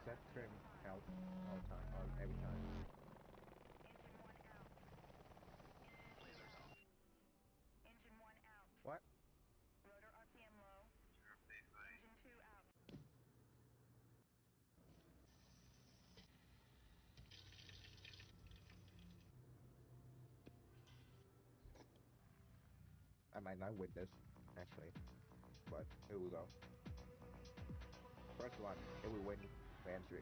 set trim help all time, all every time. Engine 1 out. Lasers off. Engine 1 out. What? Rotor RPM low. Sure, face buddy. Engine 2 out. I might not win this, actually. But here we go. First one, it will win the entry.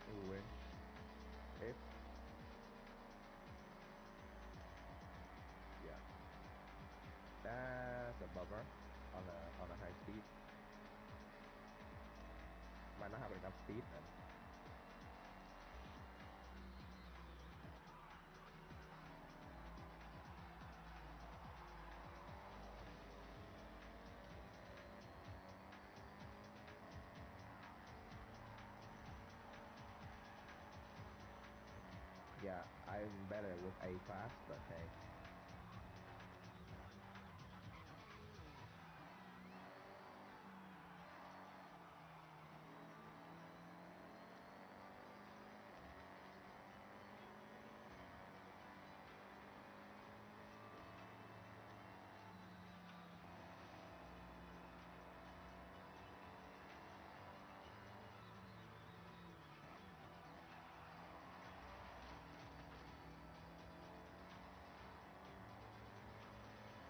It will win. If yeah, that's a bummer on a high speed. Might not have enough speed then. Yeah, I'm better with A class, but hey.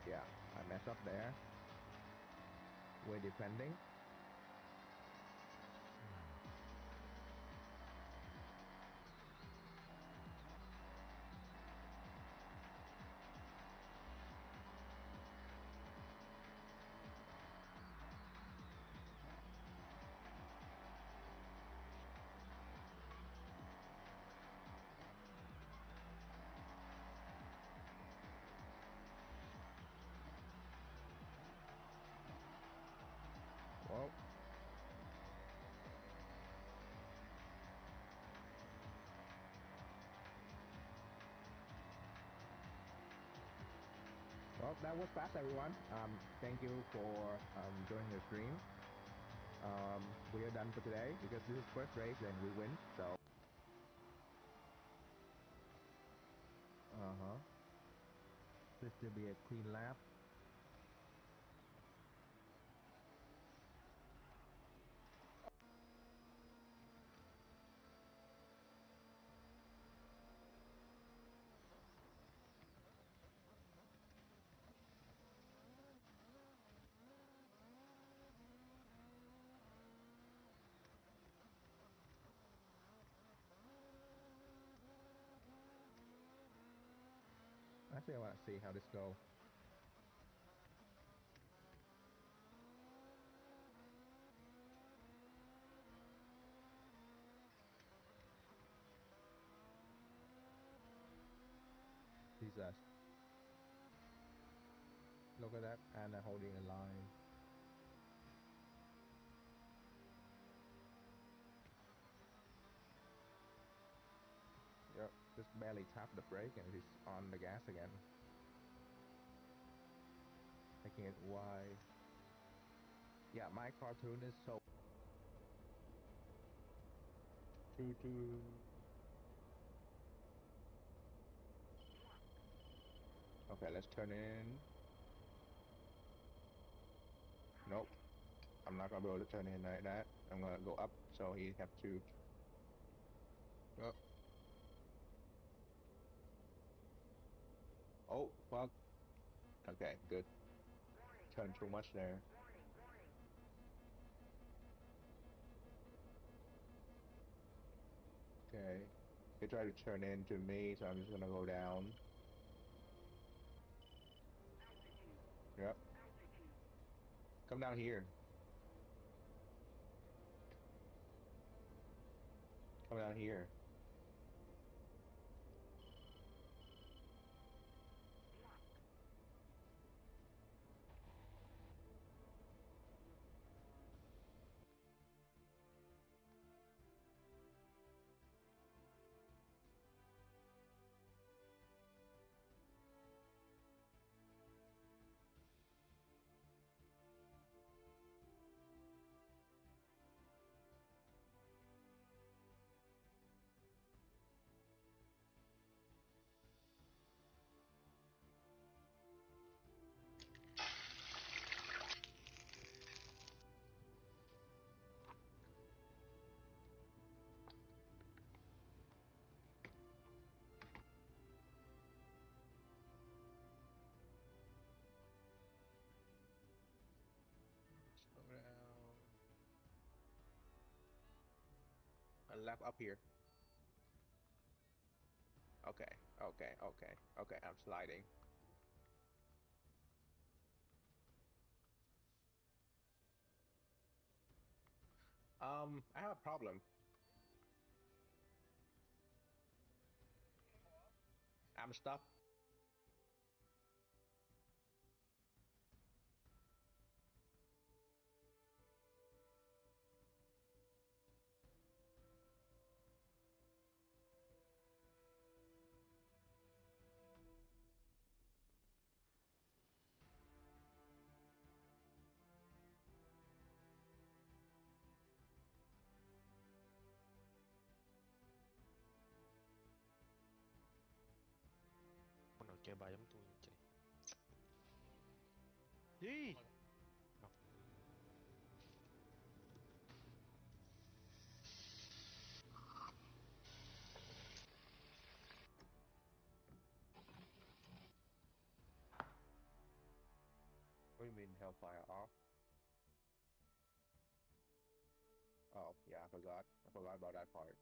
Yeah, I messed up there. We're defending. Well, well, that was fast, everyone. Thank you for joining the stream. We are done for today because this is first race and we win. So, this will be a clean lap. Actually, I want to see how this goes. Jesus. Look at that, Anna holding a line. Yep, just barely tap the brake and he's on the gas again. Making it wide. Yeah, my cartoon is so... Okay, let's turn in. Nope. I'm not gonna be able to turn in like that. I'm gonna go up, so he have to. Oh, oh fuck. Okay, good. Turn too much there. Okay. He tried to turn into me, so I'm just gonna go down. Yep. Come down here. Come down here. And left up here. Okay, okay, okay, okay. I'm sliding. I have a problem. I'm stuck. Con nó chơi bài giống tôi chơi đi. Ngọc What do you mean Hellfire off? Oh, yeah, I forgot. I forgot about that part.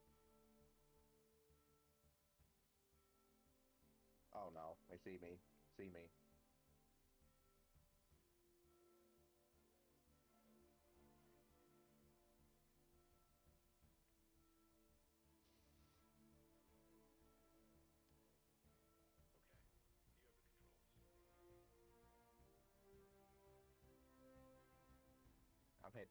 Oh no, they see me. See me. I'm hit.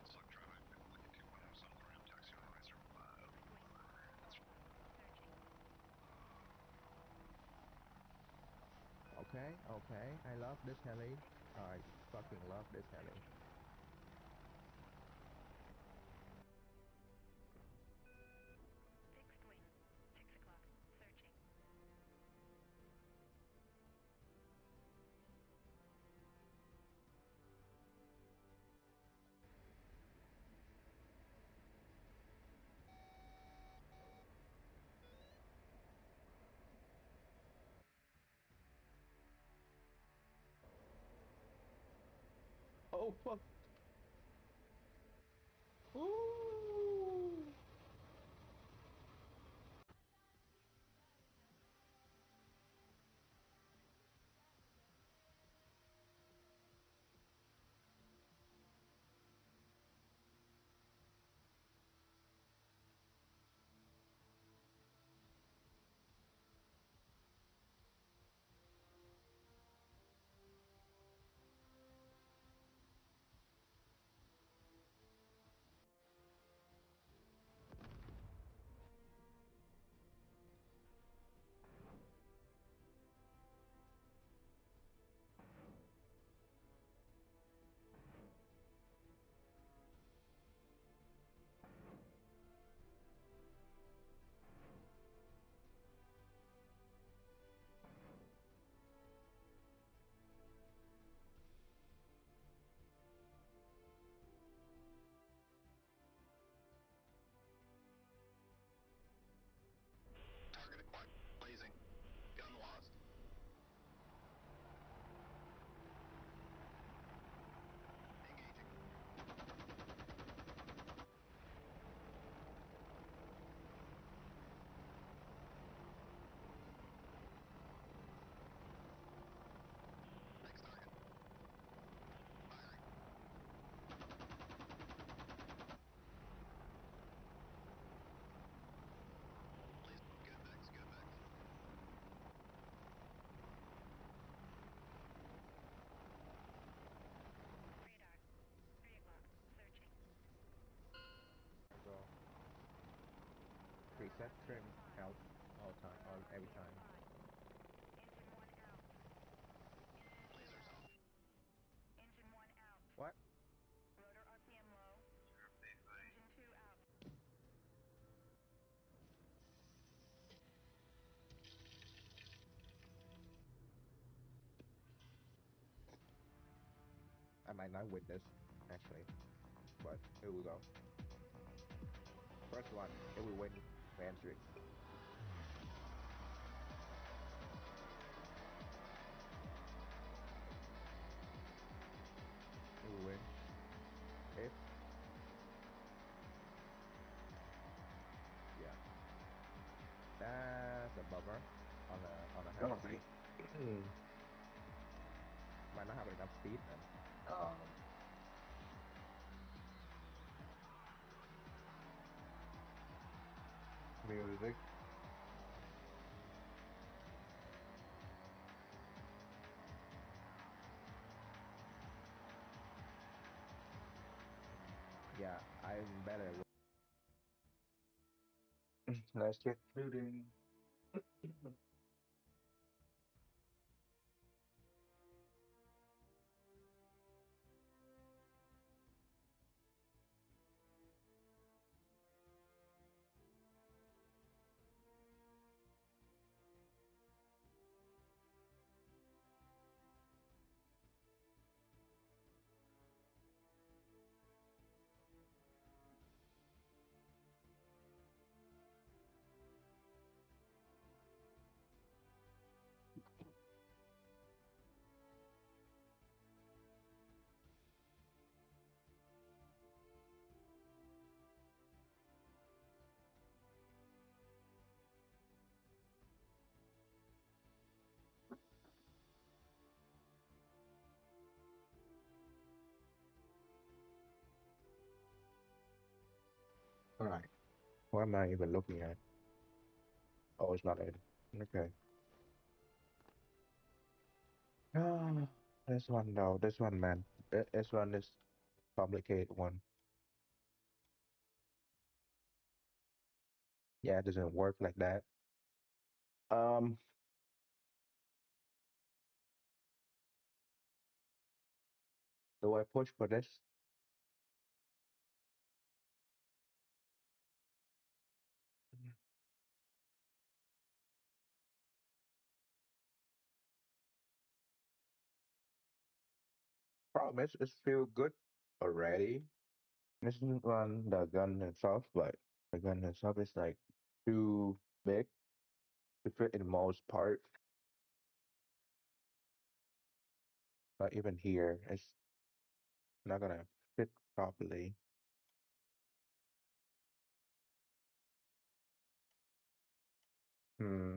Slug drive, I've been looking to somewhere in taxi advisor. Okay, okay. I love this heli. I fucking love this heli. Fixed wing. 6 o'clock. Searching. Oh fuck! Ooh! that trim helps all time, all every time. Engine 1 out. Lasers off. Engine 1 out. What? Rotor RPM low. Sure thing, buddy. Engine 2 out. I might not win this, actually, but here we go. First one, here we win entry. Here we win. If, yeah, that's a bummer on a Oh, heavy speed. Might not have enough speed then. Music. Yeah, I'm better. Let's get shooting. All right. What am I even looking at? Oh, it's not in. Okay. Ah, this one though. This one, man. This one is complicated one. Yeah, it doesn't work like that. Um, do I push for this? Problem is, it feel good already. This is one the gun itself, but the gun itself is like too big to fit in most part. Not even here. It's not gonna fit properly. Hmm.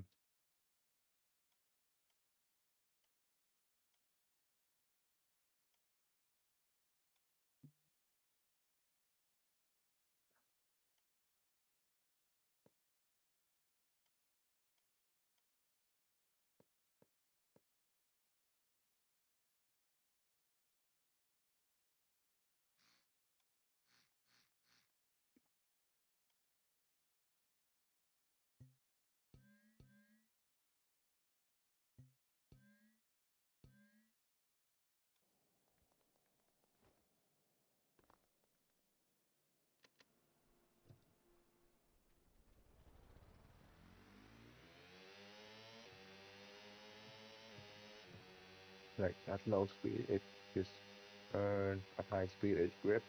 Like at low speed, it just earn a high speed. It grip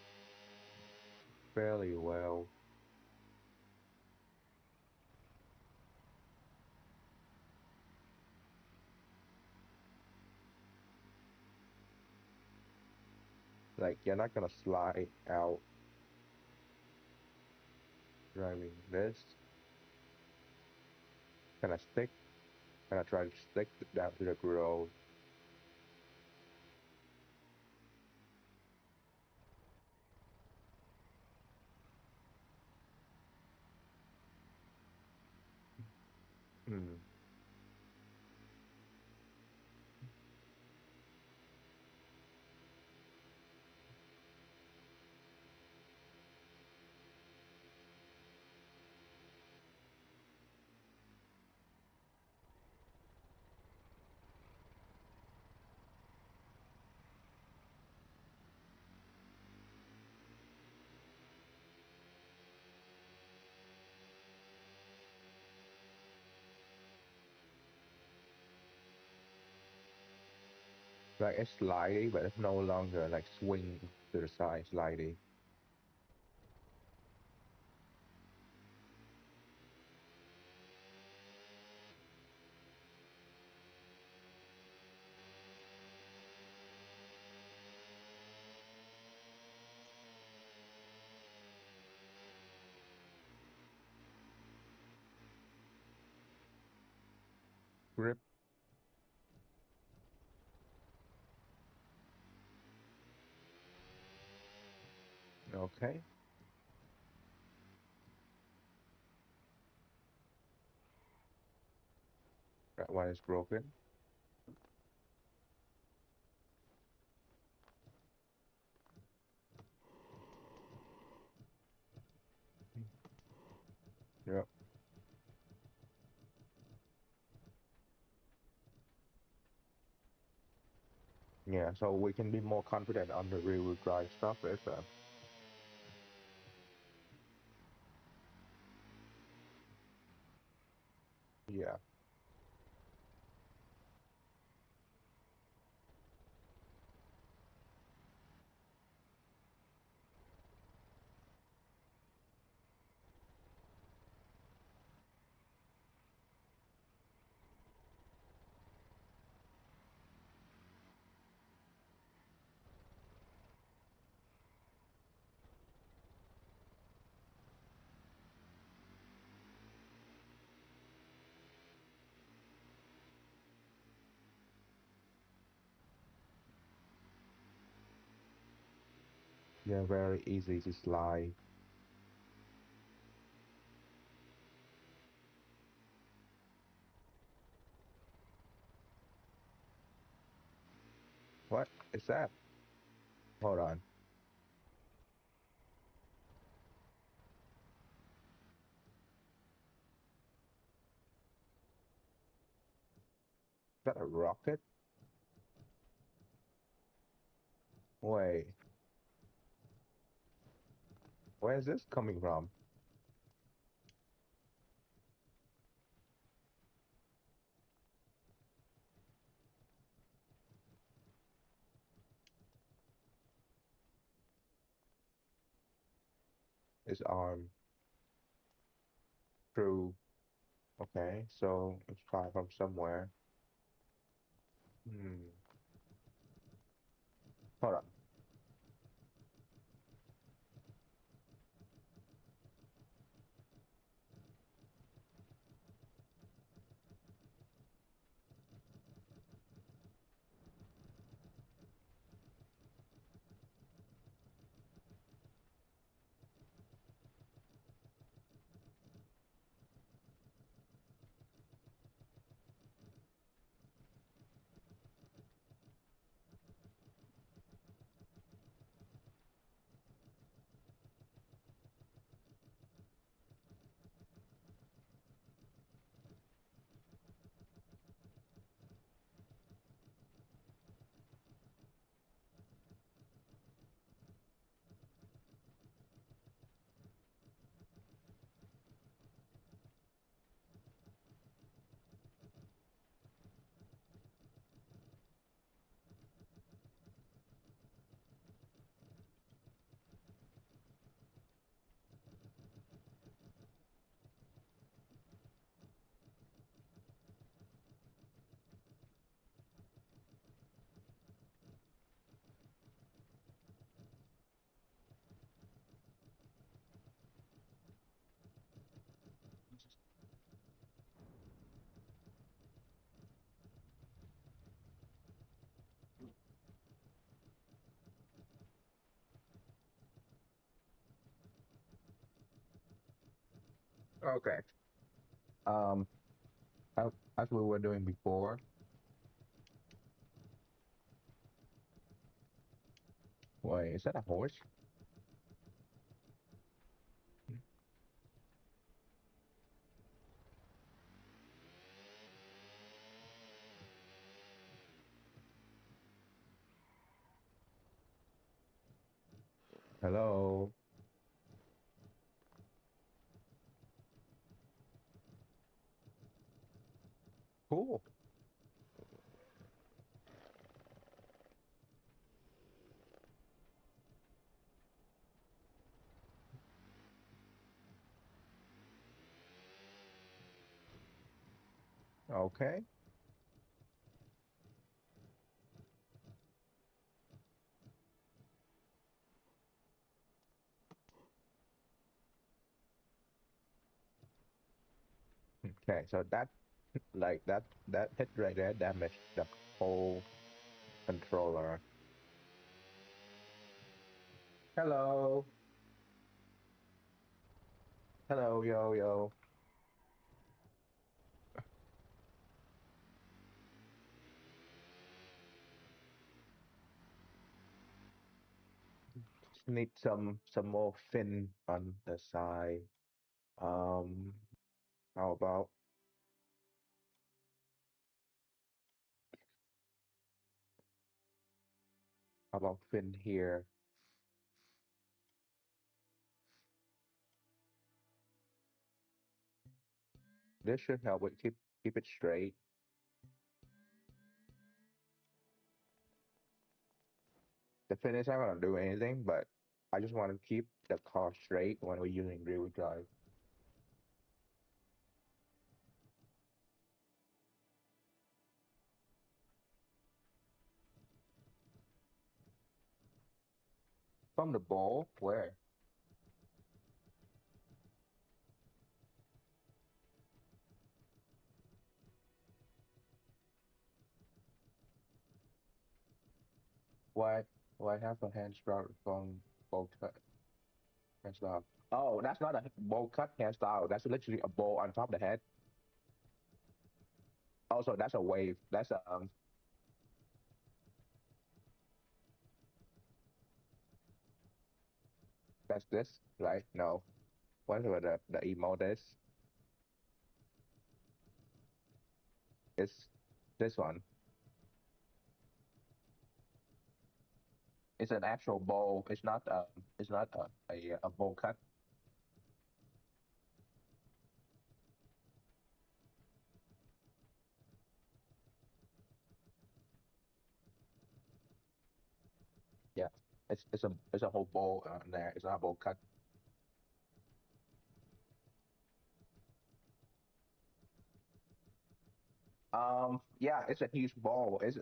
fairly well. Like you're not gonna slide out driving this. Gonna stick. Gonna try to stick down to the road. Hmm. Like it's slidey, but it's no longer like swing to the side slidey. Grip. Okay. That one is broken. Yep. Yeah, so we can be more confident on the rear wheel drive stuff. Is yeah, yeah, very easy to slide. What is that? Hold on. Is that a rocket? Wait, where is this coming from? His arm through. Okay, so it's far from somewhere. Hmm. Hold on. Okay. Um, as we were doing before. Wait, is that a horse? Hello. Cool. Okay. Okay. So that like that hit right there damaged the whole controller. Hello. Hello, yo, yo. Just need some more fin on the side. Um, how about fin here? This should help it keep it straight. The fin is not gonna do anything, but I just want to keep the car straight when we're using rear wheel drive. From the ball, where? Why why have a hand strap from bolt cut hand style? Oh, that's not a bolt cut hand style. That's literally a bowl on top of the head. Also, that's a wave. That's this, right? No. Whatever the emote is, it's this one. It's an actual bowl. It's not a bowl cut. Yeah. It's a whole bowl on there. It's not a bowl cut. Yeah, it's a huge bowl. It's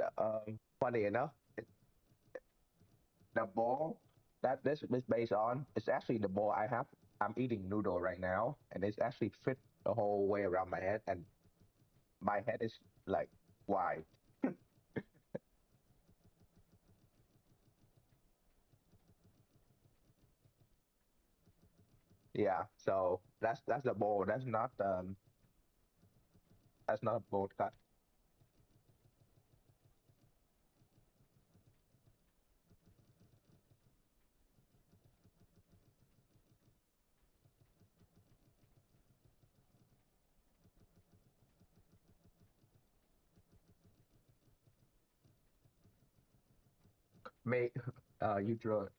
funny enough, the bowl that this is based on is actually the bowl I have. I'm eating noodle right now, and it's actually fit the whole way around my head, and my head is like wide. Yeah, so that's the bowl. That's not a bowl cut. May you draw it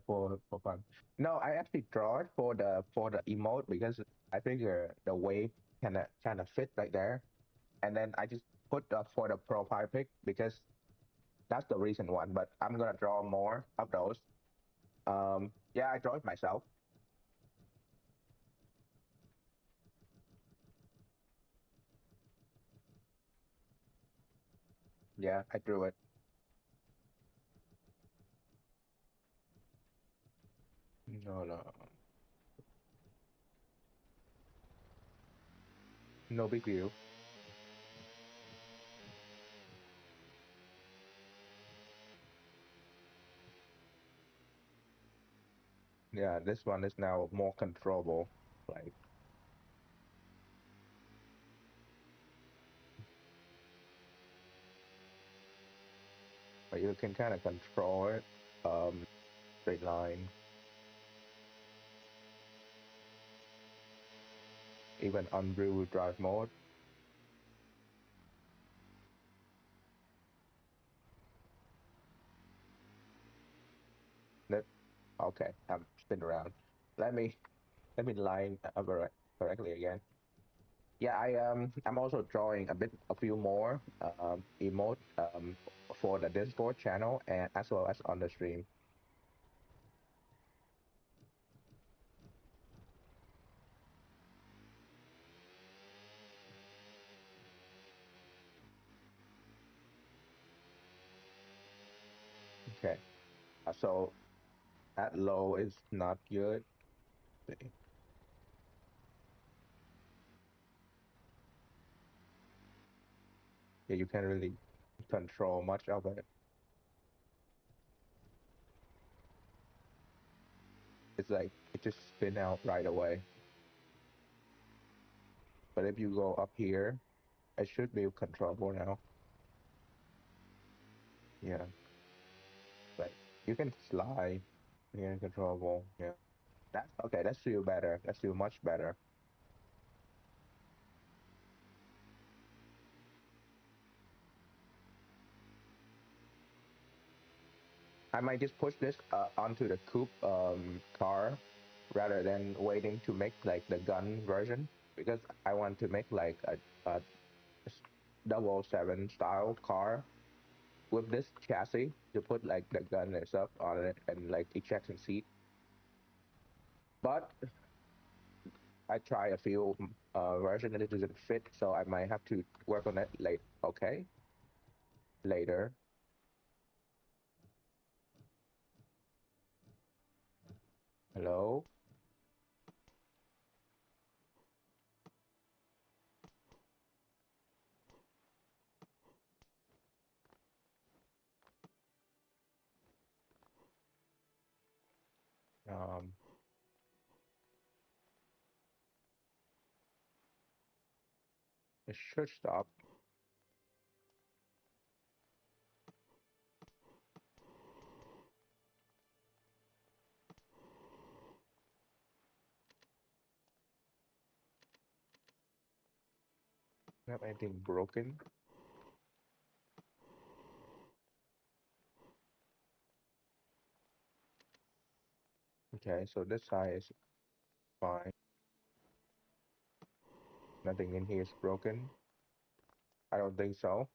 for fun. No, I actually draw it for the emote because I figure the wave kind of fit right there, and then I just put for the profile pic because that's the recent one. But I'm gonna draw more of those. Yeah, I draw it myself. Yeah, I drew it. No, no, no big deal. Yeah, this one is now more controllable. Like, but you can kind of control it. Straight line, even on rear wheel drive mode. Let, okay, I'm spin around. Let me let me line up correctly again. Yeah, I'm also drawing a few more emote for the Discord channel and as well as on the stream. So at low is not good. See? Yeah, you can't really control much of it. It's like it just spin out right away. But if you go up here, it should be controllable now. Yeah, like you can slide. Yeah, controllable. Yeah, that's okay. That's still better. That's still much better. I might just push this onto the coupe car rather than waiting to make like the gun version because I want to make like a double seven style car with this chassis to put like the gun and stuff on it and like ejection seat. But I try a few version and it doesn't fit, so I might have to work on it late. Okay, later. Hello. Um, it should stop. Have anything broken? Okay, so this side is fine. Nothing in here is broken. I don't think so.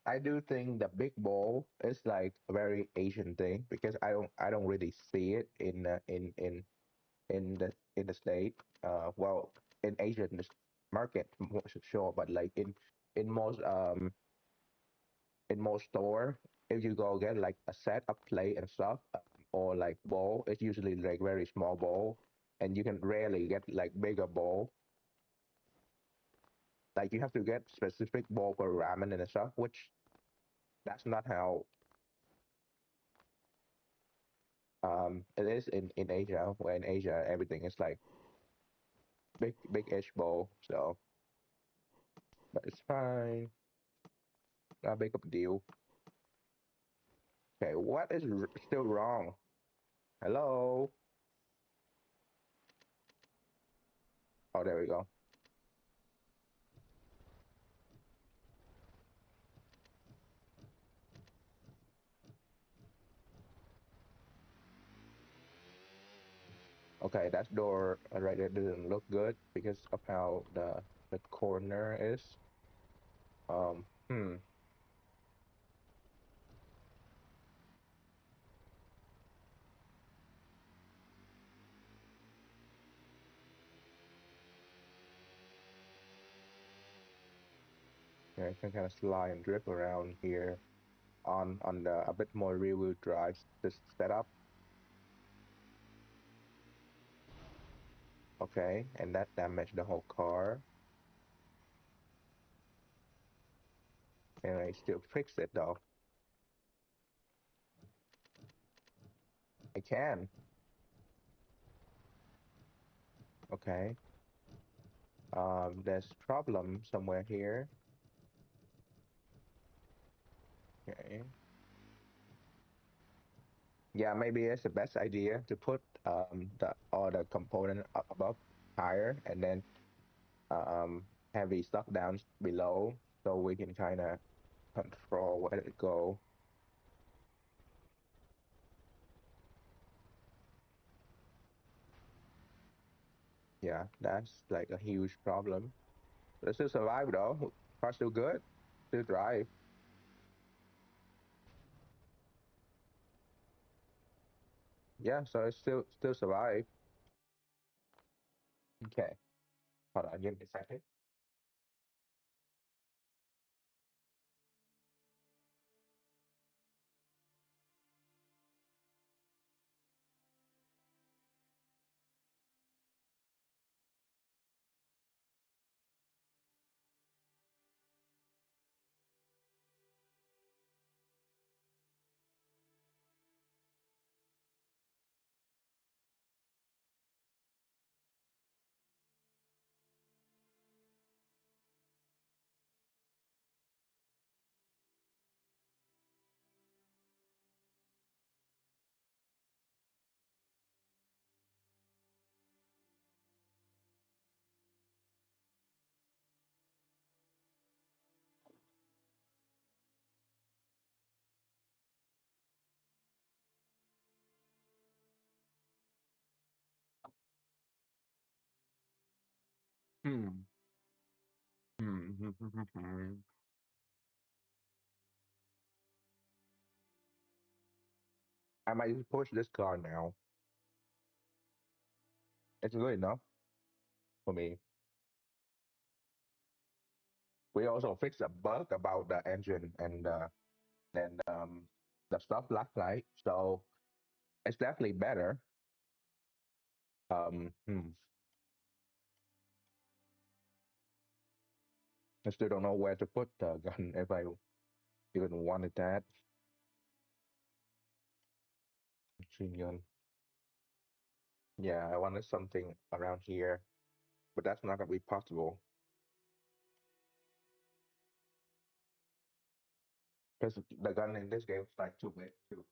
I do think the big bowl is like a very Asian thing because I don't really see it in the state. Well, in Asian market sure, but like in most in most store, if you go get like a set of plate and stuff or like bowl, it's usually like very small bowl, and you can rarely get like bigger bowl. Like you have to get specific bowl for ramen and stuff, which that's not how it is in Asia. Where in Asia everything is like big ish bowl. So, but it's fine. Not big of a deal. Okay, what is still wrong? Hello. Oh, there we go. Okay, that door right there didn't look good because of how the corner is. Hmm. Yeah, I can kind of slide and drift around here on the a bit more rear wheel drive this setup. Okay, and that damaged the whole car. And I still fix it though. I can. Okay. There's problem somewhere here. Okay. Yeah, maybe it's the best idea to put the all the component above higher and then heavy stuff down below so we can kind of control where it go. Yeah, that's like a huge problem. But it still survive though. Car still good. Still drive. Yeah, so it still survive. Okay. Hold on, give me a second. Hmm. Hmm. I might just push this car now. It's good enough for me. We also fixed a bug about the engine and the stuff last night, so it's definitely better. Hmm. I still don't know where to put the gun if I even wanted that machine gun. Yeah, I wanted something around here, but that's not gonna be possible because the gun in this game is like too big too.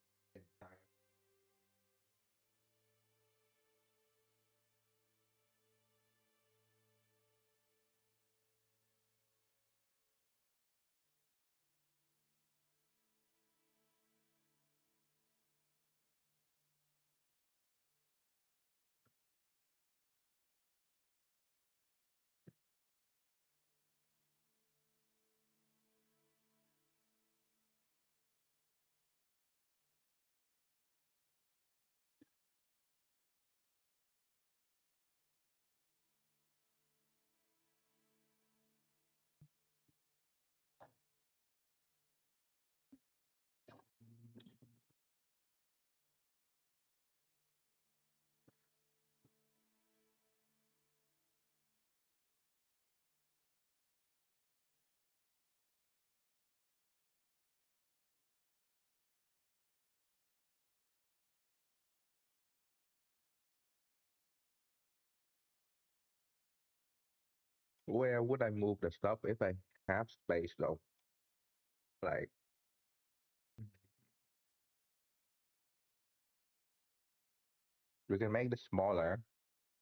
Where would I move the stuff if I have space though? Like we can make it smaller,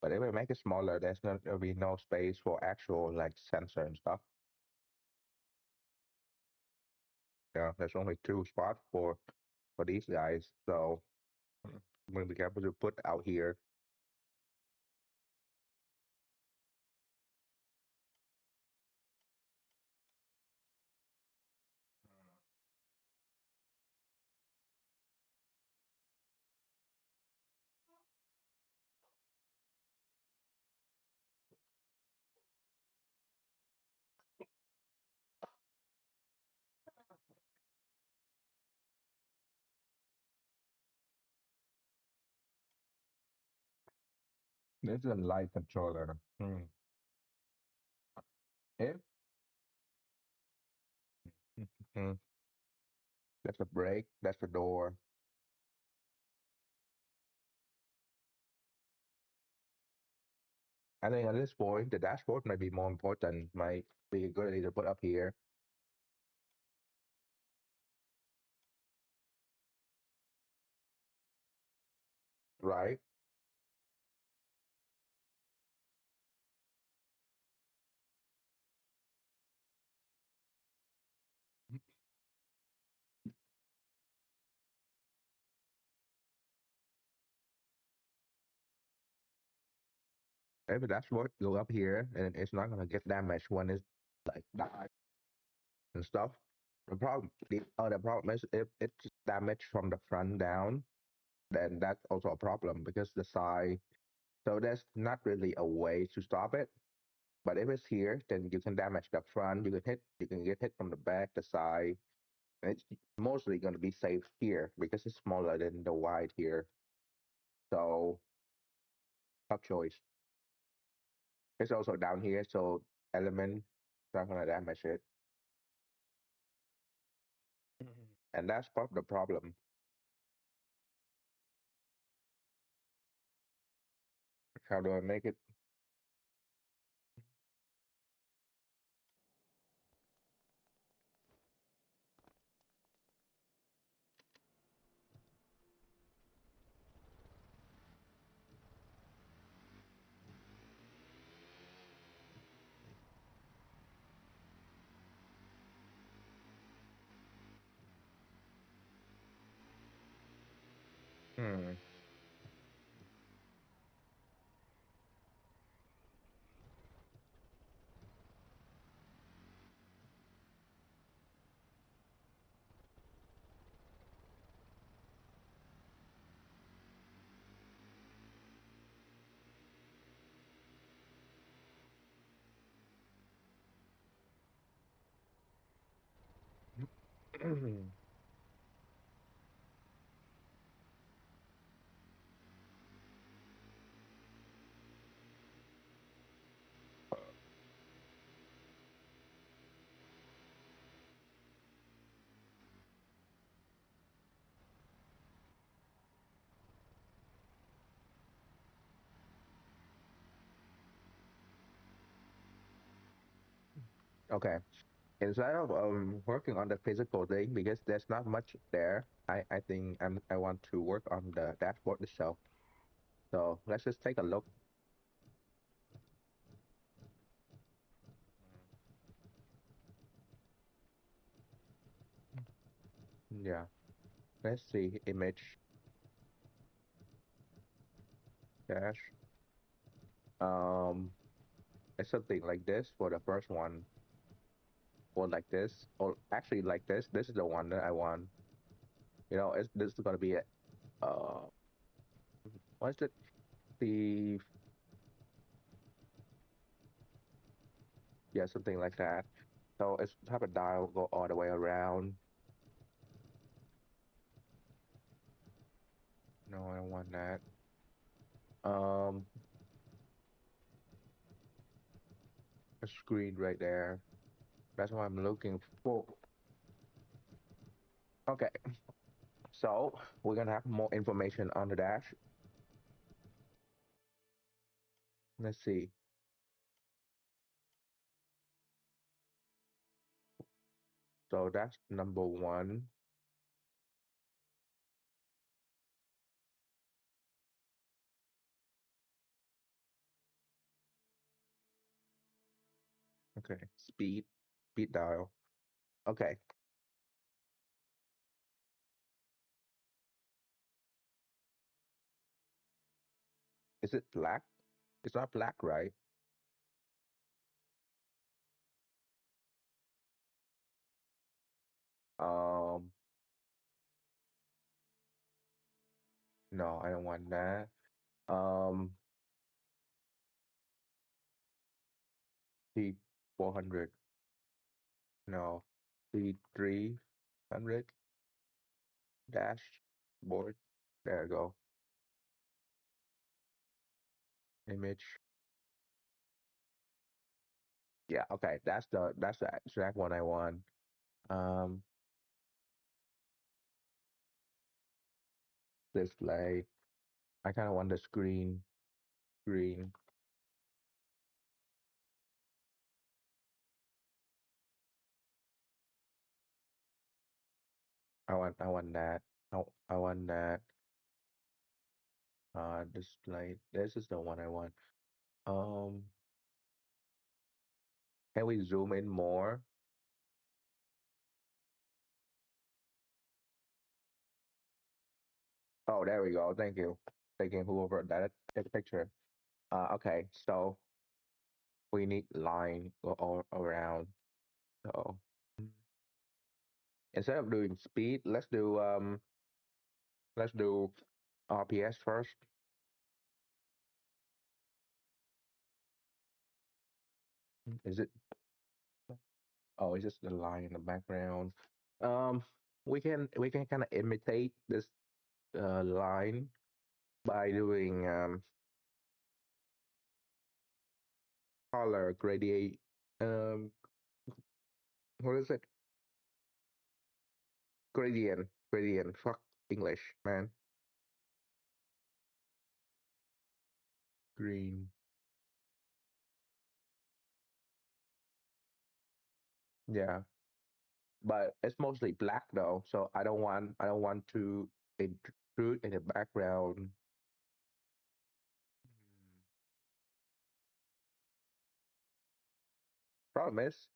but if we make it smaller, there's not gonna be no space for actual like sensor and stuff. Yeah, there's only two spots for these guys, so we'll be able to put out here. This is a light controller. If mm, that's a brake, that's the door. I think at this point, the dashboard might be more important. Might be a good idea to put up here, right? If the dashboard go up here, and it's not gonna get damaged when it's like die and stuff. The other problem is if it's damaged from the front down, then that's also a problem because the side. So there's not really a way to stop it. But if it's here, then you can damage the front. You can get hit from the back, the side. And it's mostly going to be safe here because it's smaller than the wide here. So tough choice. It's also down here, so element not going to damage it. And that's part of the problem. How do I make it? Hmm. Okay. Instead of working on the physical thing because there's not much there, I think I want to work on the dashboard itself. So let's just take a look. Yeah. Let's see image dash. Um, it's something like this for the first one, or like this, or actually like this. This is the one that I want. This is gonna be a what is it? The Yeah, something like that. So it's have a dial go all the way around. No, I don't want that. Um, a screen right there. That's what I'm looking for. Okay, so we're gonna have more information on the dash. Let's see. So that's number one. Okay, speed dial. Okay, is it black? It's not black, right? Um, no, I don't want that. Um, P 400. No, P 300 dash board. There you go. Image. Yeah, okay. That's the exact one I want. Um, display. I kind of want the screen green. I want that. I want that. Display. This is the one I want. Um, can we zoom in more? Oh, there we go. Thank you. Taking whoever that take a picture. Okay. So we need line go all around. So mm, instead of doing speed, let's do RPS first. Is it? Oh, it's just the line in the background. Um, we can kind of imitate this line by doing color gradient. Um, what is it? Gradient. Gradient. Fuck English, man. Green. Yeah, but it's mostly black though, so I don't want to intrude in the background. Problem is,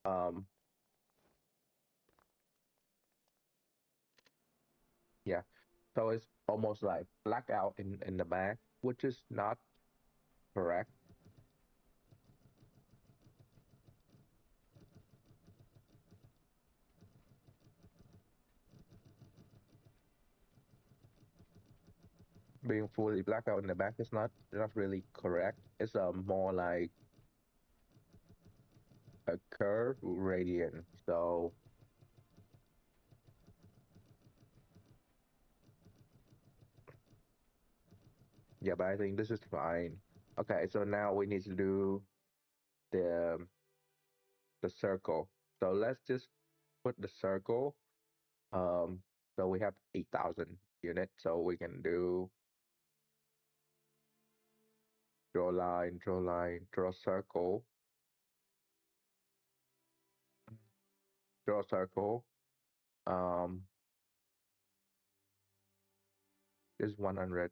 um, yeah, so it's almost like blackout in the back, which is not correct. Being fully blackout in the back is not really correct. It's more like a curve gradient. So yeah, but I think this is fine. Okay, so now we need to do the the circle. So let's just put the circle. Um, so we have 8,000 units. So we can do draw line, draw circle, draw circle. Um, is 100.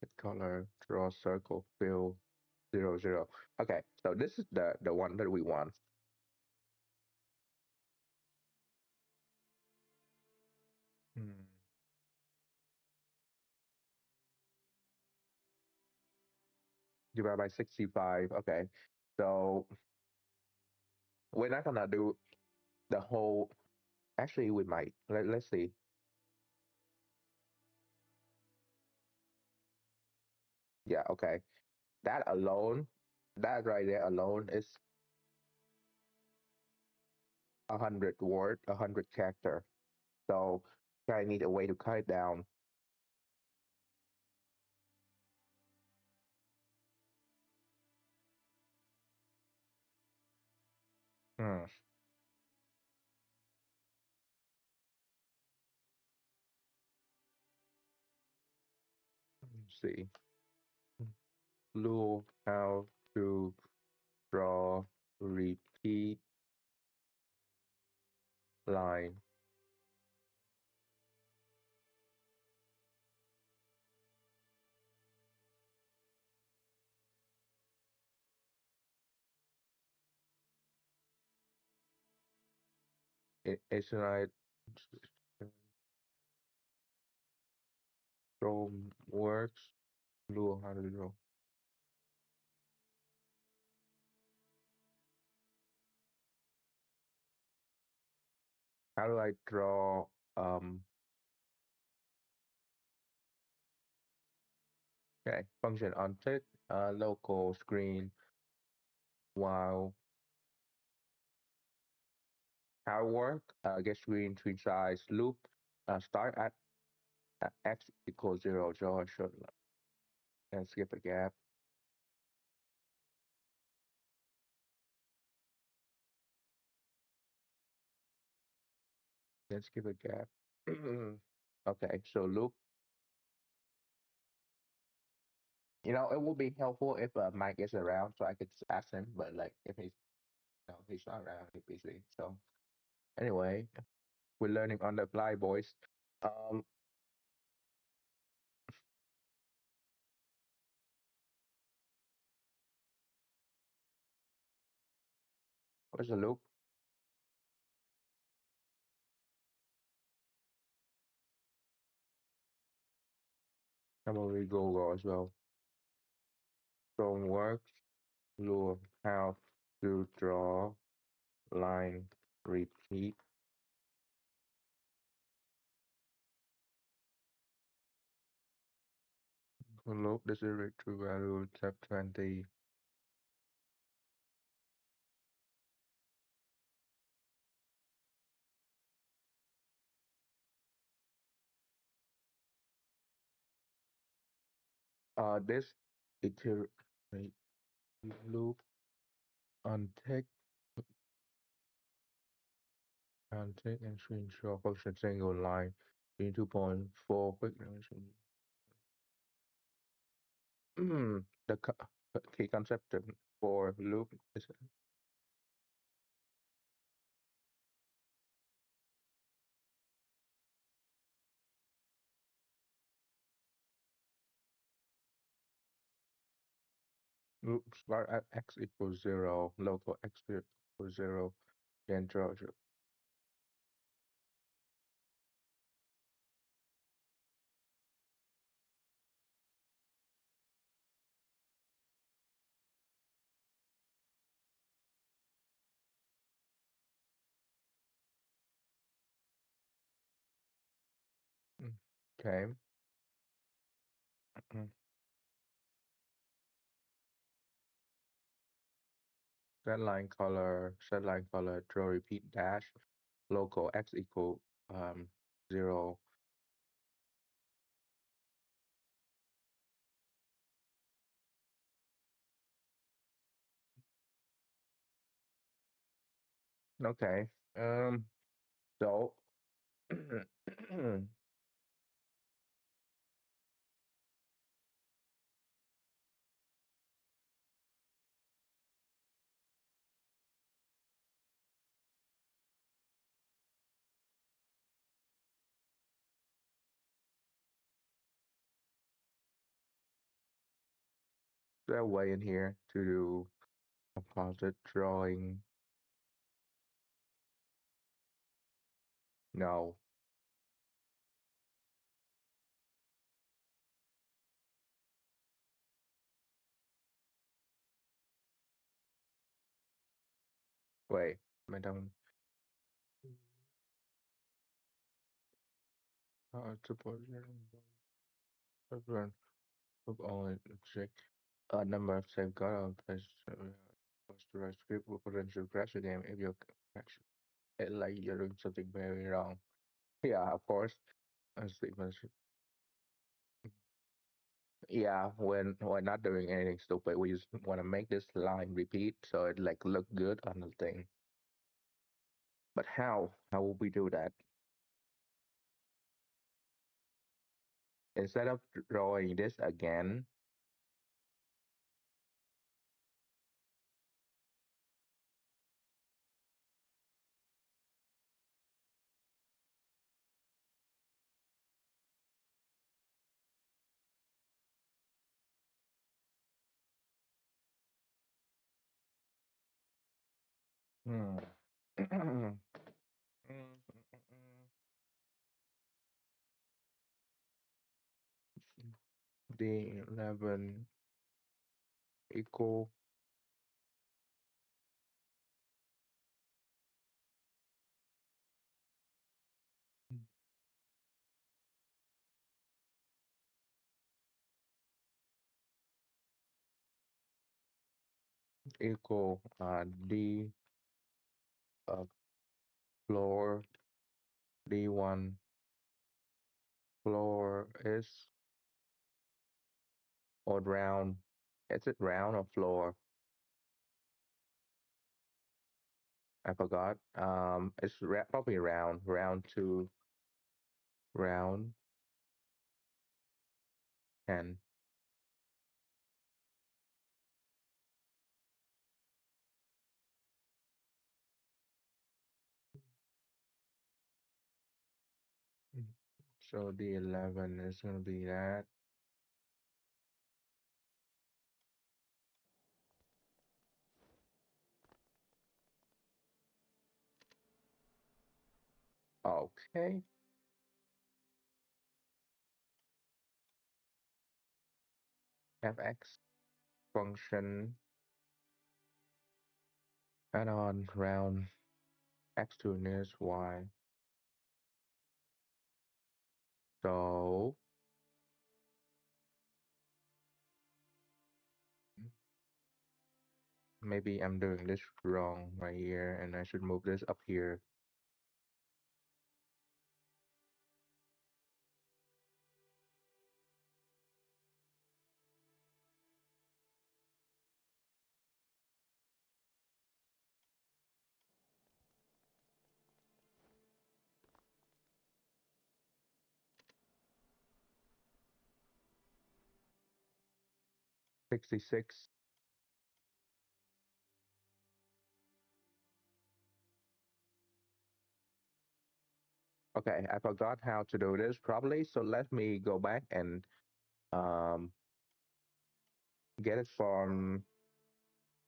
Hit color, draw circle, fill 0, 0. Okay, so this is the one that we want. Hmm. Divided by 65. Okay, so we're not gonna do the whole. Actually, we might. Let's see. Yeah, okay. That alone, that right there alone is 100 word, 100 character. So I need a way to cut it down. Hmm. Let's see. Blue, how to draw repeat line. It's like draw works. Blue, how to draw. How do I draw? Um. Okay. Function on tick. Local screen. While how work? Get screen size loop. Start at x equals 0. Draw a short line and skip a gap. Then skip a gap. Okay. So loop. It would be helpful if Mike is around so I could just ask him. But like, if he's not around, he's busy. So anyway, we're learning on the fly, boys. Um, what's the loop? I'm gonna read Google as well. Don't work. Loop how to draw line repeat. Loop this is true value tab 20. This iter wait, loop untick untick and screenshot function single line in 2.4 quick dimension. The key concept for loop is loop start at x equals 0, local x equals 0, then draw. Okay. Set line color, draw repeat dash, local x equal 0. Okay. So there a way in here to do a composite drawing? No. Wait. Madam, support everyone of only check a number of safeguard on place posterized script will potentially crash the game if you crash it like you're doing something very wrong. Yeah, of course. As the Yeah, when we're not doing anything stupid, we just want to make this line repeat so it like look good on the thing. But how? How will we do that? Instead of drawing this again, hmm. D11 equal D uh, floor D1 floor is or round. Is it round or floor? I forgot. It's probably round. Round to round 10. Mm. So the 11 is gonna be that. Okay. Fx function add on round x to nearest y. So maybe I'm doing this wrong right here and I should move this up here. 66. Okay, I forgot how to do this properly, so let me go back and um get it from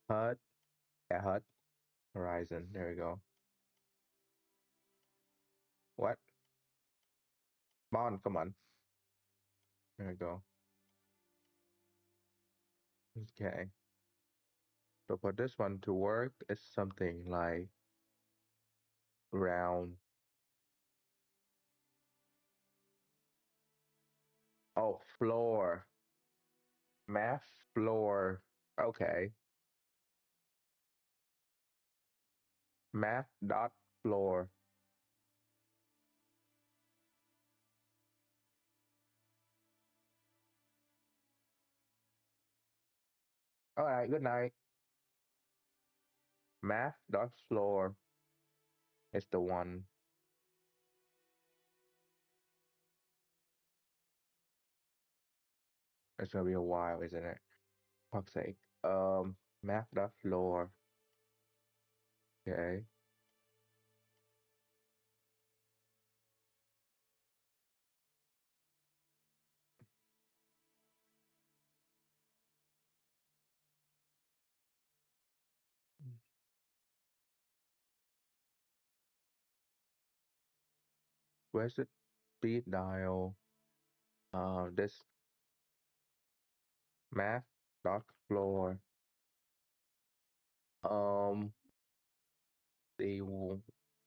HUD. Yeah, HUD Horizon. There we go. What? Come on. There we go. Okay. So for this one to work, it's something like round. Oh, floor. Math floor. Okay. Math dot floor. All right, good night. Math dot floor is the one. It's gonna be a while, isn't it? Fuck's sake. Math dot floor. Okay. Where's the speed dial? This math dot floor. Um, the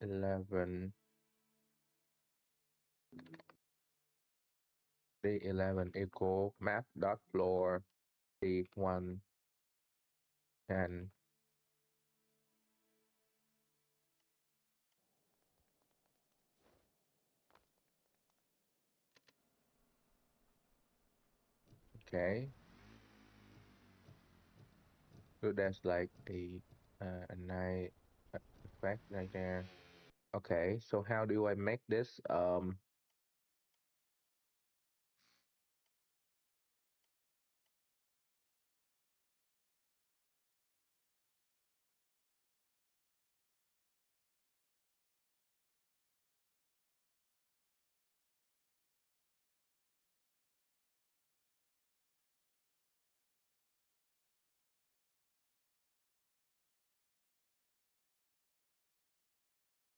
11, the 11 equal math dot floor. The 110. Okay. So that's like a night effect right there. Okay. So how do I make this?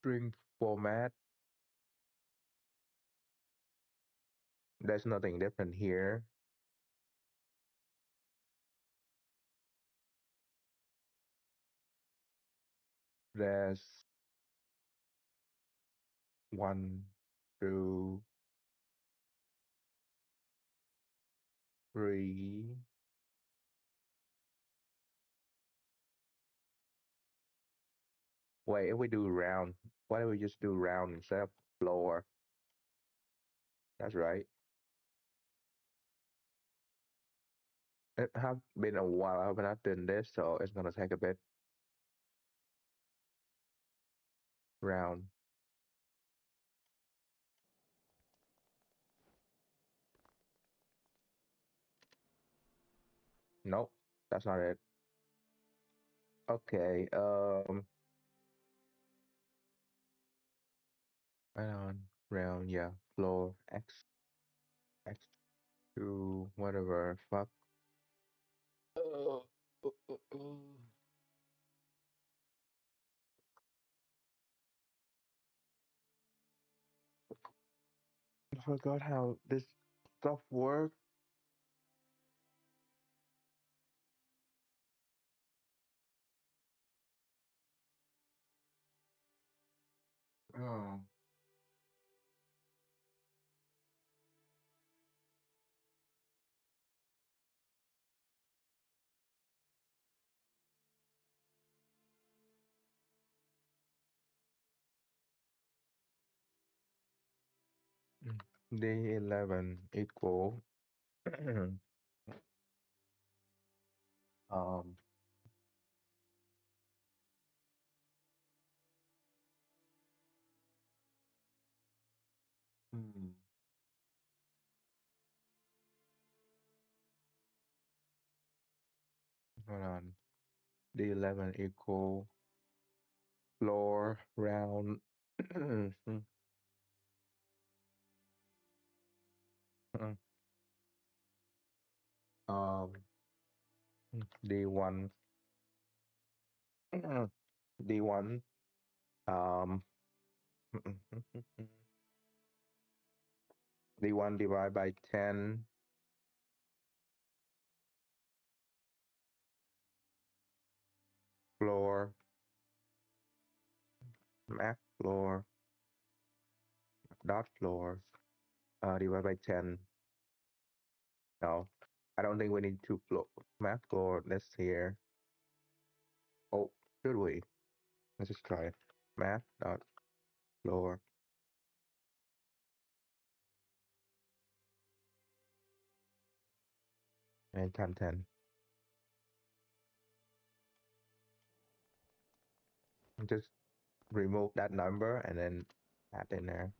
String format. There's nothing different here. There's one, two, three. Wait, if we do round, why don't we just do round instead of floor? That's right. It have been a while. I have not done this, so it's gonna take a bit. Round. Nope, that's not it. Okay. Right on. Round. Yeah. Floor. X to whatever. Fuck. Uh. I forgot how this stuff works. Oh. D11 equal um hmm, Hold on. D11 equal floor round. um, D1. D1. Um, D1 divided by 10 floor, max floor, dot floor, divided by 10. No, I don't think we need to floor, max floor. Let's see here. Oh, should we? Let's just try it. Math dot floor and content. Just remove that number and then add in there.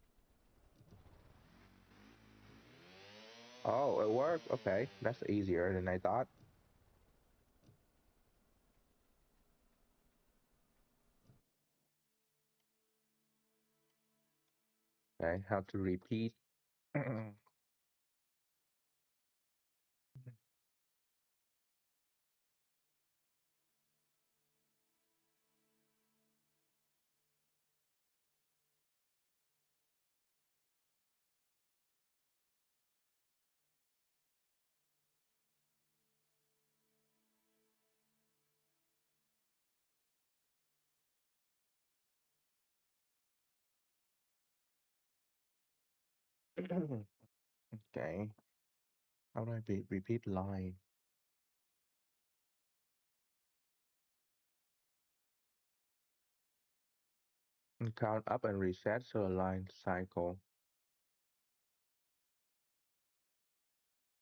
Oh, it worked. Okay, that's easier than I thought. Okay, how to repeat. Okay, how do I repeat line? And count up and reset so the line cycle.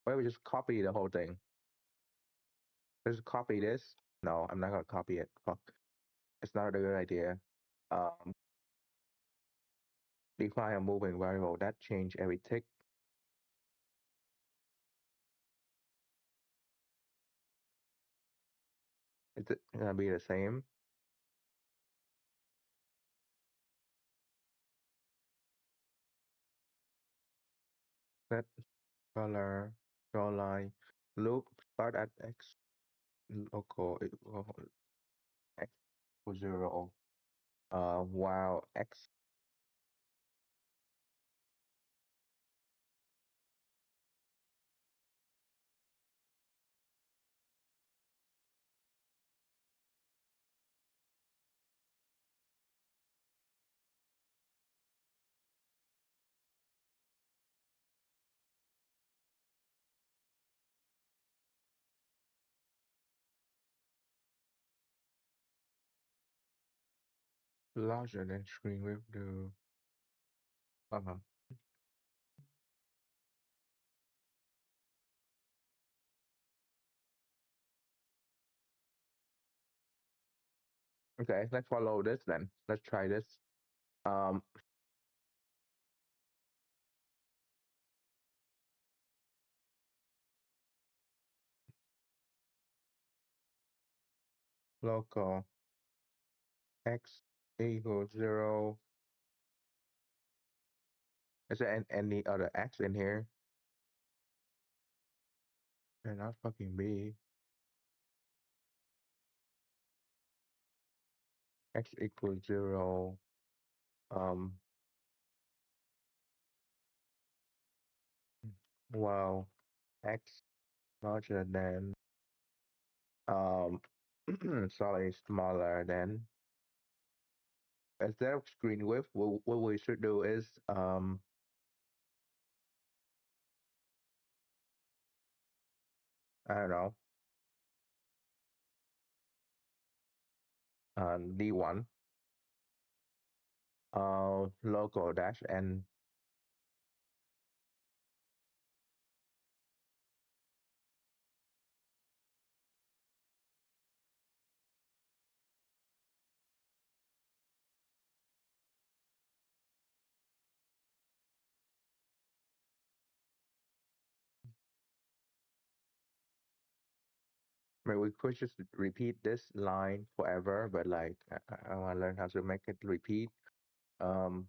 Why don't we just copy the whole thing? Just copy this. No, I'm not gonna copy it. Fuck. It's not a good idea. Um, define a moving variable that change every tick. Is it gonna be the same? Set color, draw line, loop, start at x local equal x equals 0. While x larger than screen width do. Uh-huh. Okay, let's follow this then. Let's try this. Um, local x equals 0. Is there any other x in here? They're not fucking big. X equals 0. Um, well, x larger than sorry, smaller than. Instead of screen width, what we should do is I don't know, D1 local dash n. Maybe we could just repeat this line forever, but like I want to learn how to make it repeat. Um,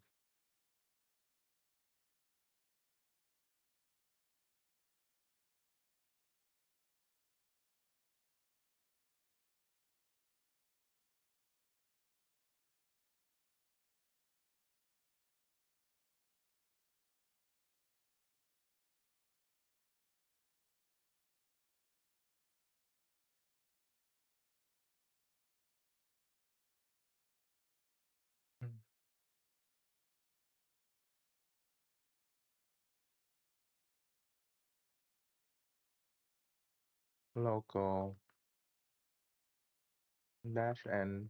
local dash n.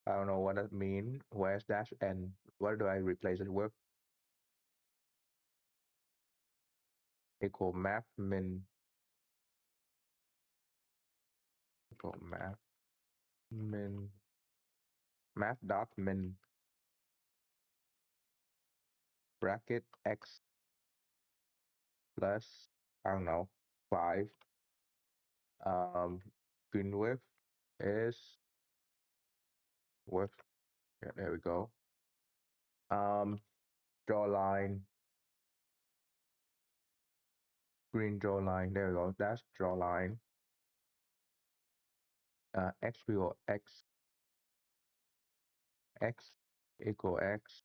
I don't know what that mean. Where's dash n? What do I replace it with? Equal map min. Equal map min. Map dot min bracket x plus, I don't know, 5. Screen width is width. Yeah, there we go. Um, draw line, green draw line. There we go. That's draw line. X equal x equal x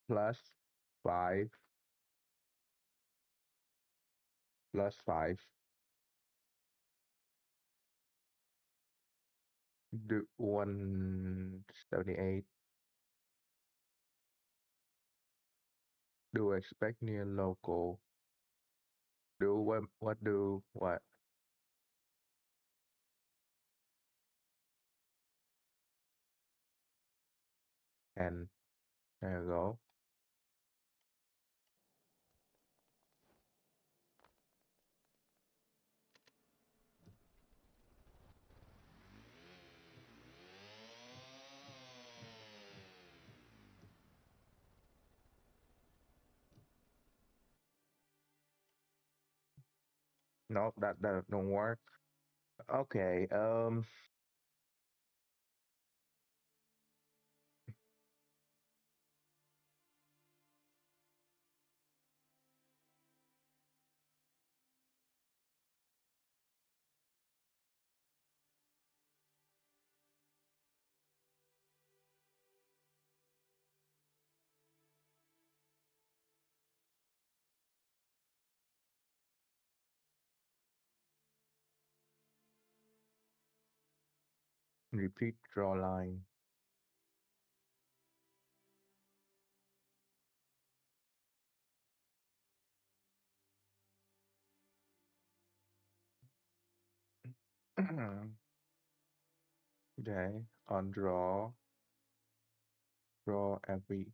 plus 5 plus 5. Do 178. Do expect near local. Do what do what? And there you go. No, that don't work. Okay, repeat draw line. Okay, on draw every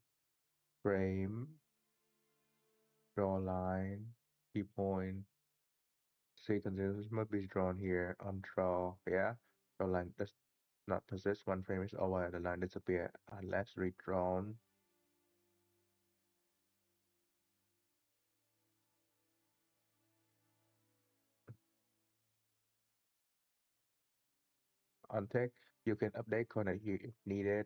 frame, draw line, key point. Sequences must be drawn here on draw. Yeah, draw line does not possess one frame is over. The line disappear unless redrawn. On text, you can update code if needed.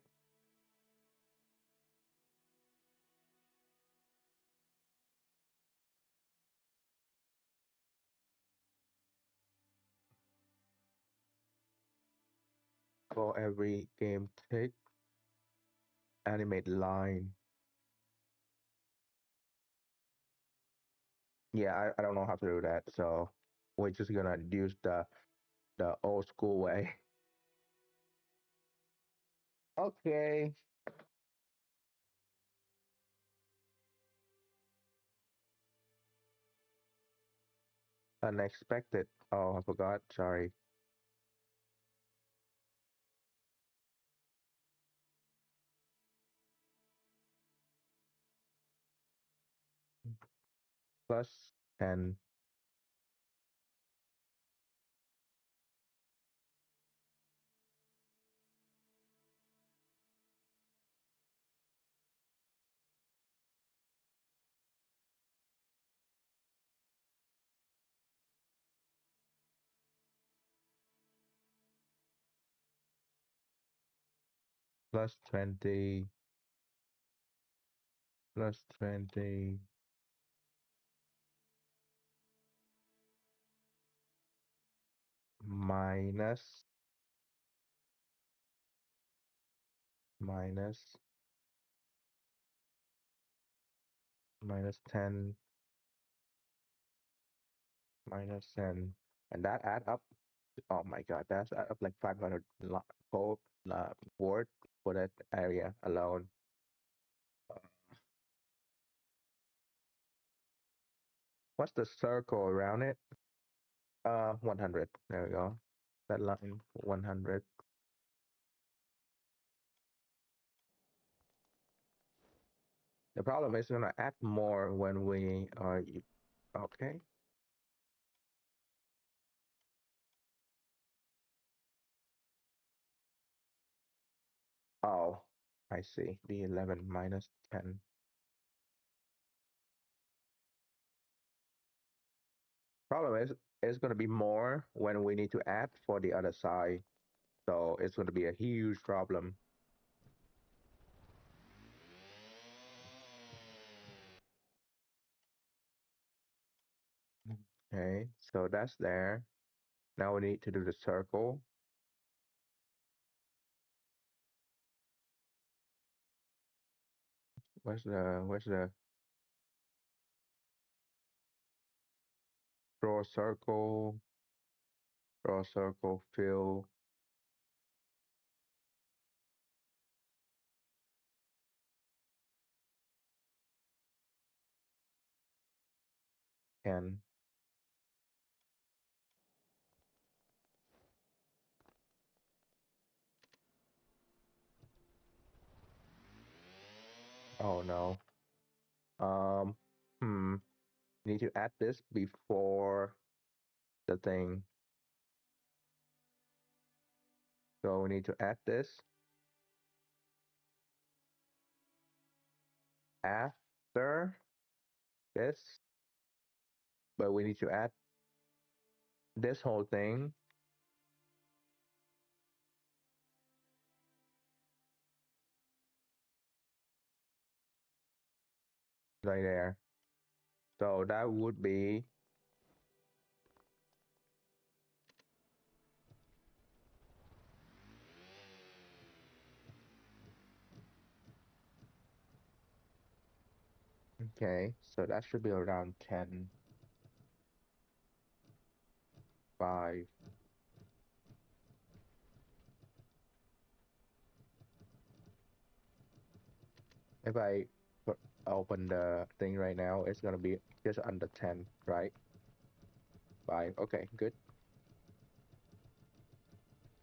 For every game tick, animate line. Yeah, I don't know how to do that, so we're just gonna use the old school way. Okay. Unexpected. Oh, I forgot. Sorry. Plus 10. plus 20 plus 20 minus minus minus 10 minus 10, and that add up. Oh my God, that's add up like 500 gold word for that area alone. Uh, What's the circle around it? 100. There we go. That line 100. The problem is gonna add more when we are okay. Oh, I see. B11 minus 10. Problem is it's gonna be more when we need to add for the other side. So it's gonna be a huge problem. Okay, so that's there. Now we need to do the circle. Where's the draw circle, fill 10. Oh no. Um, hmm. Need to add this before the thing. So we need to add this after this, but we need to add this whole thing right there. So that would be okay. So that should be around 10, 5. If I open the thing right now, it's gonna be just under 10, right? 5. Okay, good.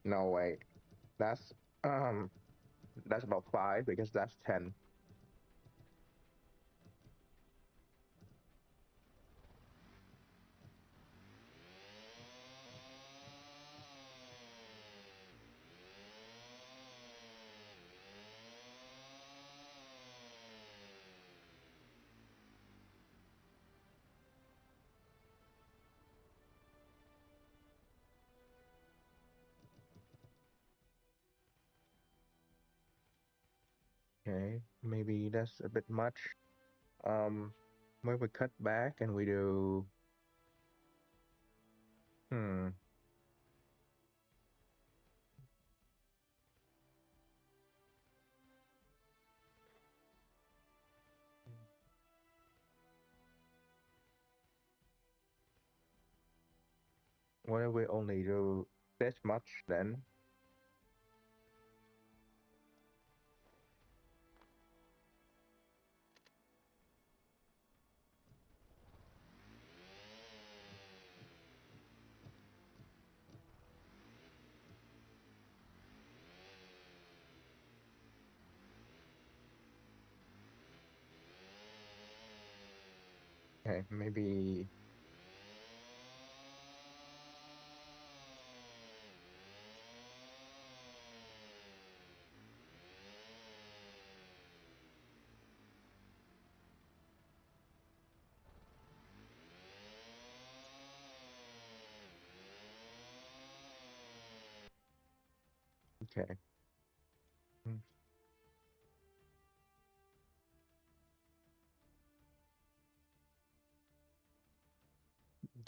No, wait. That's um that's about 5 because that's 10. Okay, maybe that's a bit much. Um, when we cut back and we do, hmm, what if we only do this much then? Okay, maybe, okay. Hmm.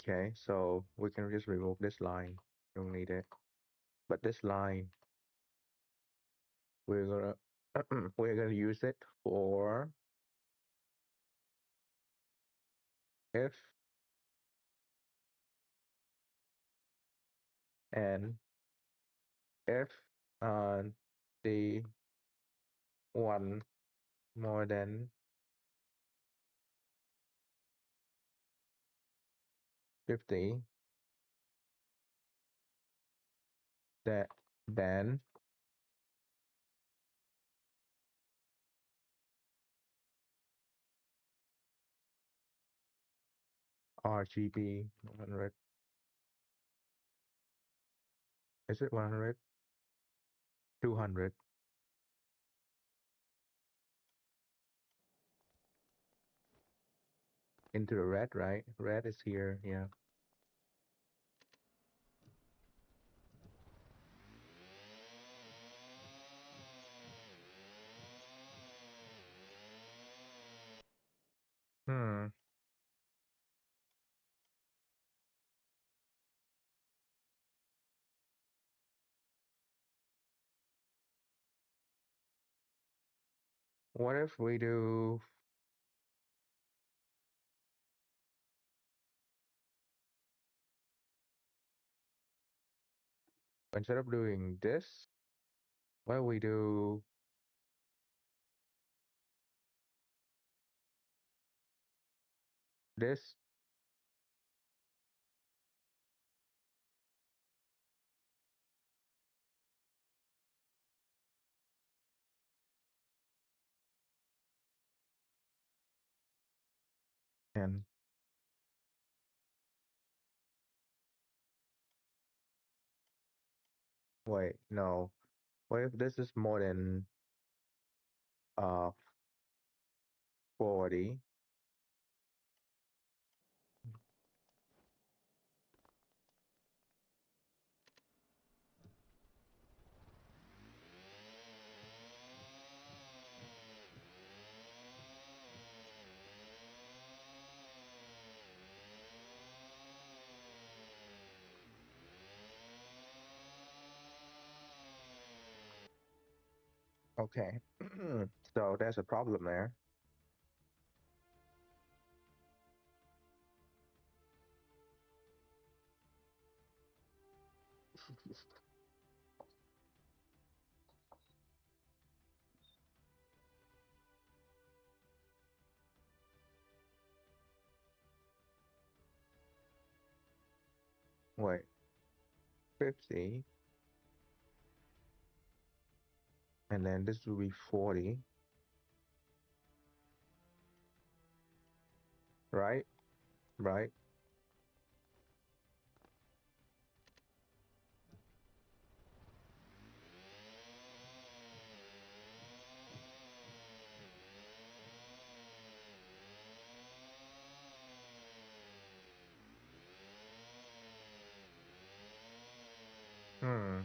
Okay, so we can just remove this line. Don't need it. But this line, we're gonna we're gonna use it for if and if uh the one more than 50, that then RGB 100. Is it 100? 200 into the red, right? Red is here, yeah. Hmm. What if we do instead of doing this, what we do this and wait, no. What if this is more than uh 40? Okay. So there's a problem there. Wait, 50, and then this will be 40, right? Right? Hmm.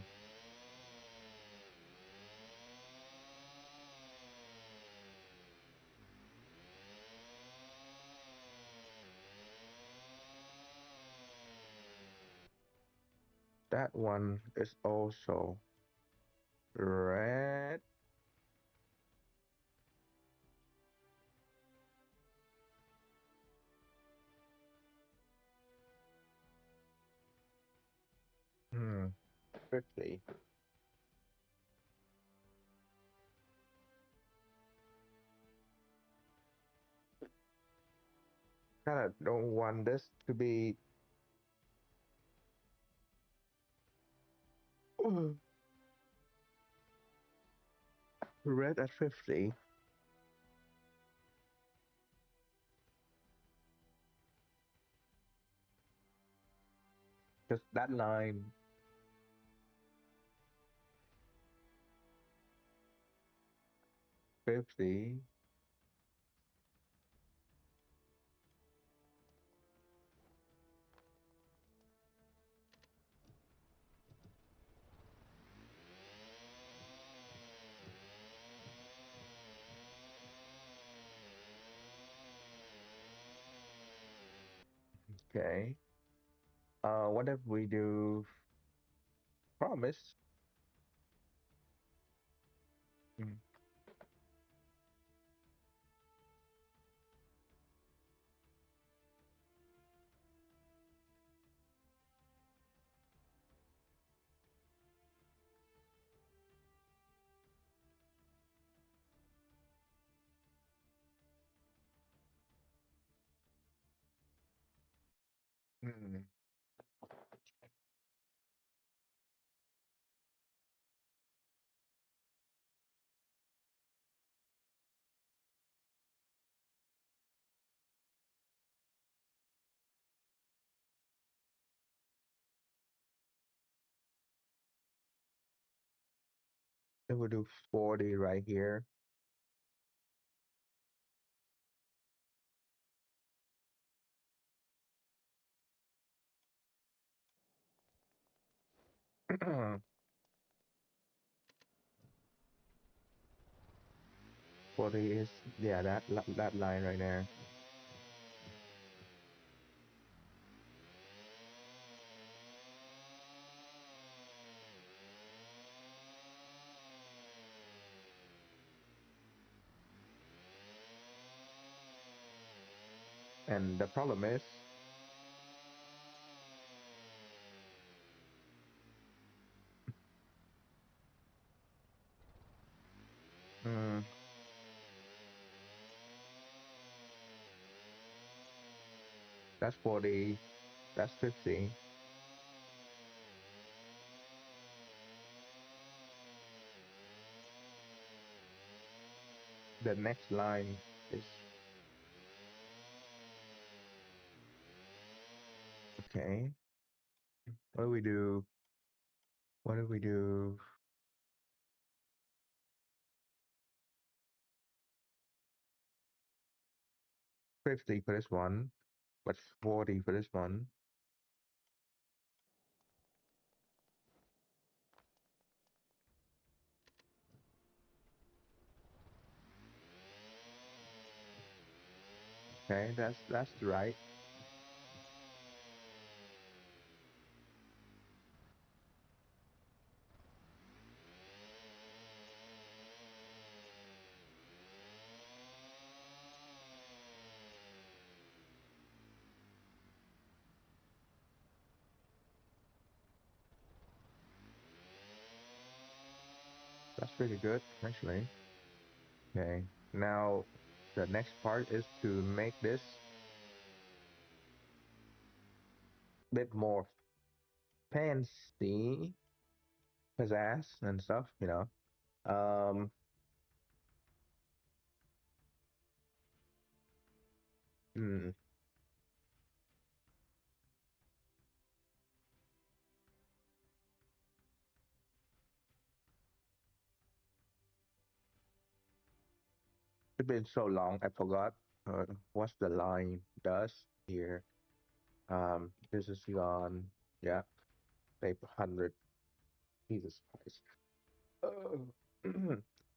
That one is also red. Hmm. 50. Kind of don't want this to be red at 50. Just that line, 50. Okay. What if we do promise? Mm, mm. Then we'll do 40 right here. Forty is yeah that line right there, and the problem is, mm, that's 40, that's 50. The next line is okay. What do we do? What do we do? 50 for this one, but 40 for this one. Okay, that's right. That's pretty good, actually. Okay, now the next part is to make this bit more fancy, pizzazz and stuff, you know. Um, mm, it's been so long, I forgot what the line does here. This is gone. Yeah, save 100. Jesus Christ. Oh,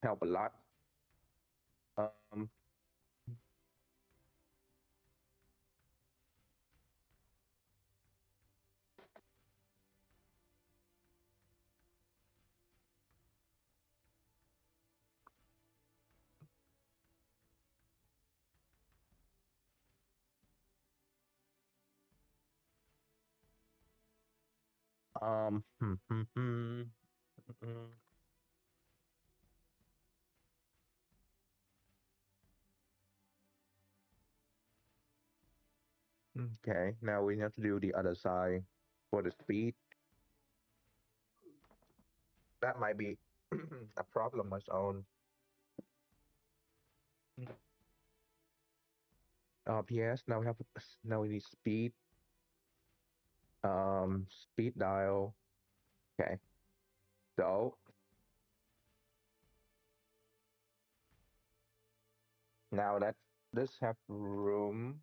help a lot. Um, um, hmm, hmm, hmm, hmm. Okay, now we have to do the other side for the speed. That might be a problem on its own. PS. Now we need speed. Speed dial. Okay. So now that this have room,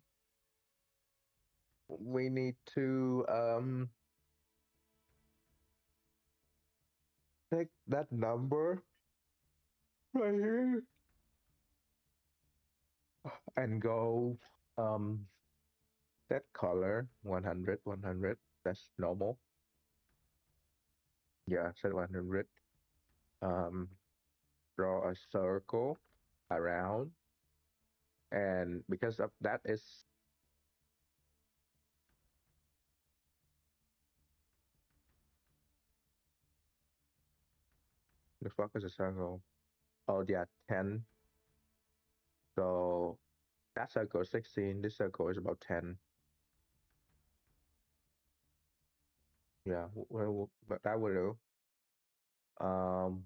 we need to take that number right here and go um that color 100 100. That's normal. Yeah, set 100. Um, draw a circle around, and because of that is the fuck is a circle? Oh yeah, 10. So that circle is 16. This circle is about 10. Yeah, well, but that will do. Um,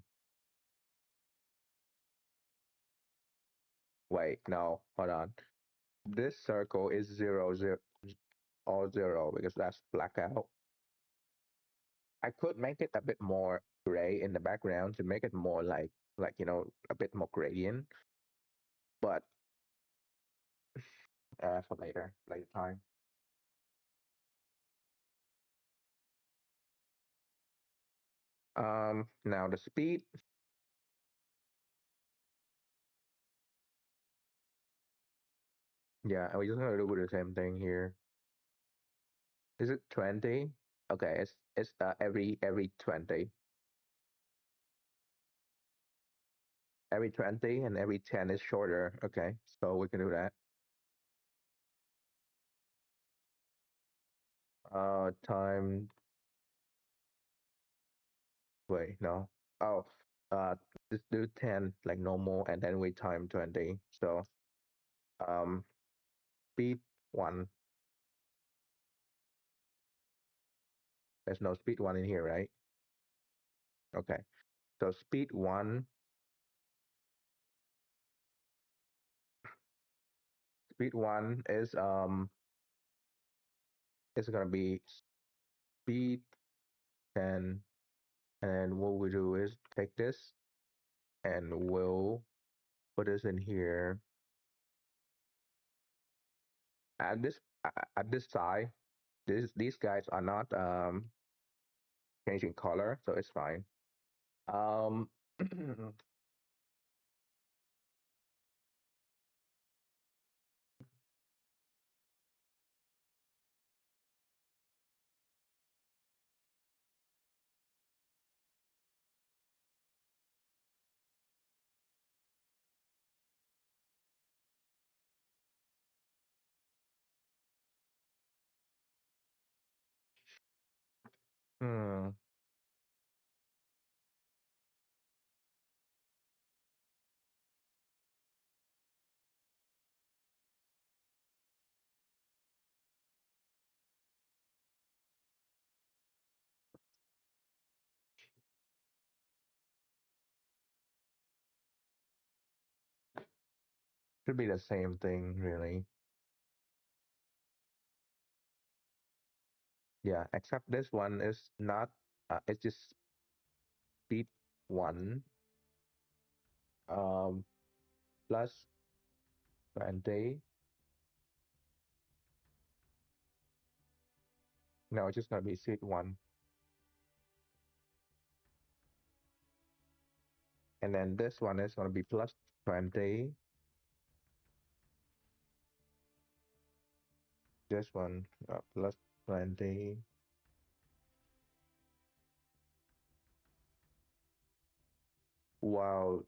wait, no, hold on. This circle is 0, 0, all 0 because that's blackout. I could make it a bit more gray in the background to make it more like a bit more gradient, but for later time. Now the speed, yeah, we're just gonna do the same thing here. Is it 20? Okay, it's every 20, every 20, and every 10 is shorter. Okay, so we can do that. Time. Wait, no. Oh, uh, just do 10 like normal, and then we time 20. So, um, speed one. There's no speed one in here, right? Okay. So speed one is gonna be speed 10, and what we do is take this and we'll put this in here at this side. These guys are not changing color, so it's fine. Um, hmm, should be the same thing, really. Yeah, except this one is not. It's just speed one. Um, plus 20. No, it's just gonna be speed one, and then this one is gonna be plus 20. This one plus 20. Wow,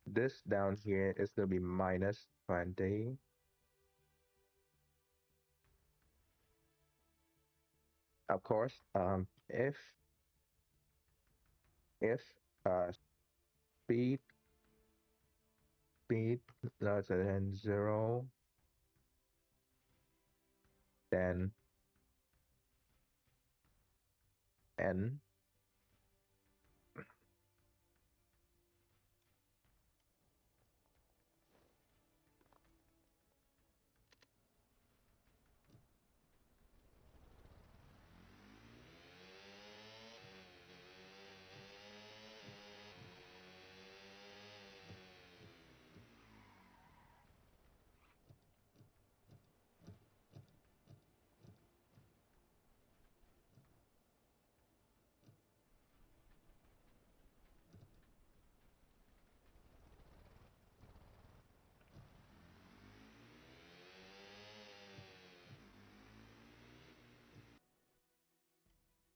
this down here is gonna be minus 20. Of course, if speed speed larger than 0, then n.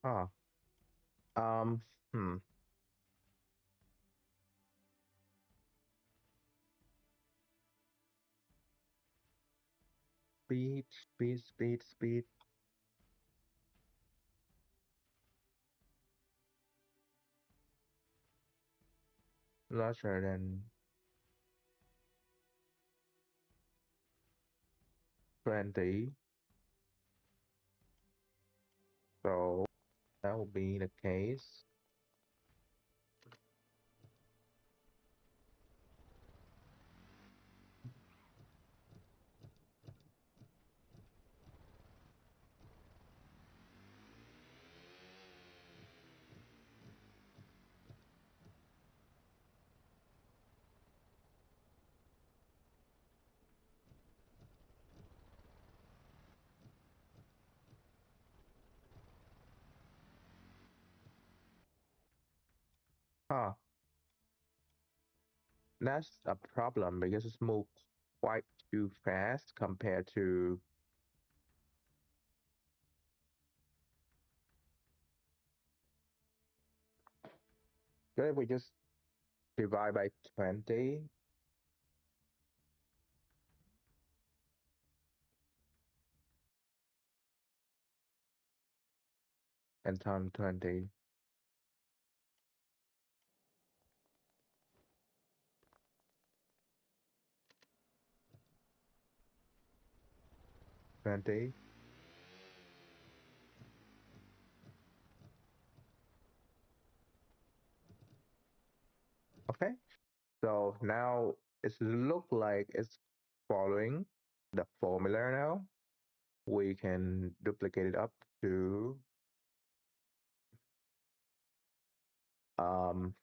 Huh. Um, hmm. Speed, speed, speed, speed. Larger than 20. So that will be the case. Huh. That's a problem because it's moved quite too fast compared to if we just divide by 20 and times 20, 20. Okay. So now it's look like it's following the formula now. We can duplicate it up to um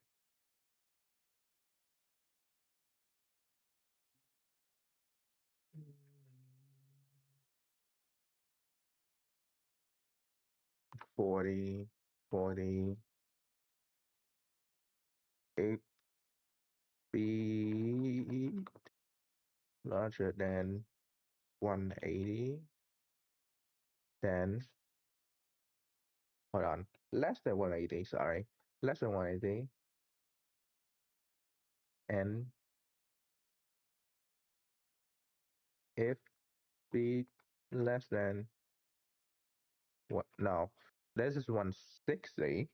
40, 40, 8 be larger than 180, then hold on, less than 180, sorry, less than 180, and if be less than what? No, this is 160,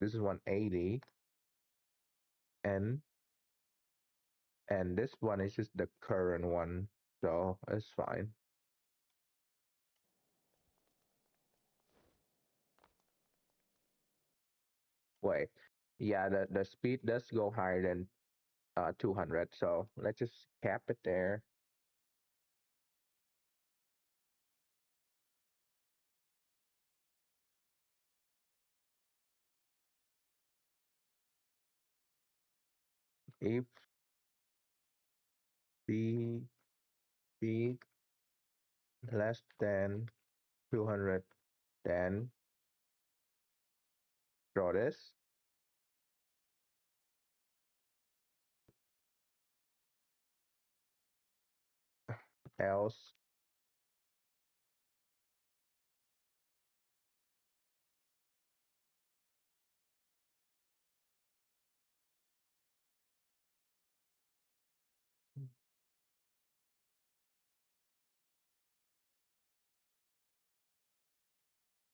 this is 180, and this one is just the current one, so it's fine. Wait, yeah, the speed does go higher than 200, so let's just cap it there. If b b less than 200, then draw this, else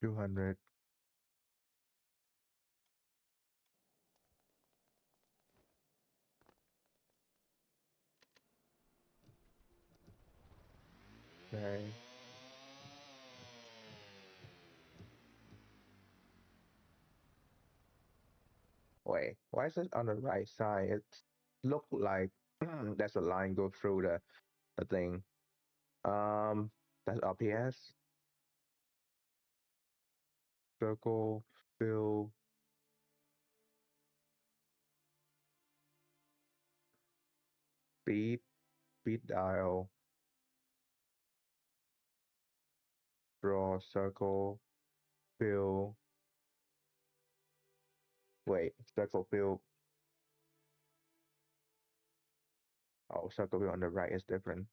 200. Okay. Wait, why is it on the right side? It look like there's a line go through the thing. That's RPS, circle, fill, speed, speed dial, draw, circle, fill. Wait, circle, fill. Oh, circle fill on the right is different.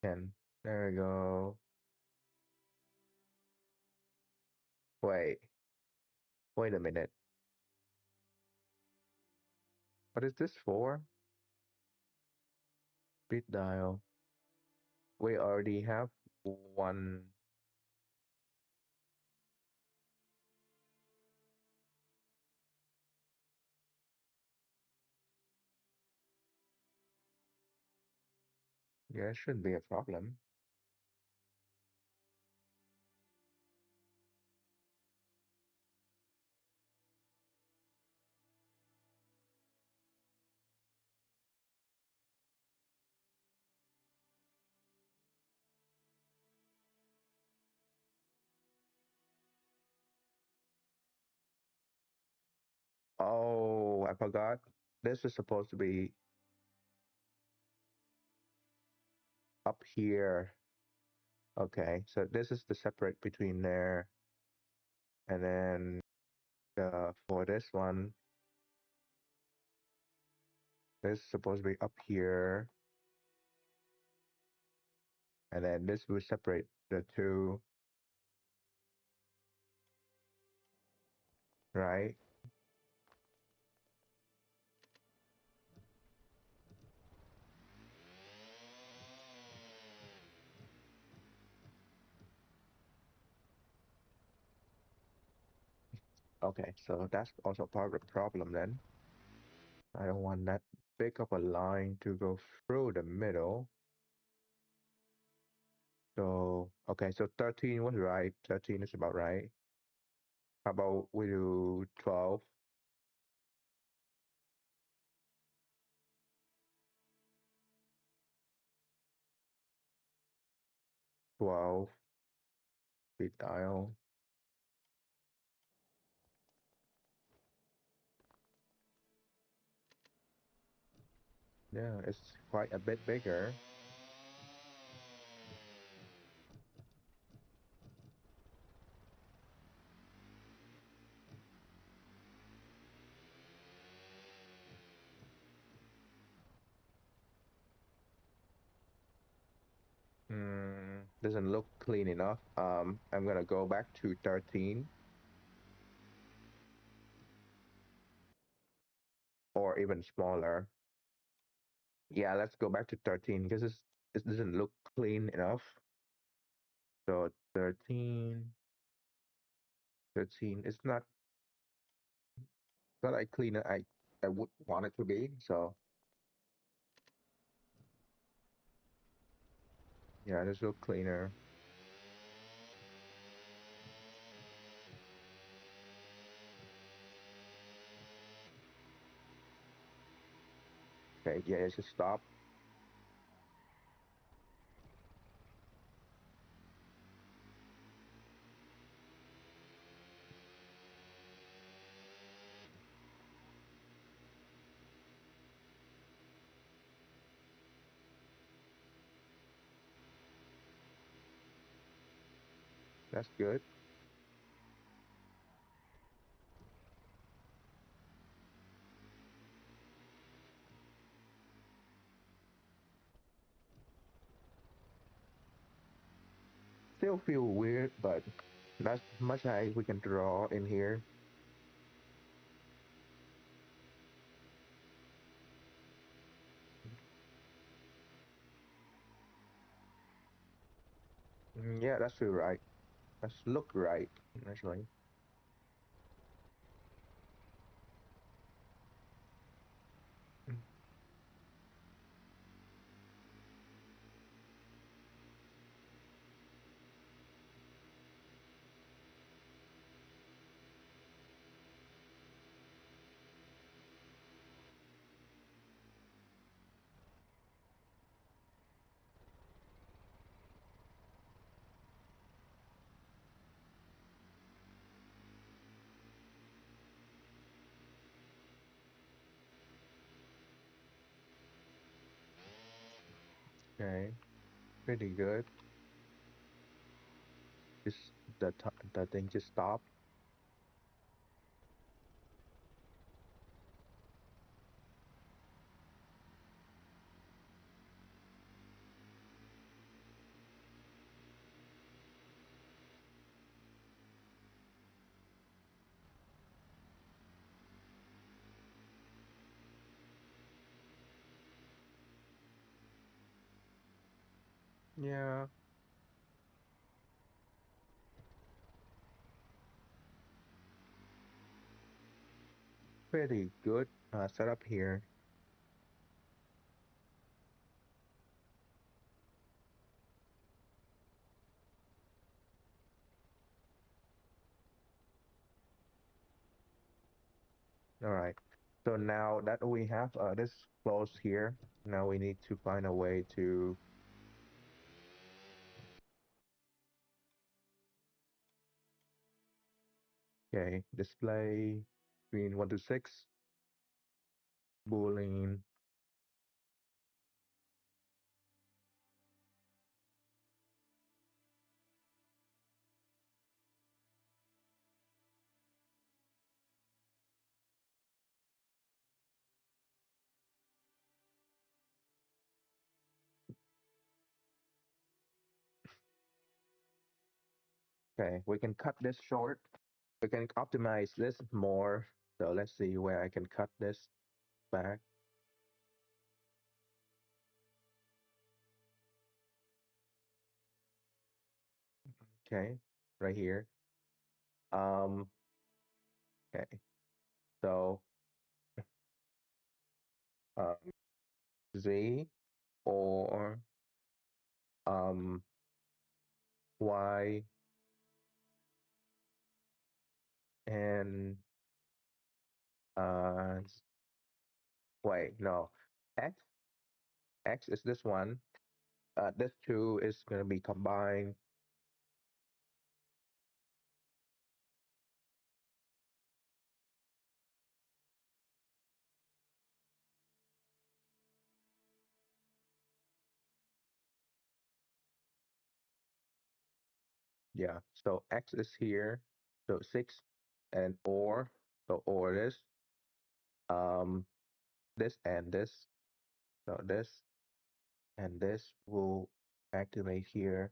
10. There we go. Wait, wait a minute. What is this for? Speed dial. We already have one. Yeah, it shouldn't be a problem. Oh, I forgot. This is supposed to be up here. Okay, so this is the separate between there, and then for this one, this is supposed to be up here, and then this will separate the two, right? Okay, so that's also part of the problem then. I don't want that big of a line to go through the middle. So, okay, so 13 was right. 13 is about right. How about we do 12? 12, speed dial. Yeah, it's quite a bit bigger. Doesn't look clean enough. I'm gonna go back to 13 or even smaller. Yeah, let's go back to 13 because it doesn't look clean enough. So 13, 13. It's not like clean I would want it to be. So yeah, this look cleaner. Okay, yeah, it's just stop. That's good. Still feel weird, but that's much as we can draw in here. Yeah, that's feel right. That's look right, actually. Mm, Okay, pretty good. Just the thing just stopped. Yeah, pretty good setup here. All right. So now that we have this close here, now we need to find a way to, okay, display between 1 to 6, Boolean. Okay, we can cut this short. We can optimize this more. So let's see where I can cut this back. Okay, right here. Um, okay, so um, Z or um, Y and wait, no, X. X is this one. This two is gonna be combined. Yeah, so X is here. So 6 and or. So or um this and this. So this and this will activate here.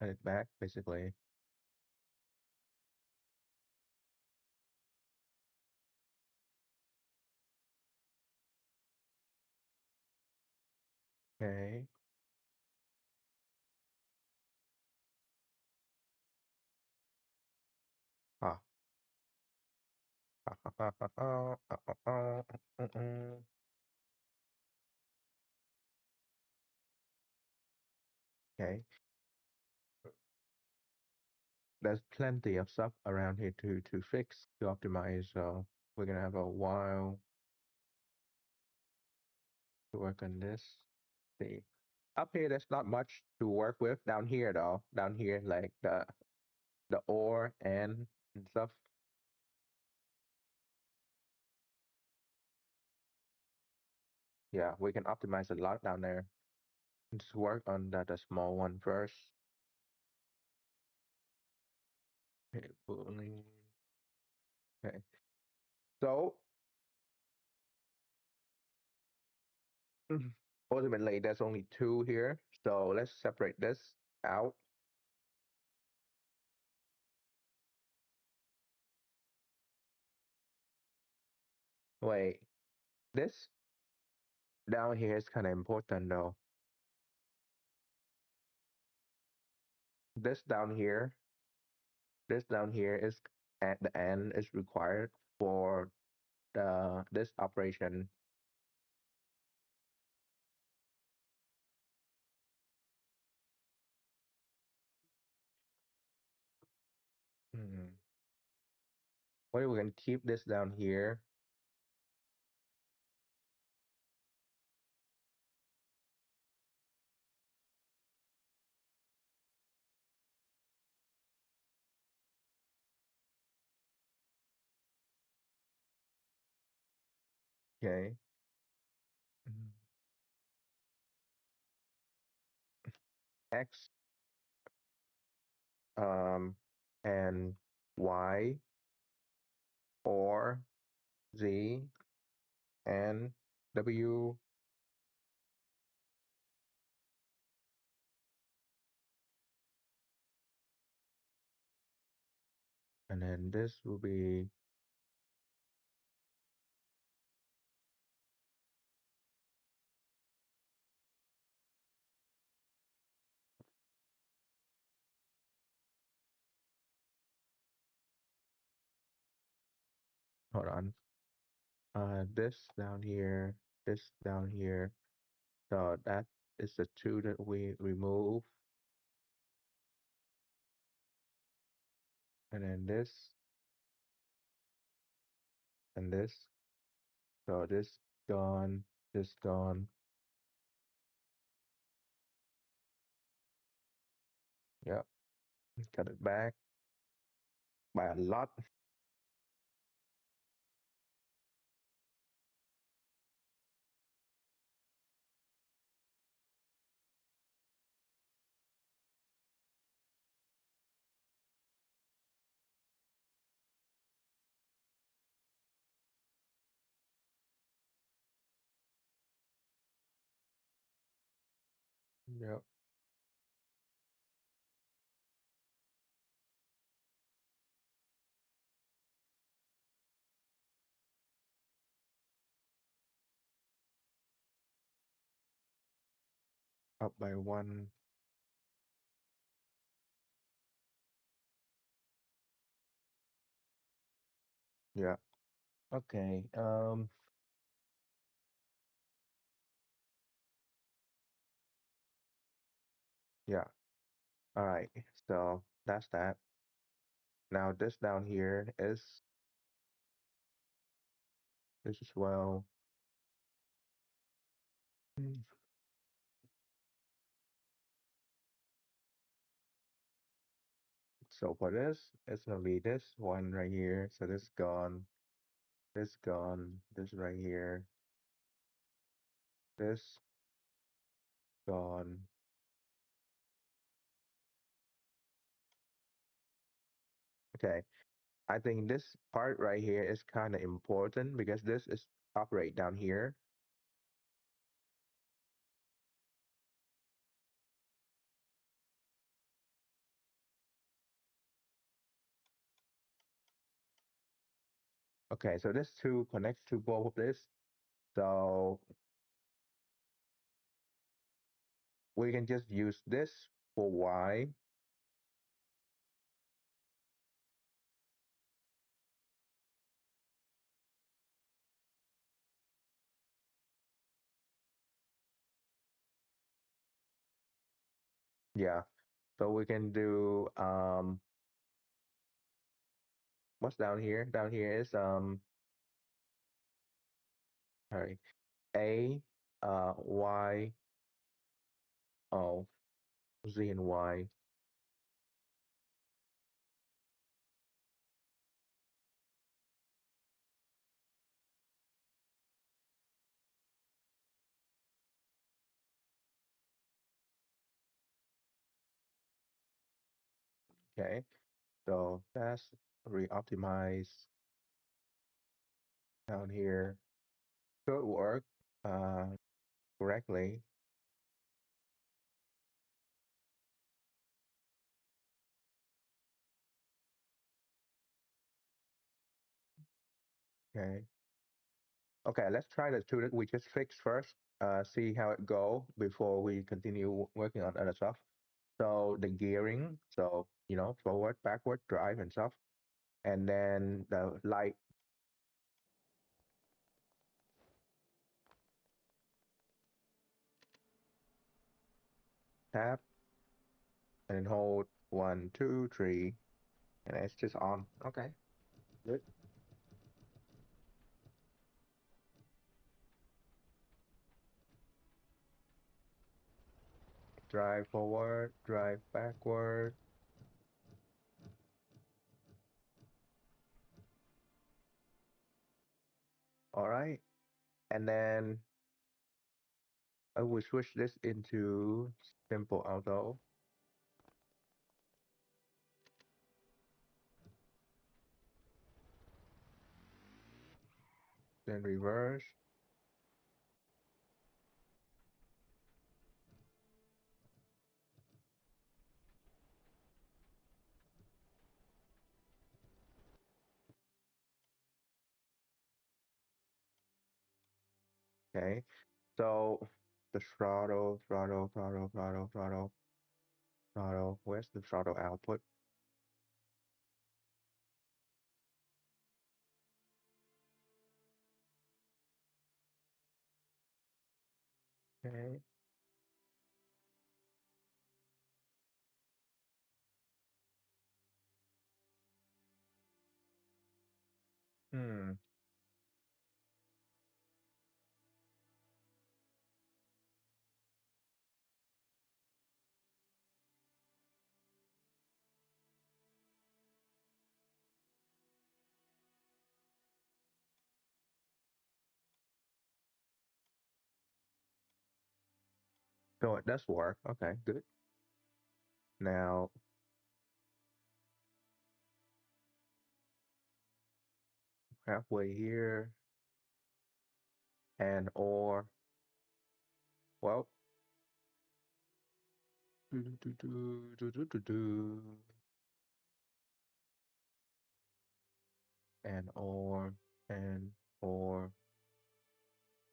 And it back basically. Okay. Ah. Okay. There's plenty of stuff around here to fix to optimize. So we're gonna have a while to work on this. See. Up here there's not much to work with. Down here though. Down here like the or and stuff. Yeah, we can optimize a lot down there. Just work on the small one first. Okay, boolean. Okay. So ultimately there's only two here. So let's separate this out. Wait, this down here is kind of important though. This down here, this down here is at the end is required for the this operation. Hmm. What if we can keep this down here? Okay. Mhm. X um and Y or Z and W. And then this will be, hold on, this down here, this down here. So that is the two that we remove. And then and this. So this gone, this gone. Yep, cut it back by a lot. Yep, up by one. Yeah. Okay. Yeah. All right. So that's that. Now this down here is this as well. Mm. So for this, it's gonna be this one right here. So this gone, this right here, this gone. Okay. I think this part right here is kind of important because this is operate down here. Okay, so this two connects to both of this. So we can just use this for Y. Yeah. So we can do what's down here? Down here is sorry, A Y O Z and Y. Okay. So that's re-optimize down here. Should work uh correctly. Okay. Okay, let's try the two that we just fixed first. See how it go before we continue working on other stuff. So the gearing, so forward, backward, drive, and stuff, and then the light tap, and then hold one, two, three, and it's just on. Okay, good. Drive forward, drive backward. All right, and then I will switch this into simple auto, then reverse. Okay. So the throttle. Where's the throttle output? Okay. Hmm. So it does work. Okay, good. Now halfway here and or well do, and and or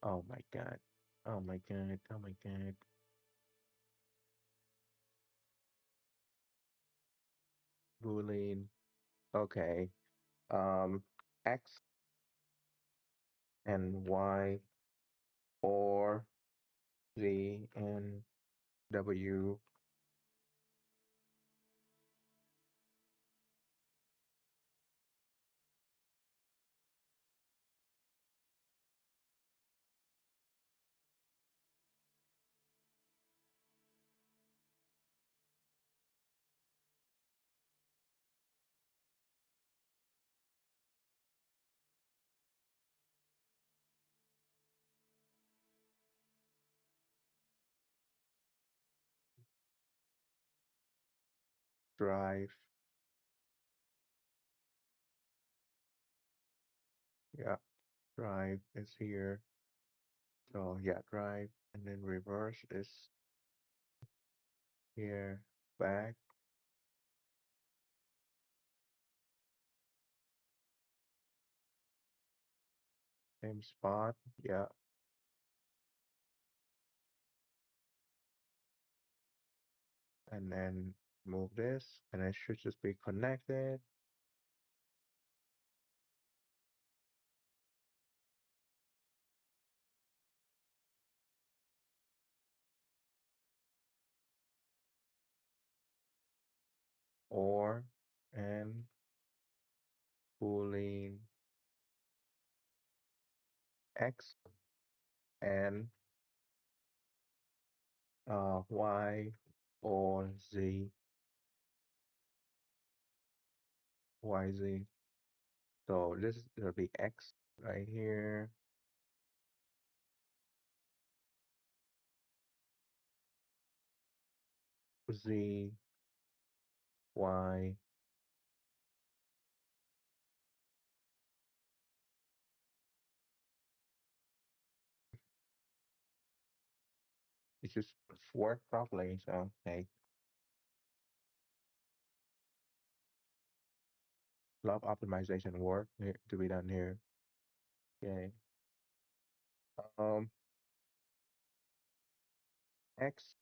oh my god. Oh my god. Oh my god. Boolean. Okay. Um X and Y or Z and W drive. Yeah, drive is here. So yeah, drive and then reverse is here. Back, same spot. Yeah, and then move this, and it should just be connected. Or and Boolean X and Y or Z, YZ. So this is gonna be X right here, Z, Y. It just work properly. So hey, love optimization work here, to be done here. Okay. Um, X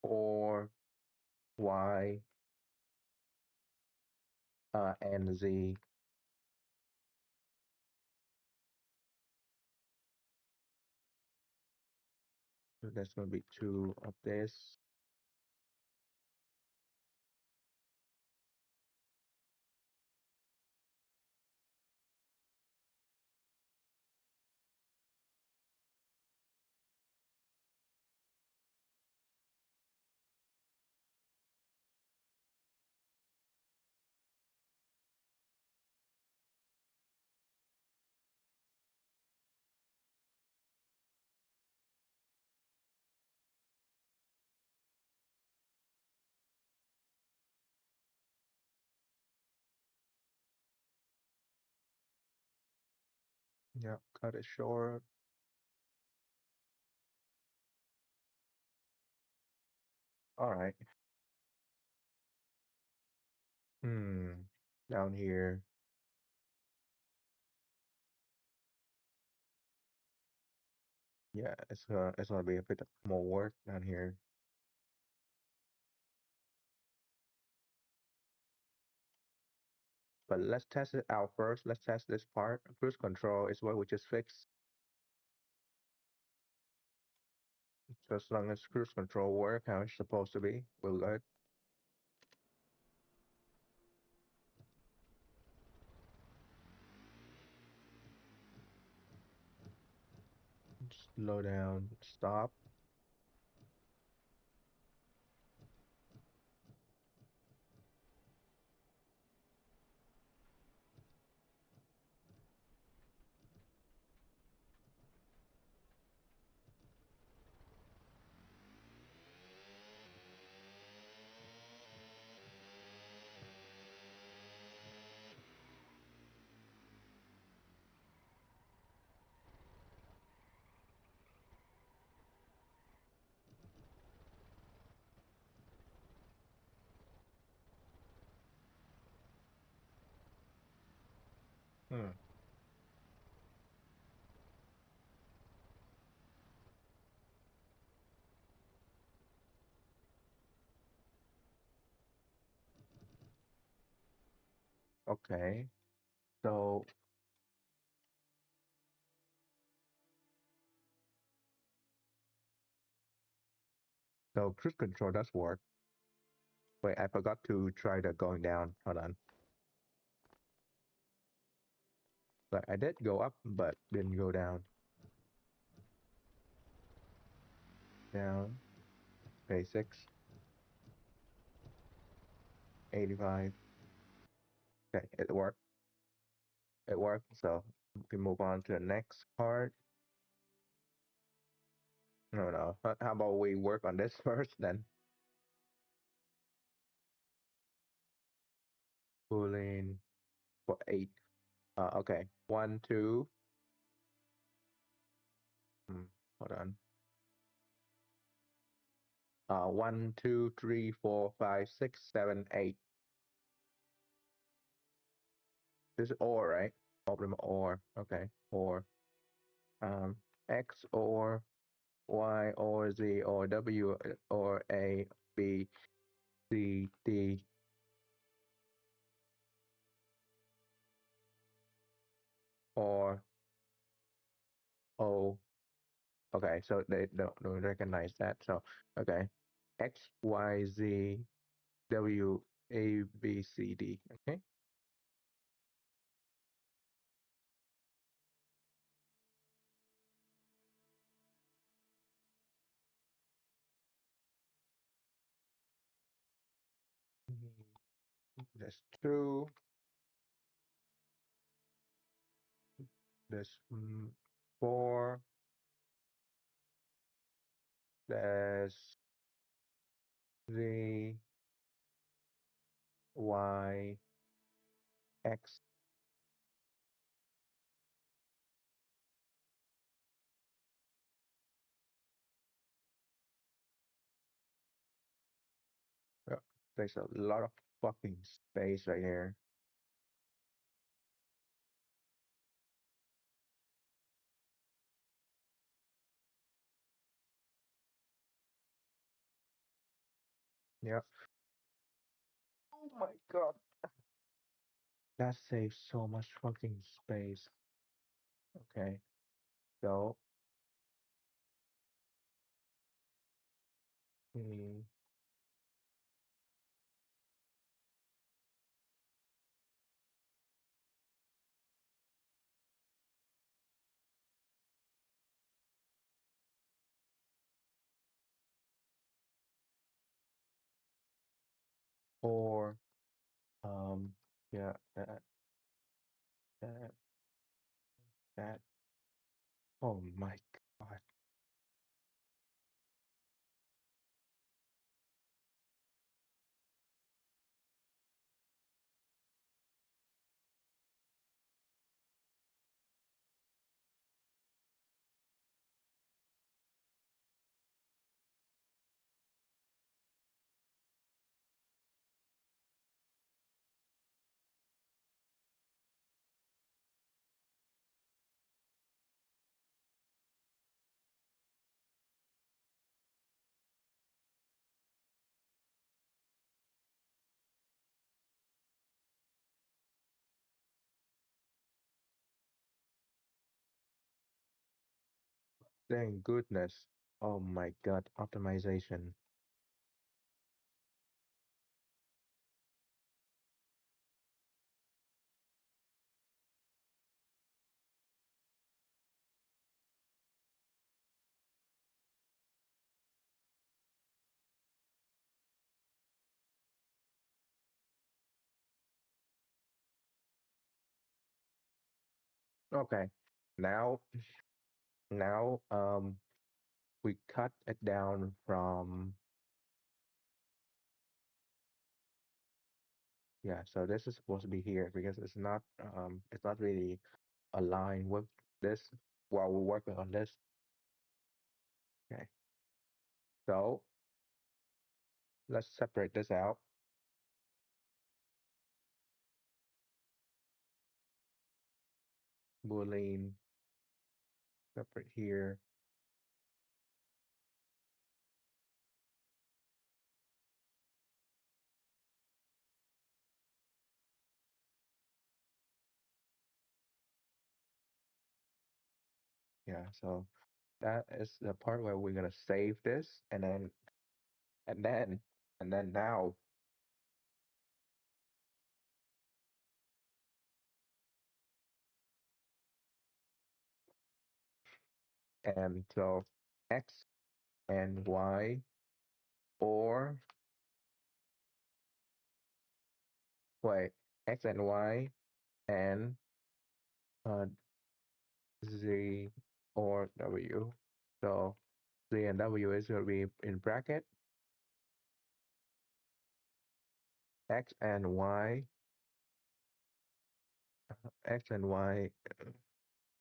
or Y and Z. So that's gonna be two of this. Yeah, cut it short. All right. Hmm. Down here. Yeah, it's gonna be a bit more work down here. But let's test it out first. Let's test this part. Cruise control is what we just fixed. So as long as cruise control work how it's supposed to be, we're good. Slow down, stop. Hmm. Okay. So cruise control does work. Wait, I forgot to try the going down. Hold on. Like I did go up, but didn't go down. Down. Basics. 85. Okay, it worked. It worked. So we can move on to the next part. No, no. How about we work on this first then? Boolean for 8. Okay. 1, 2. Hold on. 1, 2, 3, 4, 5, 6, 7, 8. This is or, right? Problem or. Okay. Or. Um, X or Y or Z or W or A, B, C, D, or O. Okay, so they don't recognize that. So, okay. X, Y, Z, W, A, B, C, D. Okay. That's true. That's 4. That's Z, Y, X. Yeah, there's a lot of fucking space right here. Yeah. Oh my god. That saves so much fucking space. Okay. So, mm, or, um, yeah, that, that. Oh my god. Thank goodness. Oh my God, optimization. Okay. Now, now, we cut it down from, yeah, so this is supposed to be here because it's not really aligned with this while we're working on this. Okay. So let's separate this out. Boolean separate here. Yeah, so that is the part where we're gonna save this and then and then now and so X and Y or wait, X and Y and uh, Z or W. So Z and W is going to be in bracket. X and Y, X and Y,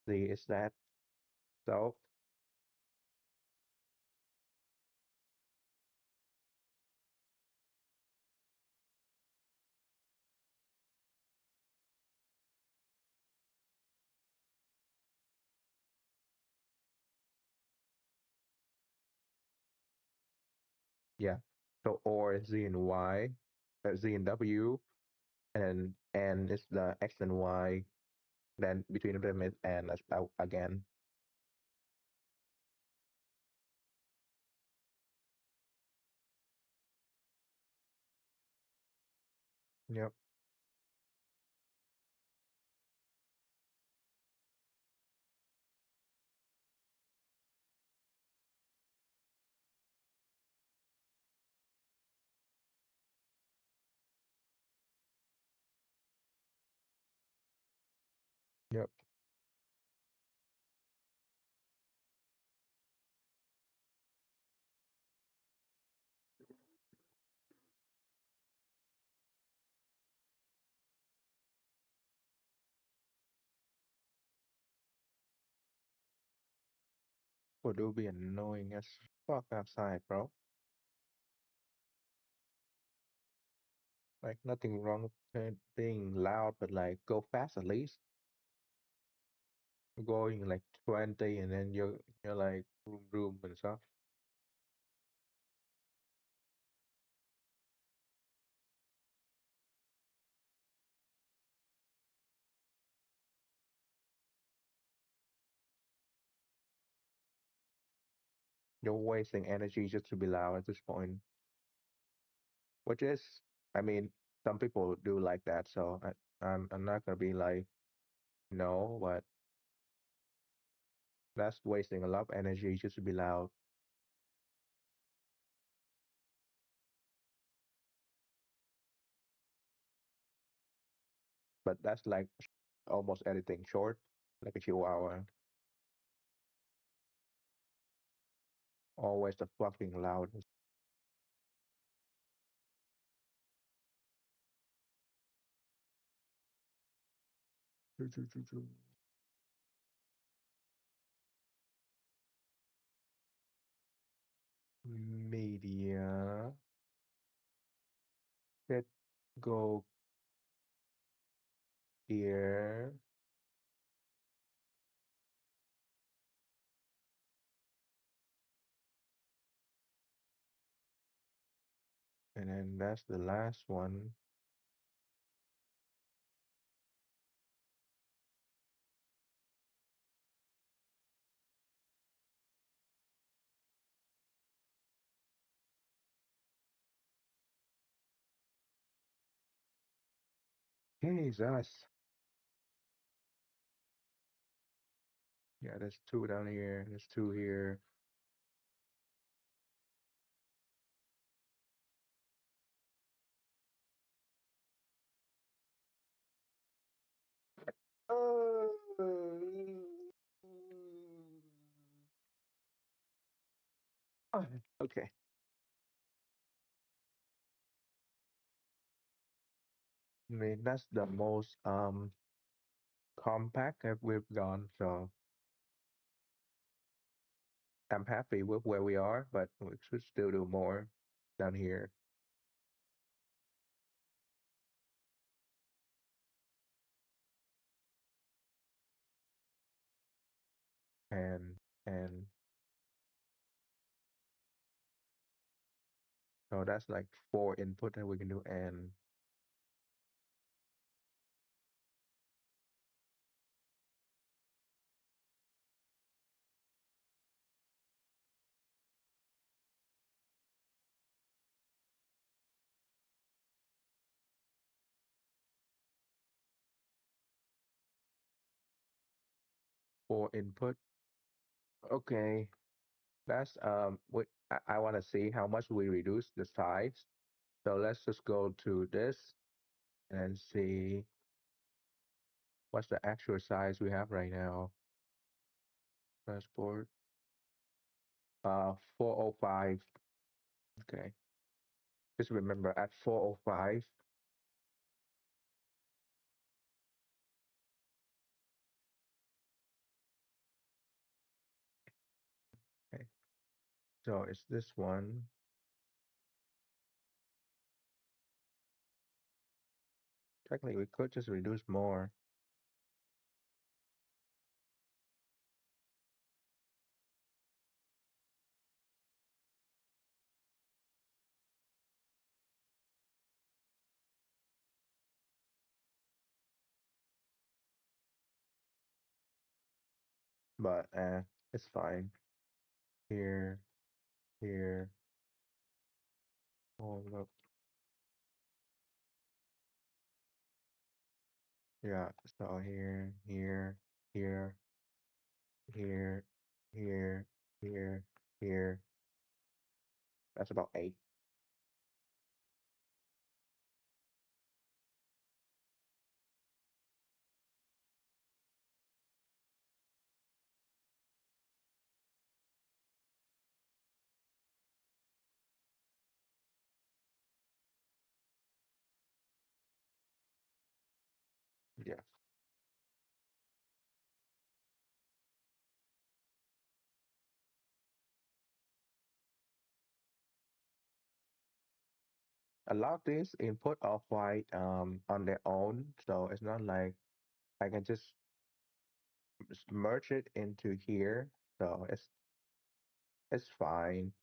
Z is that. So yeah. So or Z and Y, Z and W, and N is the X and Y. Then between them is N as again. Yep. Yep. Would do be annoying as fuck outside, bro. Like nothing wrong with it being loud, but like go fast at least. Going like 20 and then you're like room and stuff. You're wasting energy just to be loud at this point. Which is, I mean, some people do like that, so I'm not gonna be like no, but that's wasting a lot of energy just to be loud. But that's like almost anything short, like a chihuahua. Always the fucking loudest. Choo, choo, choo, choo. Media. Let go here. And then that's the last one. Jesus. Yeah, there's two down here. There's two here. Oh, okay. I mean, that's the most compact that we've gone, so I'm happy with where we are, but we should still do more down here. And and so that's like four input that we can do, four input. Okay, that's what I want to see how much we reduce the size. So let's just go to this and see what's the actual size we have right now. Transport 405. Okay. Just remember at 405. Okay. So it's this one. Technically we could just reduce more, but it's fine. Here, here. Oh look. Yeah, so here, here, here, here, here. That's about eight. Yeah. A lot of these input are quite on their own, so it's not like I can just merge it into here. So it's fine.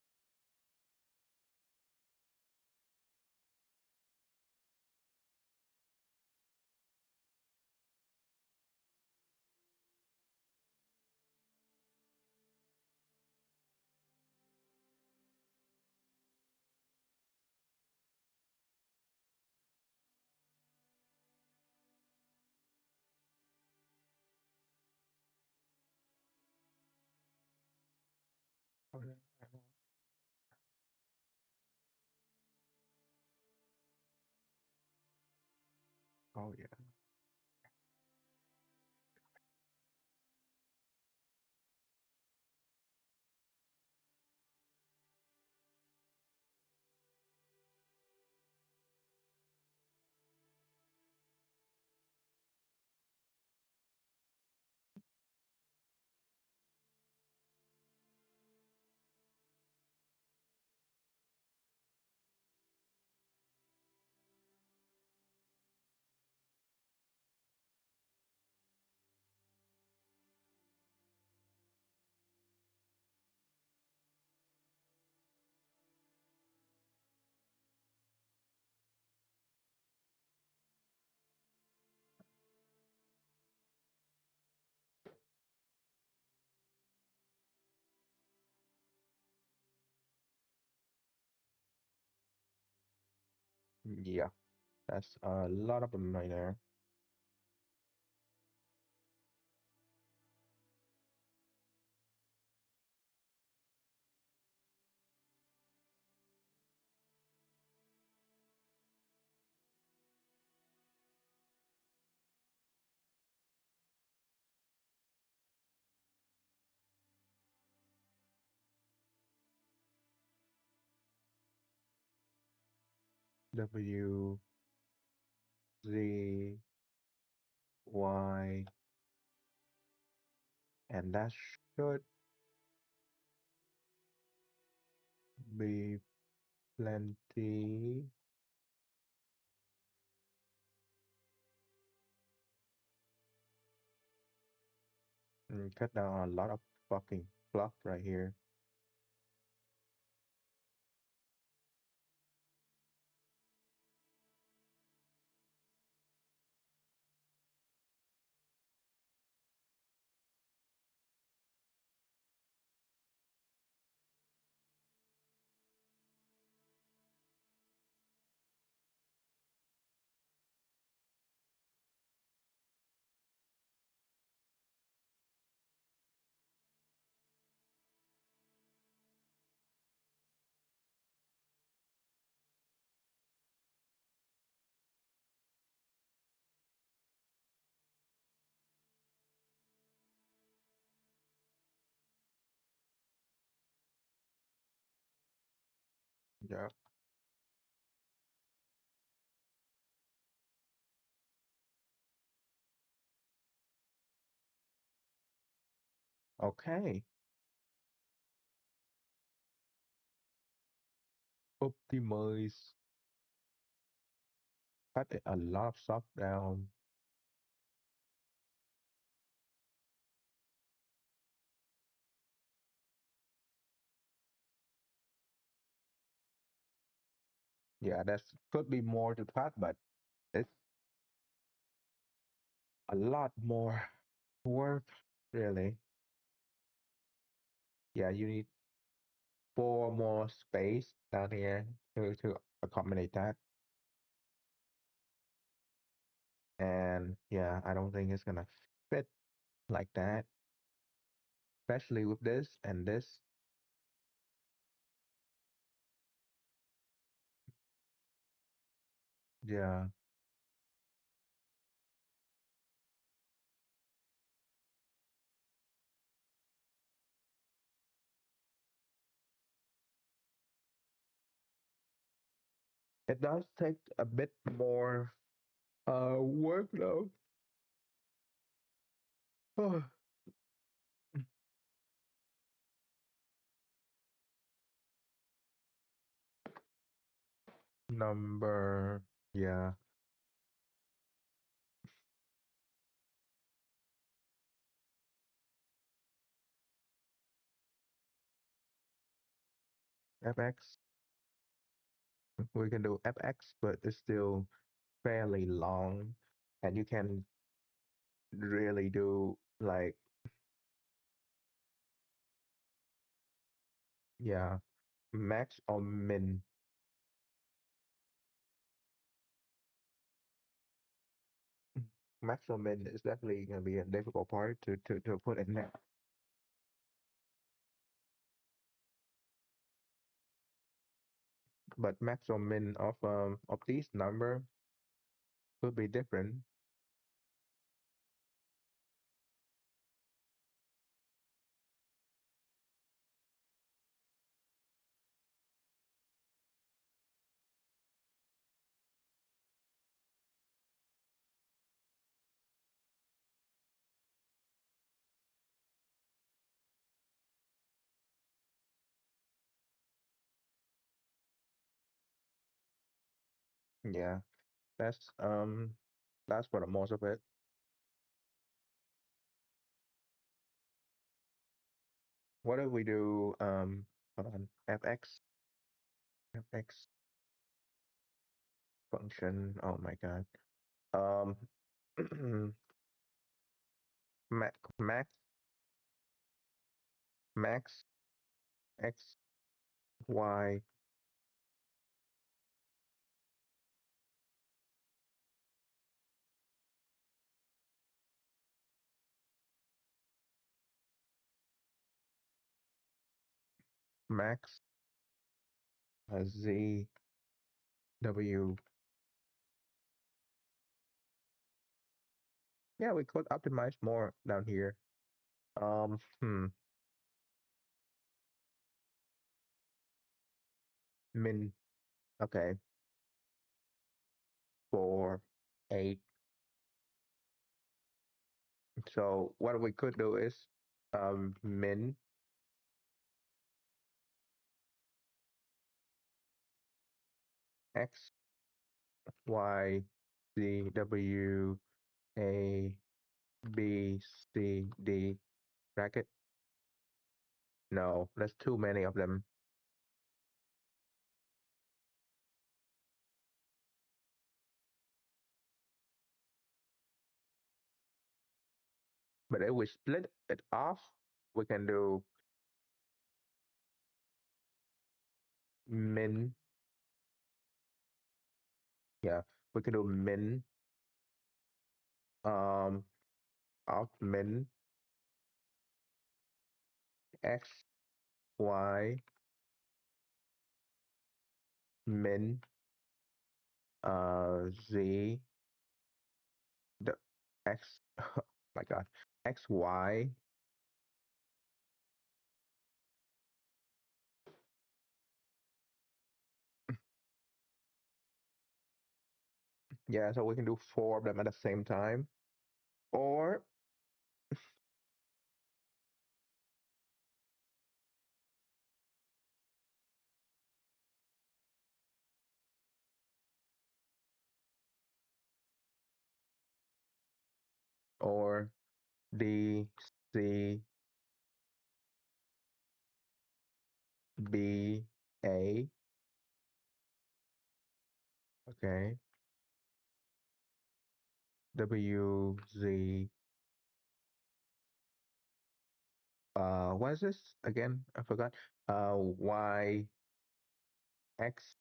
Okay. Oh yeah. Yeah. That's a lot of them right there. W Z Y, and that should be plenty. Cut down a lot of fucking fluff right here. Yeah. Okay. Optimize. Cut a lot of stuff down. Yeah, that's could be more to cut, but it's a lot more work, really. Yeah, you need four more space down here to accommodate that. And yeah, I don't think it's gonna fit like that, especially with this and this. Yeah, it does take a bit more workload. Number, yeah, FX. We can do FX, but it's still fairly long, and you can really do like, yeah, max or min. Max or min is definitely gonna be a difficult part to put in there. But max or min of these number could be different. Yeah, that's that's for the most of it. What if we do hold on, FX function? Oh my God. Um, max max x y max z w. Yeah, we could optimize more down here. Hmm, min. Okay, 8. So what we could do is min x y z w a b c d bracket. No, that's too many of them. But if we split it off, we can do min. Yeah, we can do min um of min x y min z the x my god x y. Yeah, so we can do 4 of them at the same time, or or d c b a. Okay, w z. What is this again? I forgot. Y x.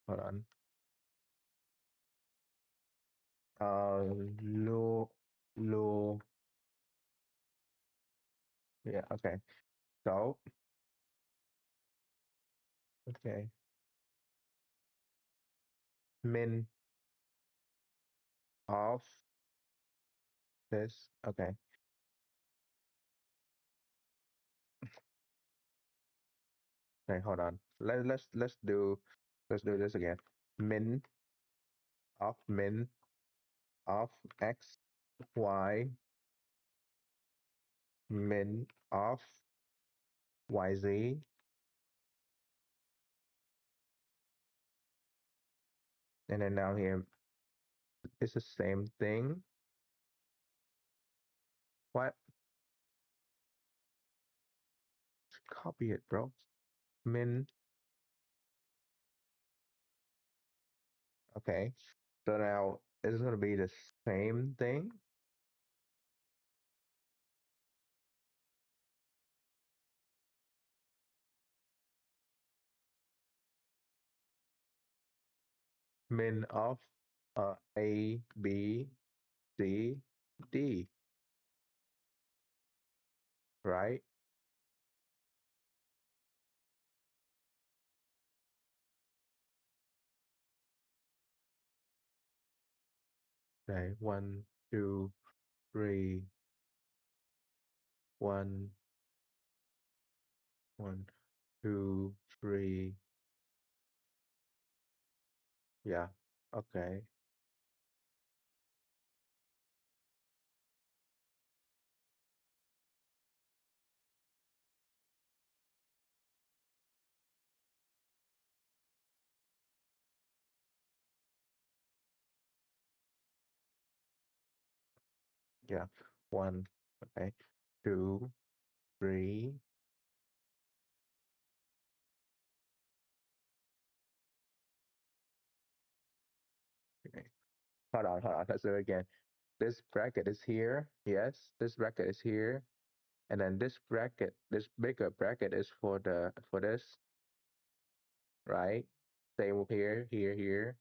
Hold on. Lo lo. Yeah. Okay. So okay. Min of this. Okay. Okay. Hold on. Let's do this again. Min of x y min of yz, and then now here it's the same thing. What? Copy it, bro. Min. Okay. So now it's gonna be the same thing. Min of a b c d, right? Okay. One, two, three. One, one, two, three. Yeah. Okay. Yeah. One. Okay. Two, three. Okay. Hold on. Let's do it again. This bracket is here. Yes, this bracket is here. And then this bracket, this bigger bracket is for this, right? Same here, here.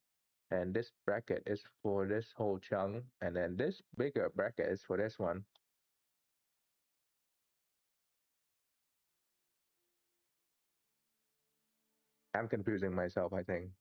And this bracket is for this whole chunk. And then this bigger bracket is for this one. I'm confusing myself, I think.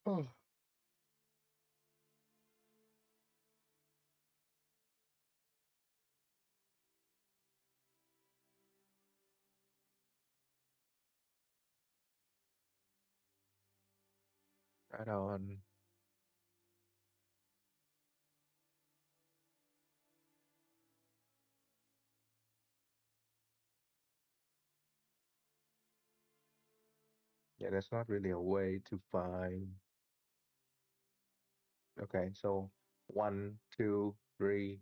Oh, right on. Yeah, that's not really a way to find. Okay, so 1, 2, 3,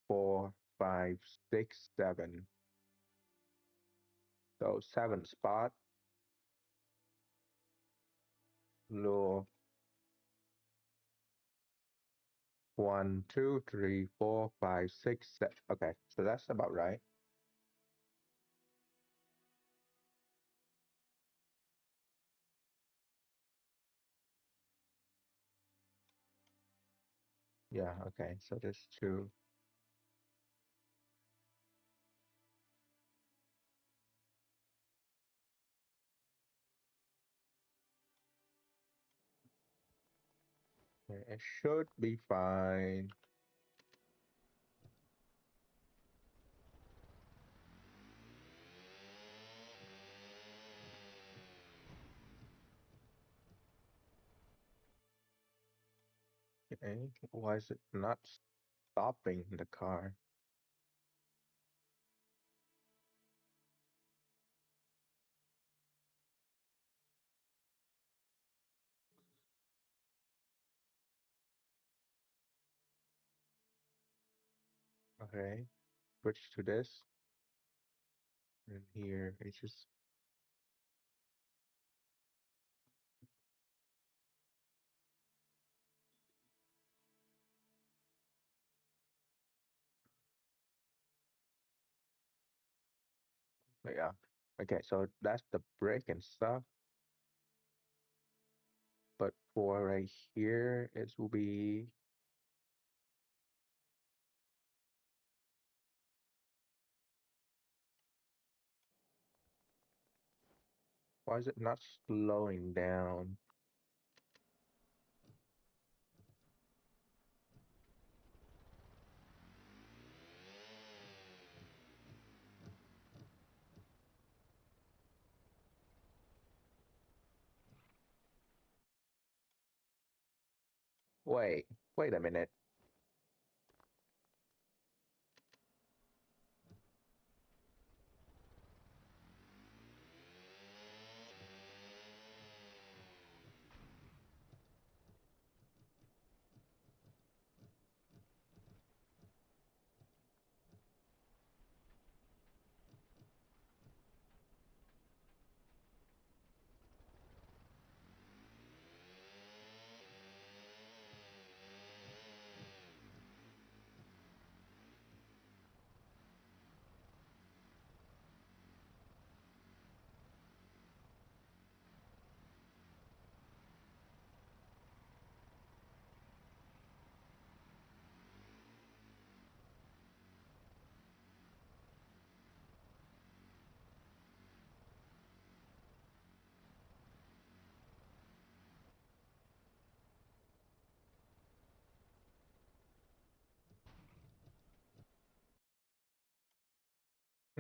4, 5, 6, 7. So 7 spot. Lure 1, 2, 3, 4, 5, 6, 7. Okay, so that's about right. Yeah, okay, so there's two. It should be fine. Okay, why is it not stopping the car? Okay, switch to this. And here it's just, yeah. Okay, so that's the brake and stuff. But for right here, it will be, why is it not slowing down? Wait, wait a minute.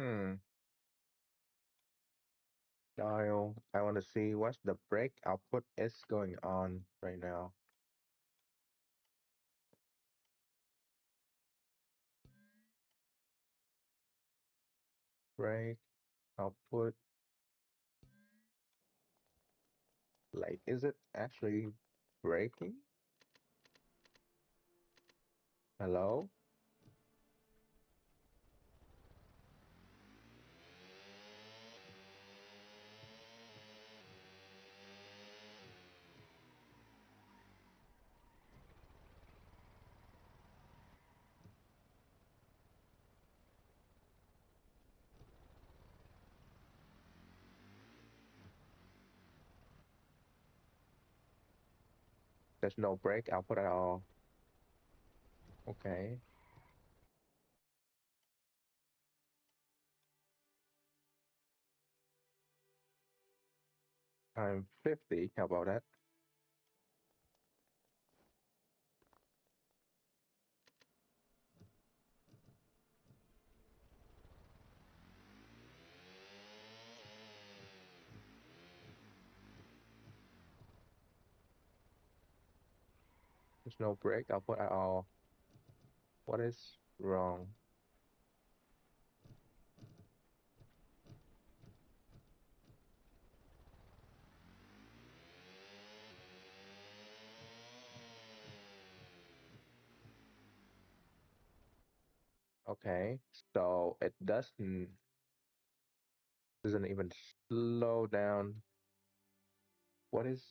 Hmm. Dial. I want to see what's the brake output is going on right now. Brake output. Like, is it actually braking? Hello? There's no brake output at all. Okay. I'm 50. How about that? There's no brake output at all. What is wrong? Okay, so it doesn't even slow down. What is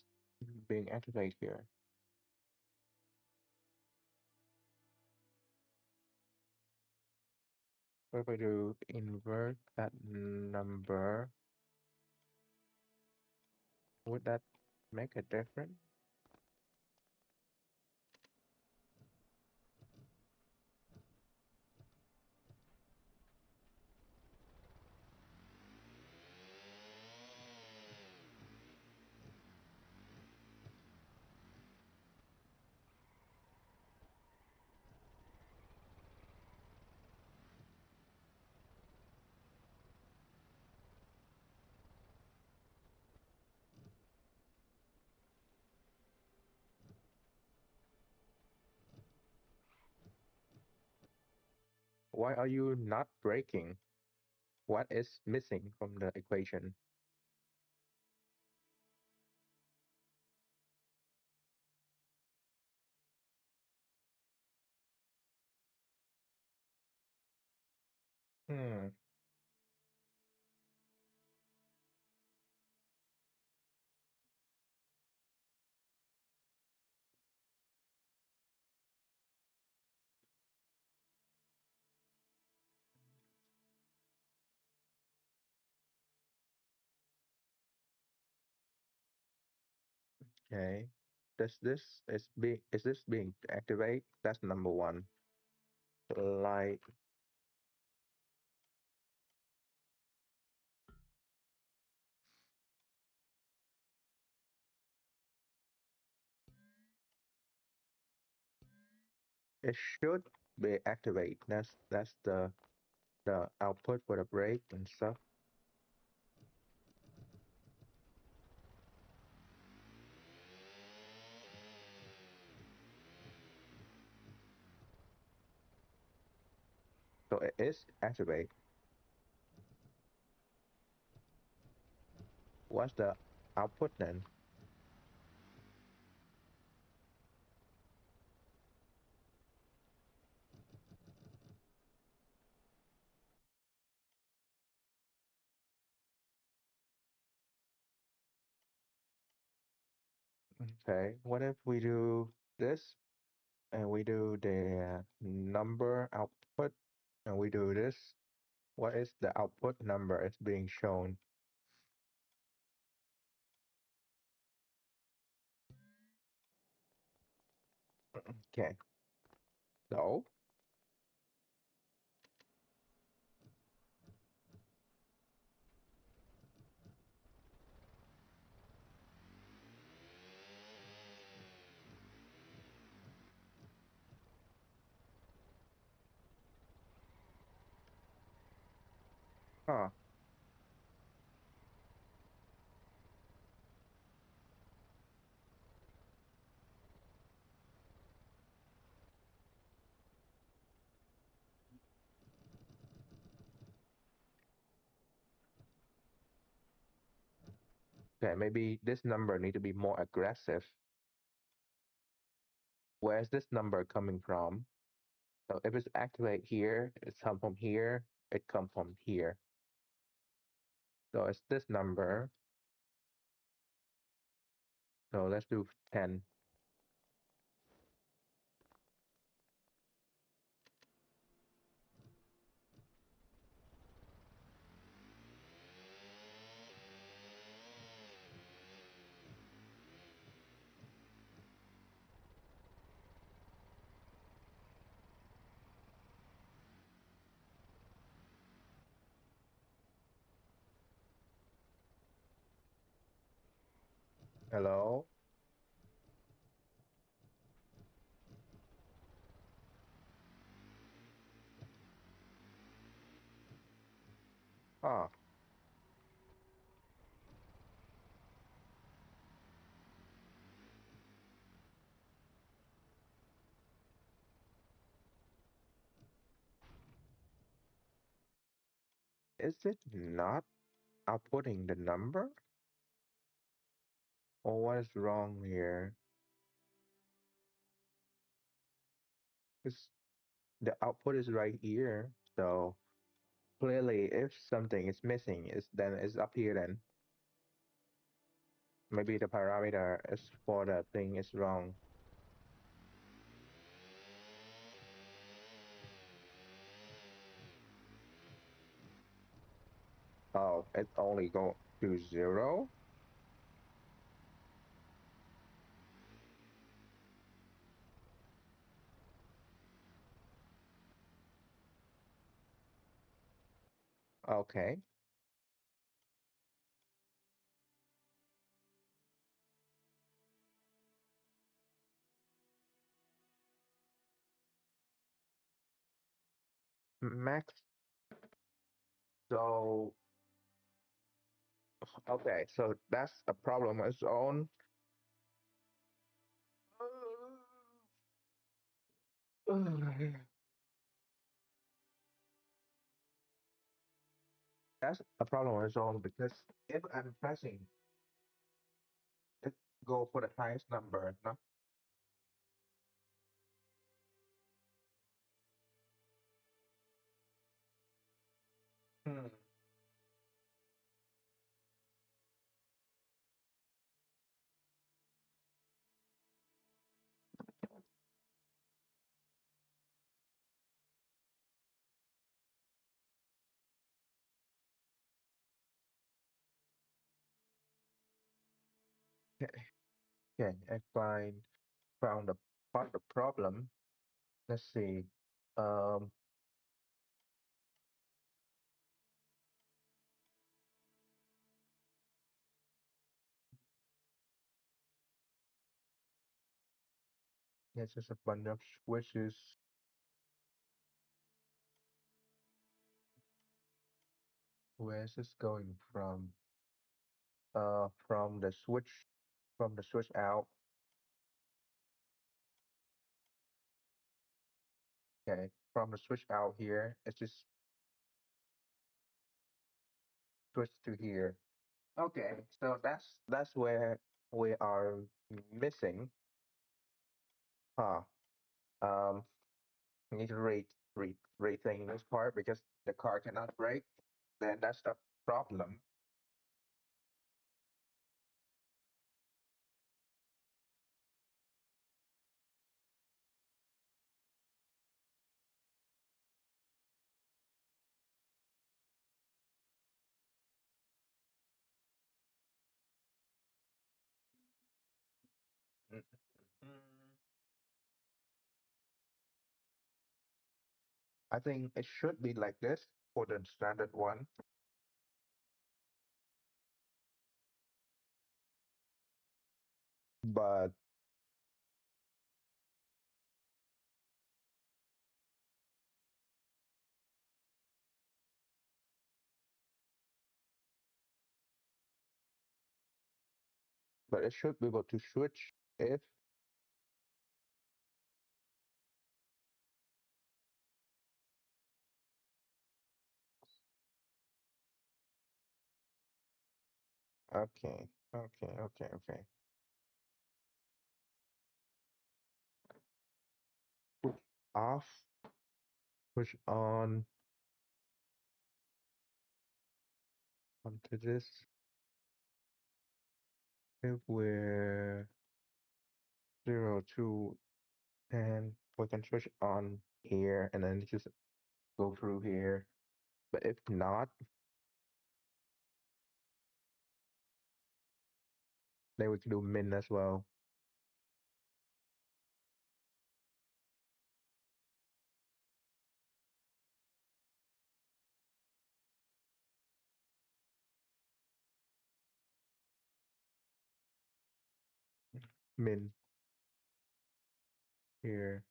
being activated here? What if we do invert that number? Would that make a difference? Why are you not braking? What is missing from the equation? Hmm. Okay. Is this being activated? That's number one. The light. It should be activated. That's the output for the brake and stuff. So it is activated. What's the output then? Okay. What if we do this and we do the number output and we do this? What is the output number it's being shown? Okay. So, huh. Okay, maybe this number need to be more aggressive. Where's this number coming from? So if it's activate here, it's come from here, it come from here. So it's this number. So let's do 10. Hello? Huh. Is it not outputting the number? Or what is wrong here? Because the output is right here. So clearly if something is missing, it's up here then. Maybe the parameter is for the thing is wrong. Oh, it only go to 0? Okay. Max. So, okay, so that's a problem on its own. That's a problem on its own because if I'm pressing it, go for the highest number, no? Hmm. Okay, okay, found the part of the problem. Let's see. Um, it's just a bunch of switches. Where is this going from? From the switch out. Okay, from the switch out here, it's just switch to here. Okay, so that's where we are missing. Huh. Um, need to rethink this part because the car cannot brake. Then that's the problem. Mm, mm. I think it should be like this for the standard one, but it should be able to switch if. Okay, okay. Push off, push onto this. If we're 0 to 10, we can switch on here and then just go through here. But if not, then we can do min as well. Min here.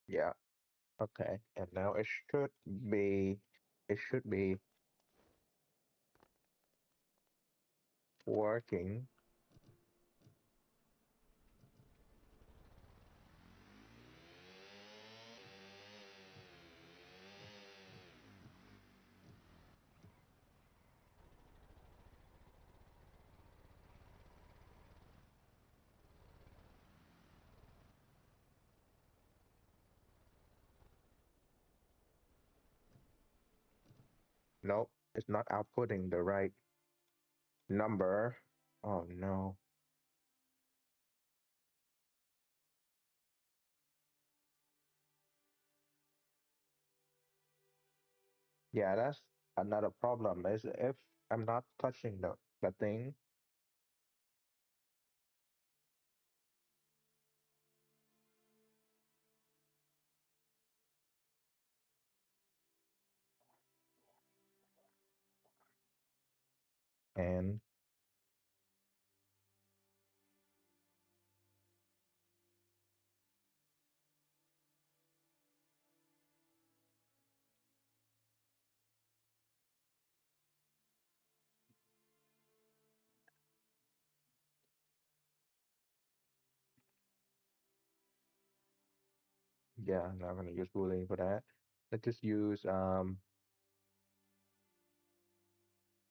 Yeah. Okay, and now be it should be working. Nope, it's not outputting the right number. Oh no. Yeah, that's another problem is if I'm not touching the thing and yeah, I'm not gonna use Boolean for that. Let's just use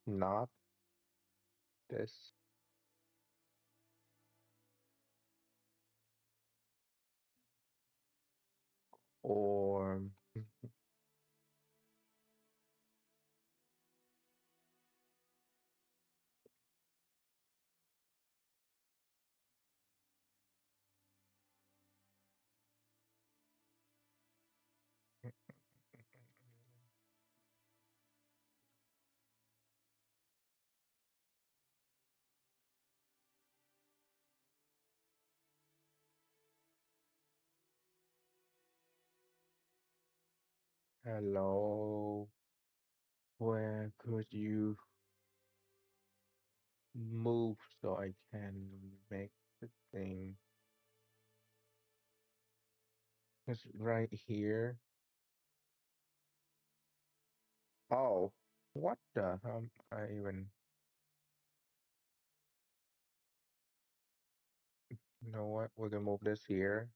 not this or hello. Where could you move so I can make the thing? It's right here. Oh, what the I even you know what? We can move this here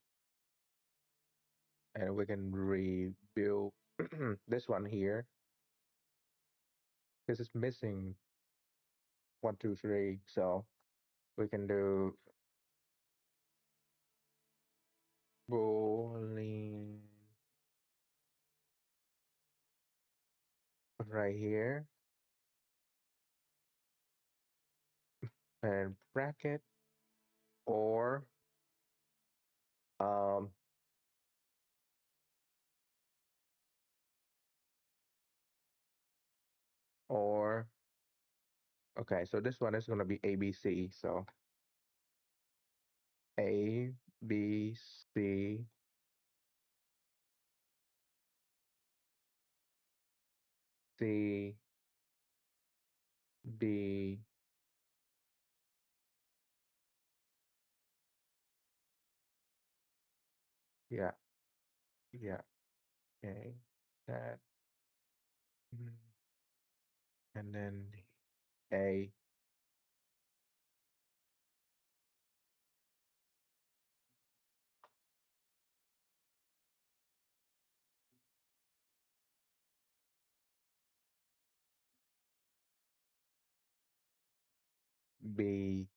and we can rebuild this one here because it's missing 1, 2, 3. So we can do bowling right here and bracket or um or okay, so this one is gonna be ABC. So A B C C D yeah, yeah, okay. That mm, and then A B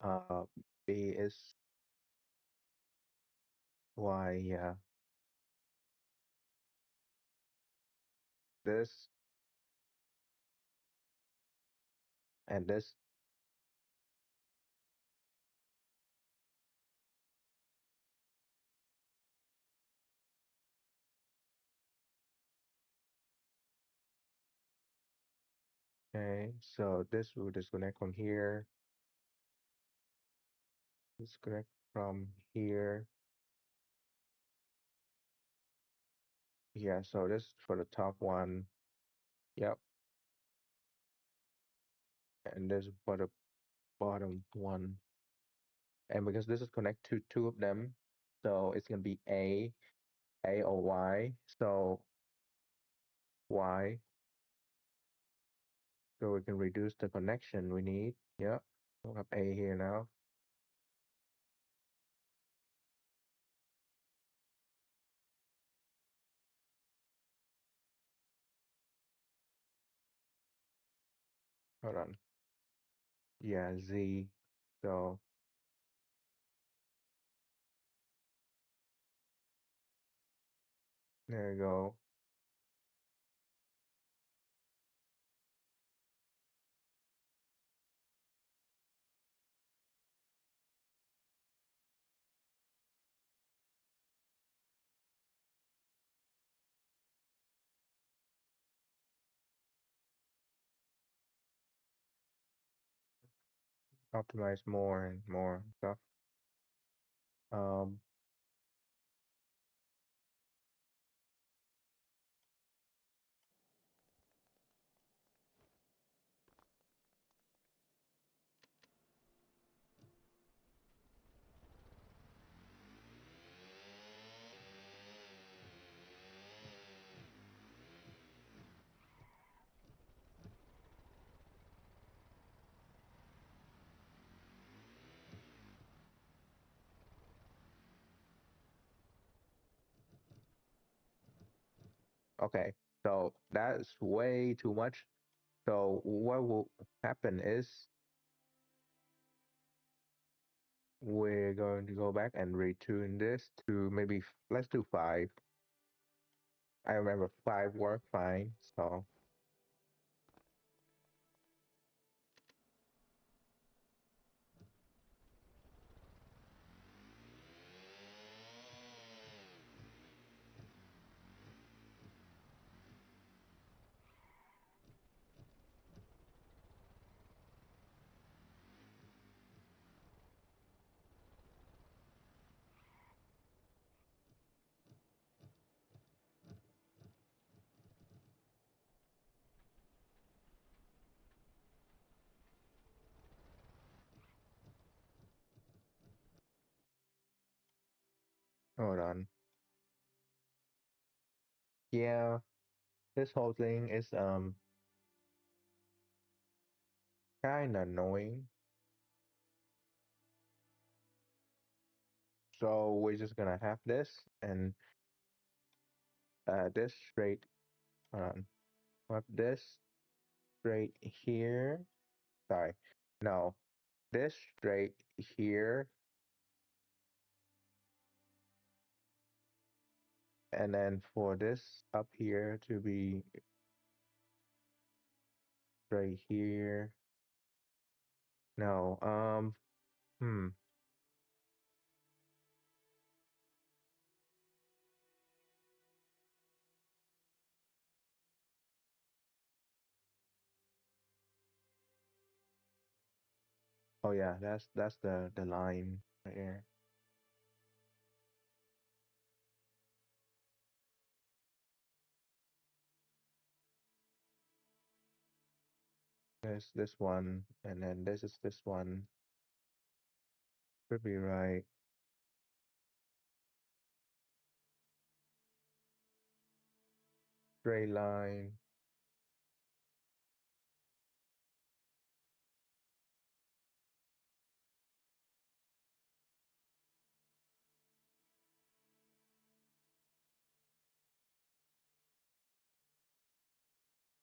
uh B is Y, yeah. This and this. Okay, so this will disconnect from here, disconnect from here. Yeah, so this for the top one. Yep. And this for the bottom one. and because this is connect to two of them, so it's gonna be A or Y. So Y, so we can reduce the connection we need. Yeah, we'll have A here now. Hold on. Yeah, Z. So there you go. Optimize more and more stuff. Um, okay, so that's way too much. So what will happen is we're going to go back and retune this to maybe let's do five. I remember five worked fine. So hold on. Yeah, this whole thing is kind of annoying. So we're just gonna have this and this straight. Hold on. We'll have this straight here. Sorry. No, this straight here, and then for this up here to be straight here. No, hmm. Oh yeah, that's the line right here. There's this one, and then this is this one. Should be right. Straight line.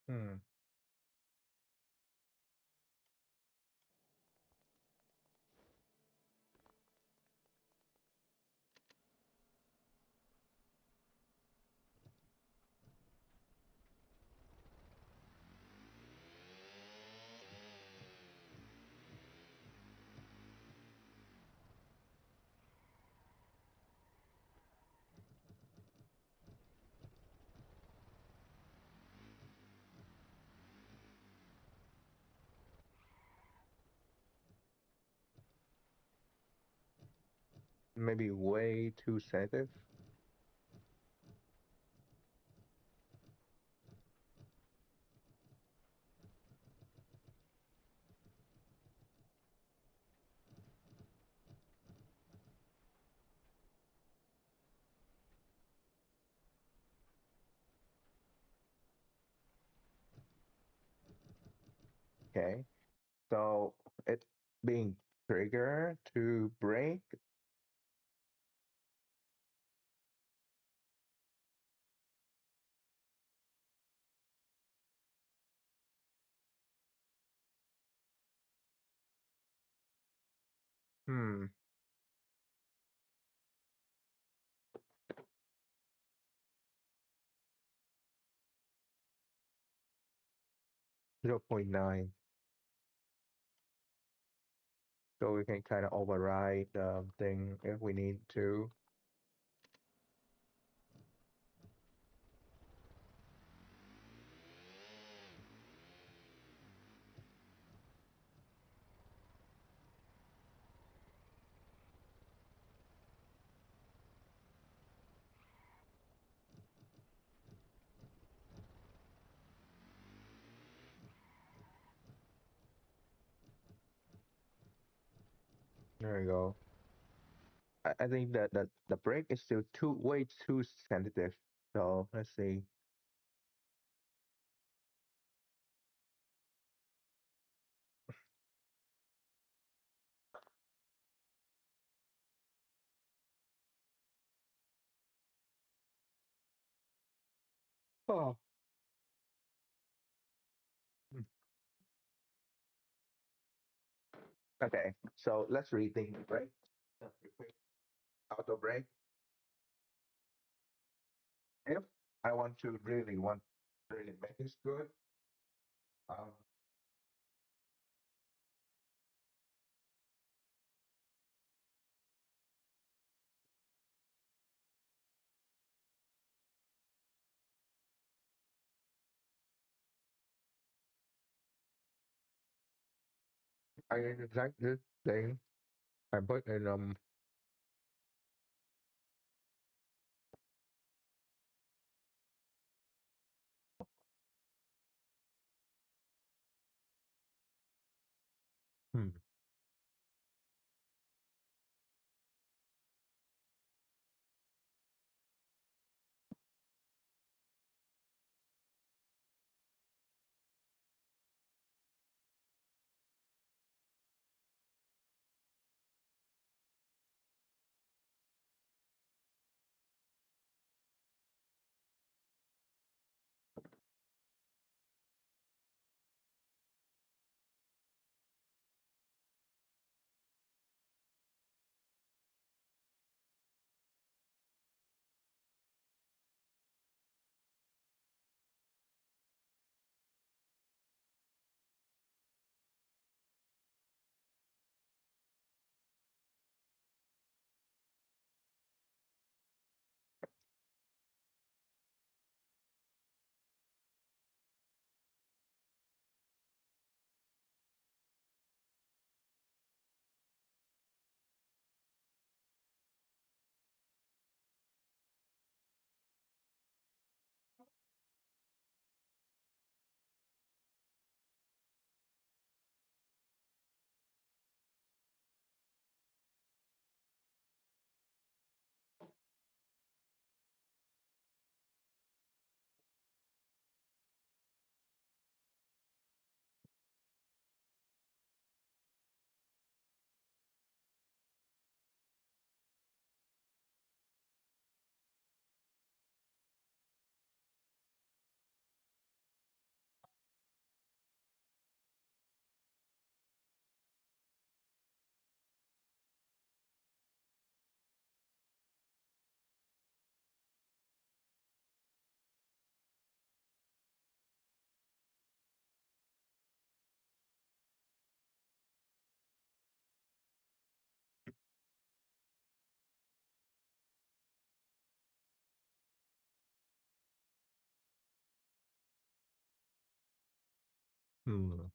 Hmm. Maybe way too sensitive. Okay. So it's being triggered to break. Hmm. 0.9. So we can kind of override the thing if we need to. There we go. I think that the brake is still too way too sensitive. So let's see. Oh. Hmm. Okay. So let's rethink the brake. Quick auto brake. If I want to really make this good, um, I exact this thing I put in hmm, hmm,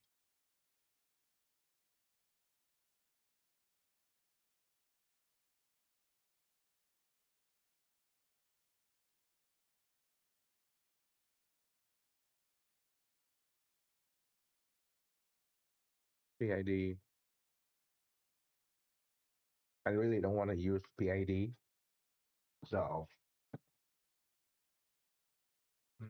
PID. I really don't want to use PID. So hmm,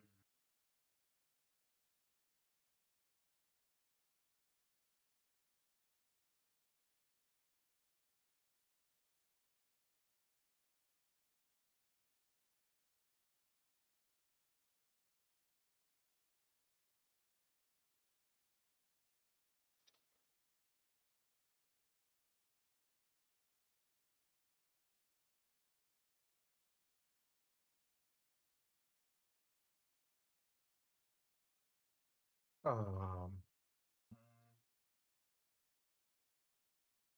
Um,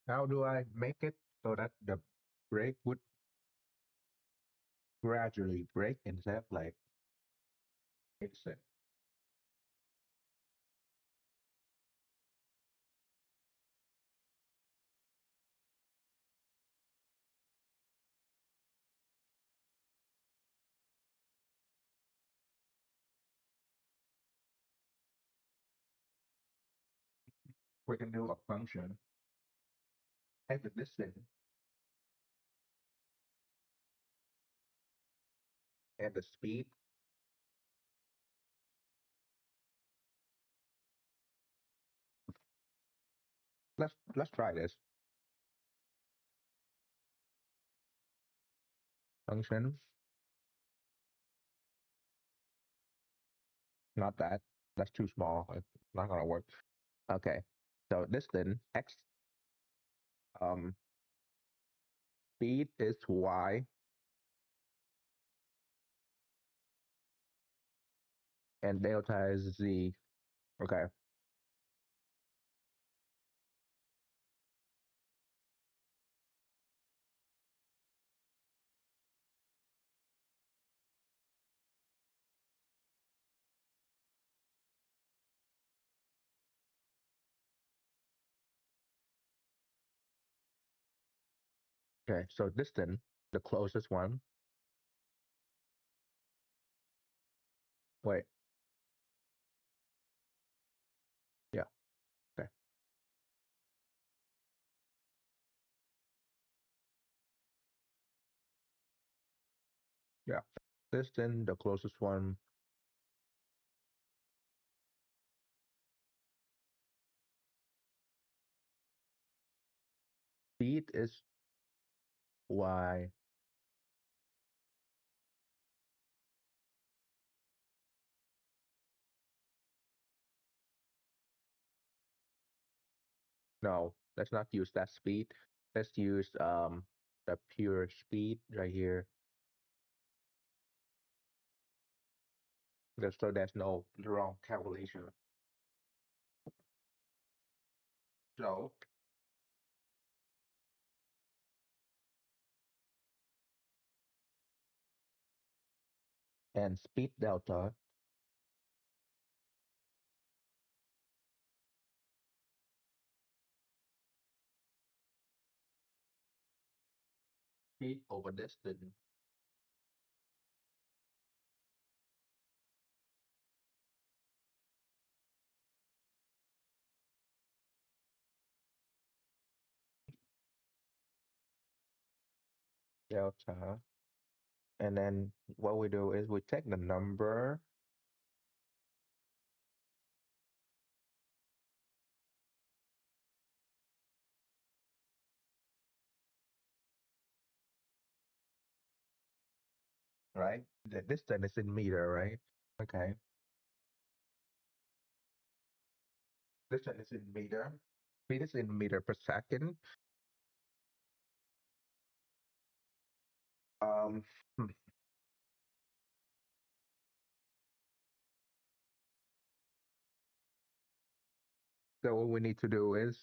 how do I make it so that the brake would gradually break instead of like instant? We can do a function and the distance and the speed. Let's try this function. Not that. That's too small. It's not gonna work. Okay. So distance x, um, speed is y, and delta is z. Okay. Okay. So distance, the closest one. Wait. Yeah. Okay. Yeah. Distance, the closest one. Speed is y. No, let's not use that speed. Let's use the pure speed right here. Just so there's no wrong calculation. So and speed delta, speed over distance, delta. And then what we do is we take the number, right? The distance is in meter, right? Okay. Distance is in meter. Speed is in meter per second. Um, hmm, so what we need to do is,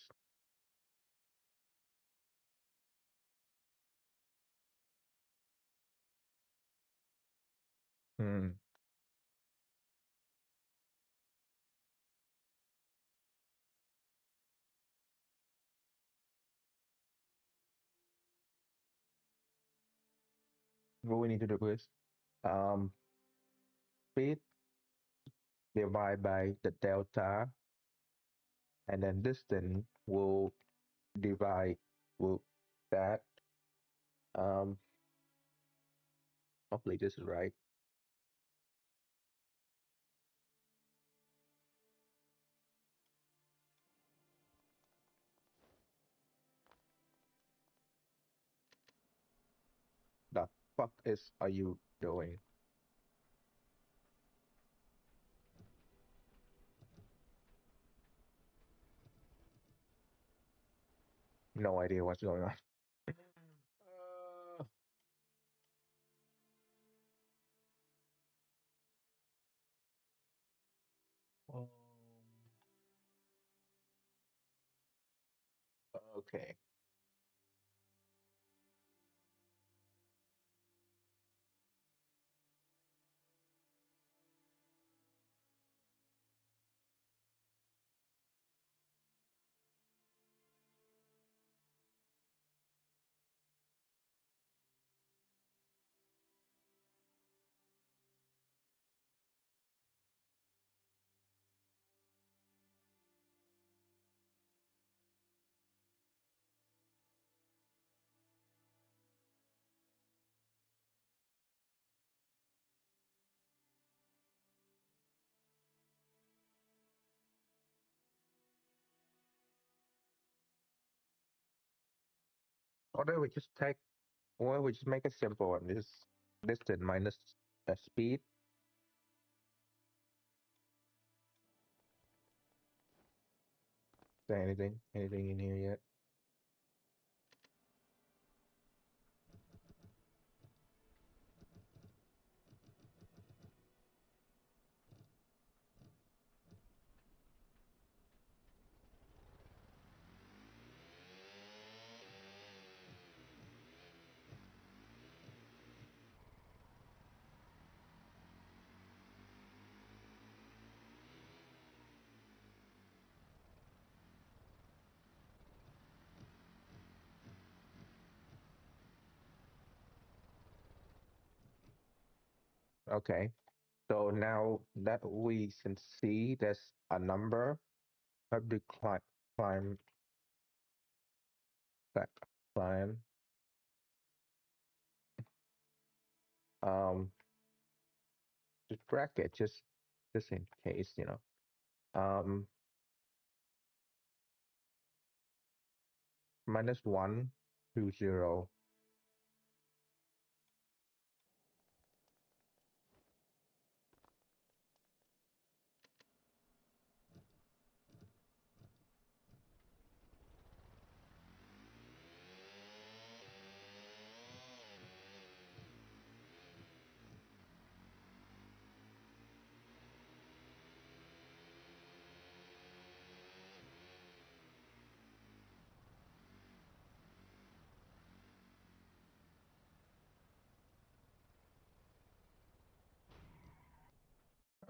hmm, what we need to do is, um, speed divided by the delta, and then distance will divide will that. Um, hopefully this is right. The fuck is are you doing? No idea what's going on. Uh, Okay. Or then we just take, or we just make it simple and just distance minus speed. Is there anything in here yet? Okay. So now that we can see there's a number, have to climb that climb. Um, just bracket just in case, you know. -1 to 0.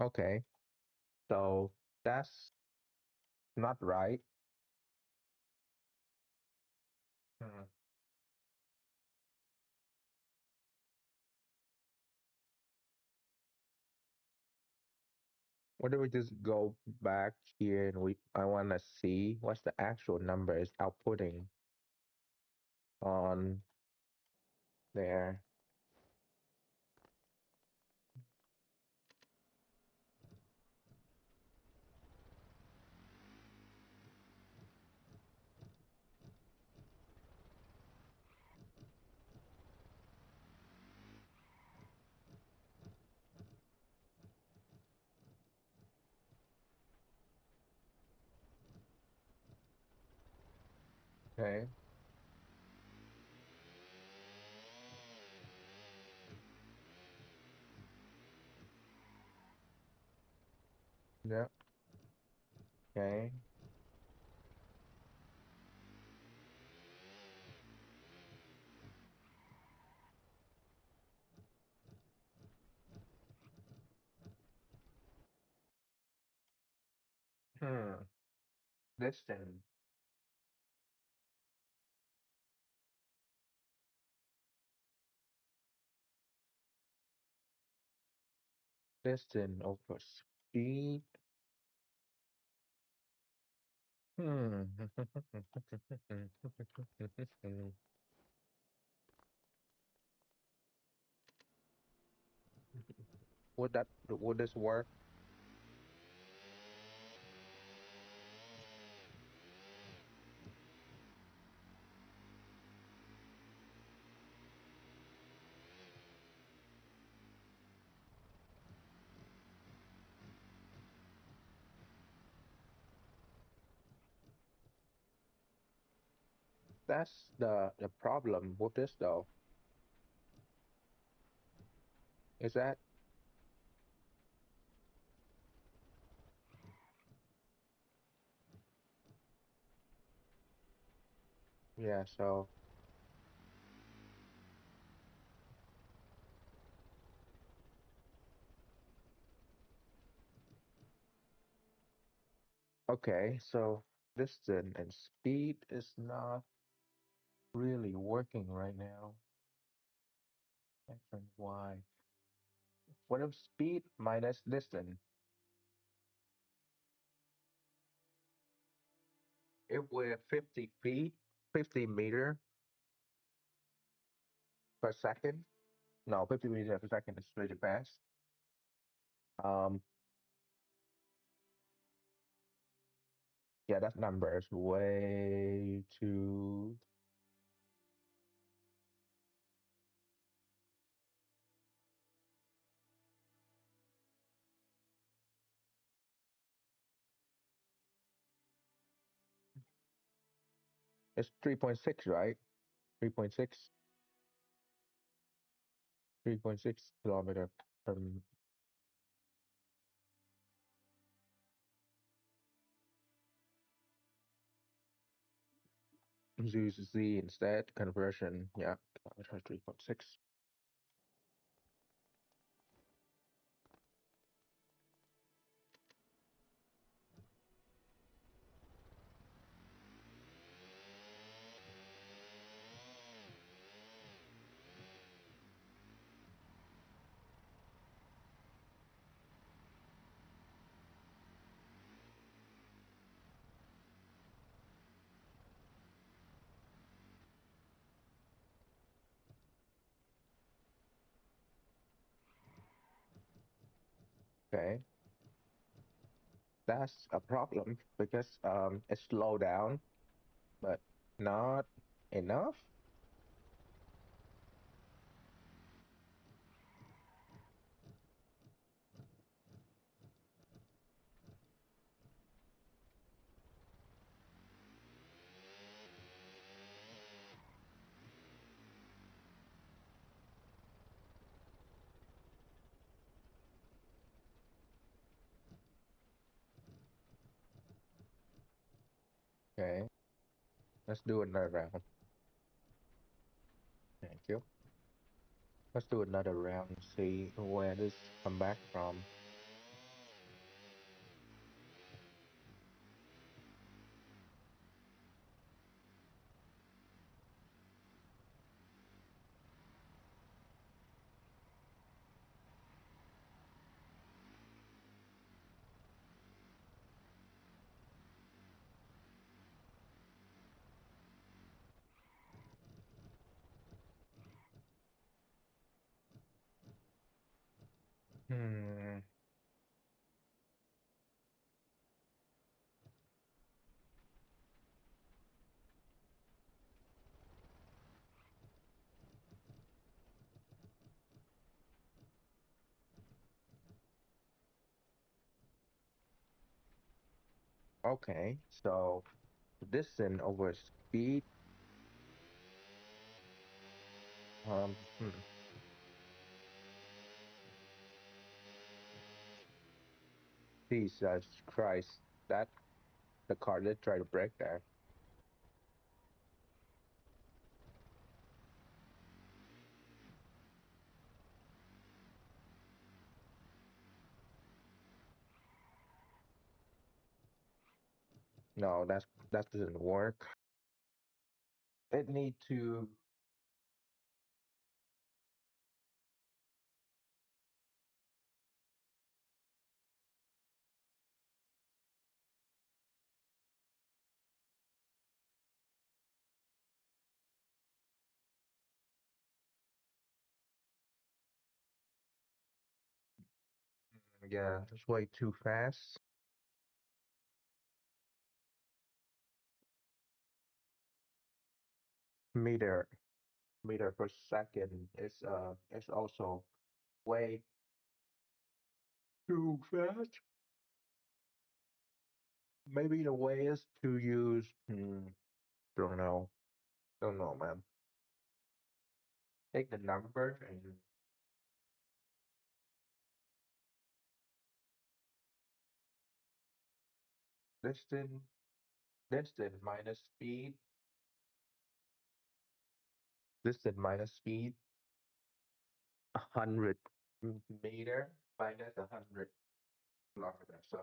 Okay. So that's not right. Hmm. What do we just go back here and I want to see what's the actual number is outputting on there. Okay. Yeah. Okay. Hmm. Distance. Distance over speed. Hmm. Would this work? That's the problem with this though. Is that Yeah, so okay, so distance and speed is not really working right now. X and Y. What if speed minus distance? If we're 50 feet, 50 meter per second. No, 50 meters per second is really fast. Um, yeah, that number is way too. It's 3.6, right? 3.6, 3.6 kilometer per use Z instead. Conversion, yeah, kilometer 3.6. Okay, that's a problem because it's slow down, but not enough. Okay, let's do another round. Thank you. Let's do another round and see where this come back from. Hmm. Okay, so distance over speed. Um. Hmm. Jesus Christ, that the car did try to break there. No, that doesn't work. It need to. Yeah, it's way too fast. Meter meter per second is also way too fast. Maybe the way is to use. Don't know. Don't know, man. Take the number and distance, distance minus speed. Distance minus speed, 100 meter minus 100 kilometers. So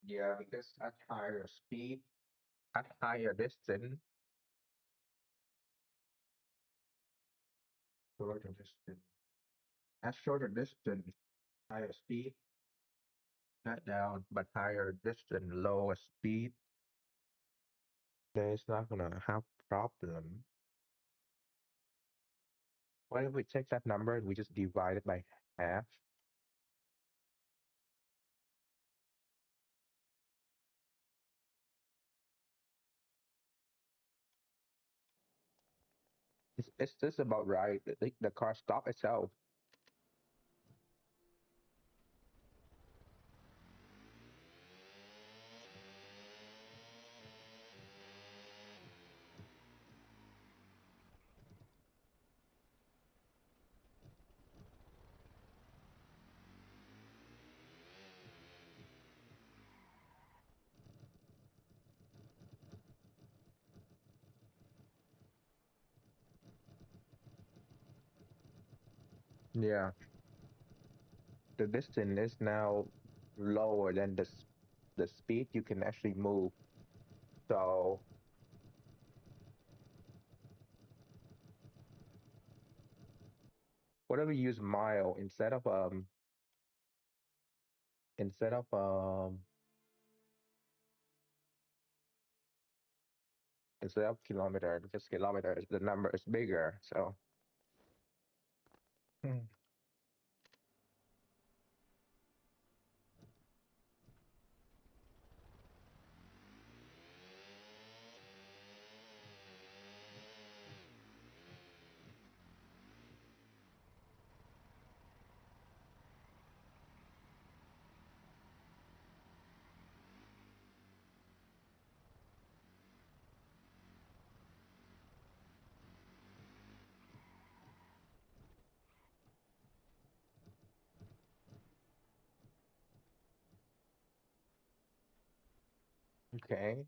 yeah, because at higher speed, at higher distance, shorter distance, at shorter distance, higher speed, cut down, but higher distance, lower speed, then it's not gonna have problem. What if we take that number and we just divide it by half? It's just about right. The car stop itself. Yeah, the distance is now lower than the speed you can actually move. So whatever you use mile instead of instead of kilometer, because kilometer is the number is bigger. So hmm, okay,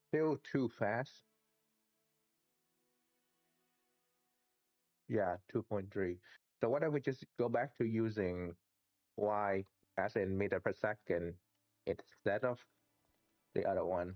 still too fast. Yeah, 2.3. So what if we just go back to using y as in meter per second instead of the other one?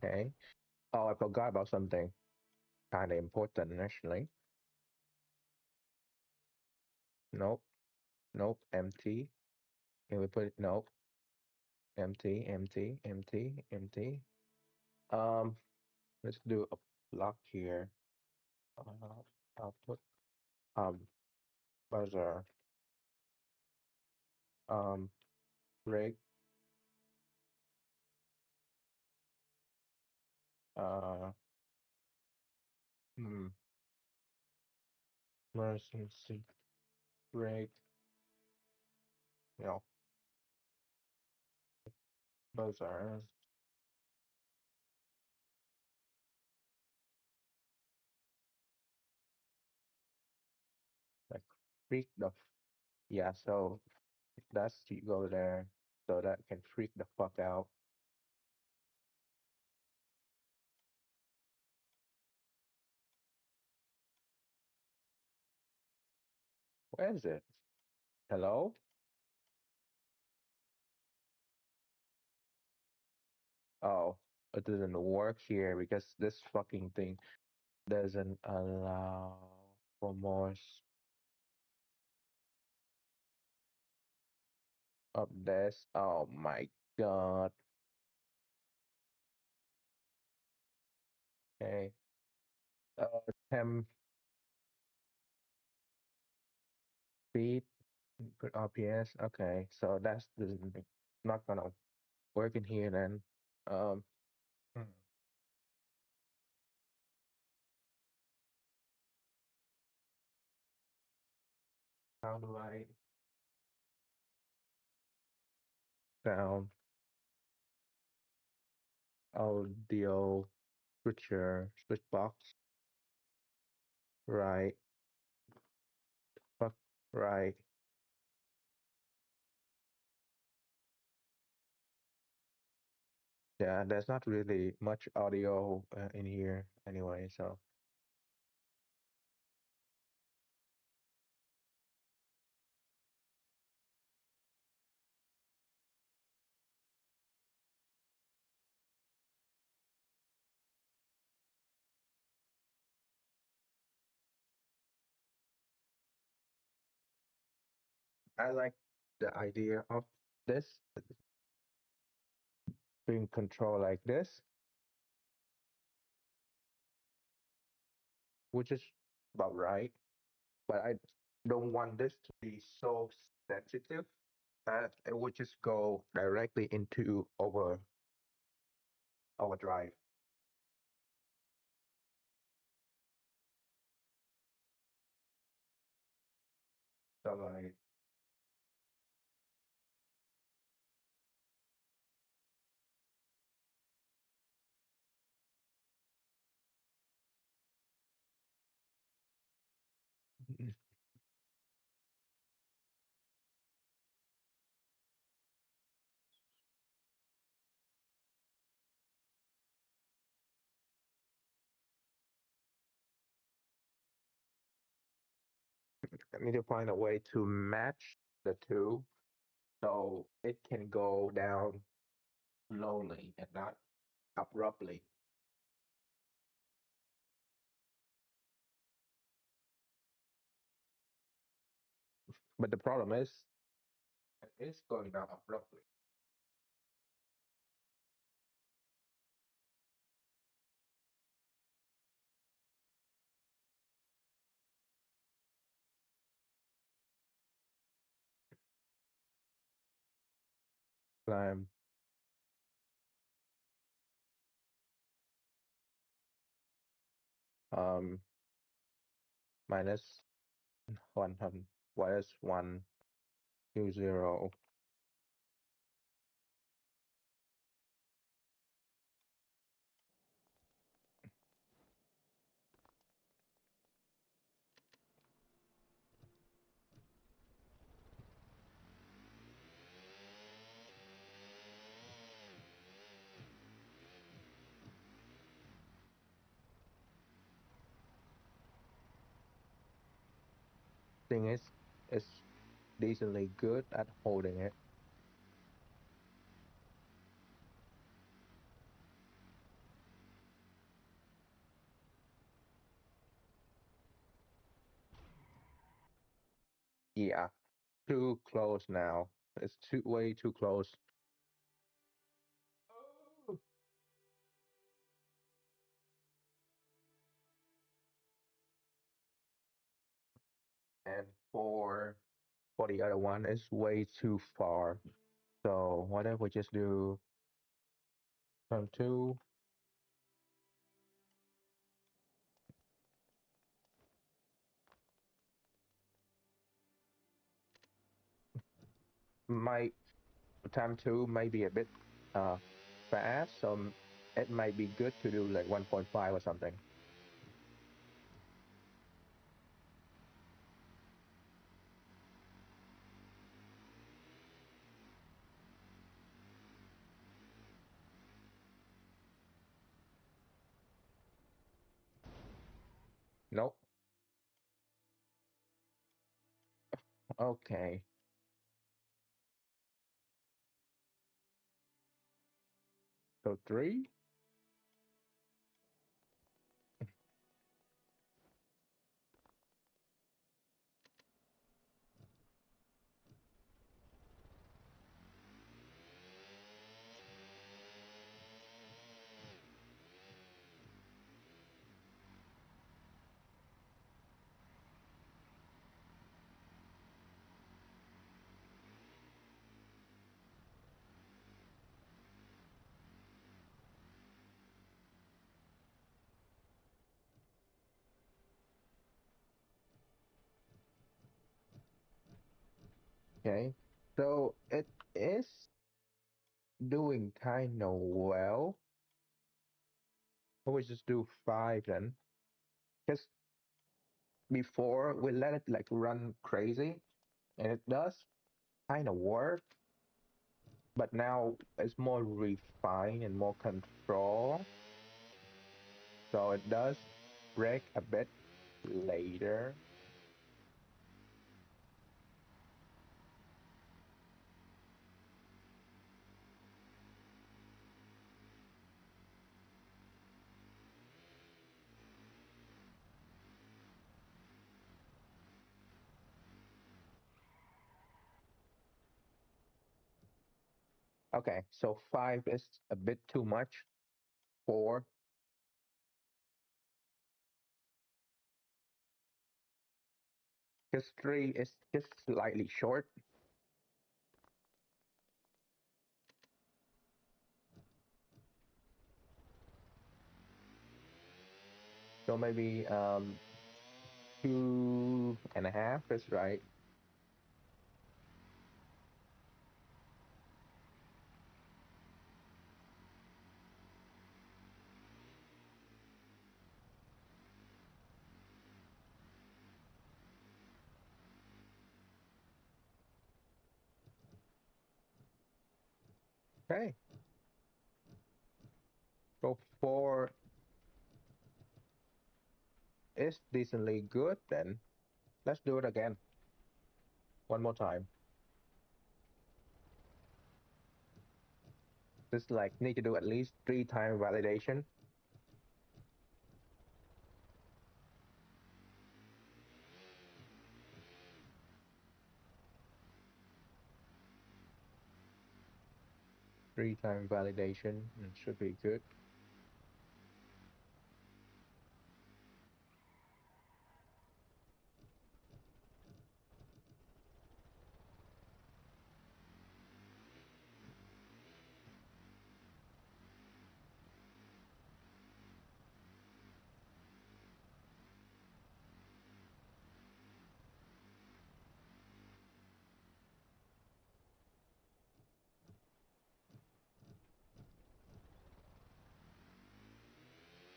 Okay. Oh, I forgot about something kind of important actually. Nope, nope, empty. Can we put it? Nope, empty, empty, empty, empty. Um, let's do a block here. I'll put um buzzer, um break, uh hmm, emergency break, you know, buzzer, like freak the yeah. So that's you go there, so that can freak the fuck out. Where is it? Hello? Oh, it doesn't work here because this fucking thing doesn't allow for more updates. Oh my god. Okay. Uh, temp speed. Put RPS. Okay, so that's not gonna work in here then. Um, hmm, how do I sound audio switcher switch box? Right, fuck, right. Yeah, there's not really much audio in here anyway, so I like the idea of this being controlled like this, which is about right. But I don't want this to be so sensitive that it would just go directly into overdrive. So like I need to find a way to match the two so it can go down slowly and not abruptly. But the problem is it's going down abruptly. Climb um minus 100 minus 120. Thing is, it's decently good at holding it. Yeah, too close now. It's too way too close. Oh. And for the other one, it's way too far. So what if we just do turn two? Might time two may be a bit uh fast, so it might be good to do like 1.5 or something. Nope. Okay. So three. Okay. So it is doing kind of well. We just do five then. Because before we let it like run crazy and it does kind of work, but now it's more refined and more control. So it does break a bit later. Okay, so five is a bit too much. Four, because three is just slightly short. So maybe 2.5 is right. Okay, so four is decently good. Then let's do it again one more time. Just like need to do at least 3 times validation. 3 times validation should be good.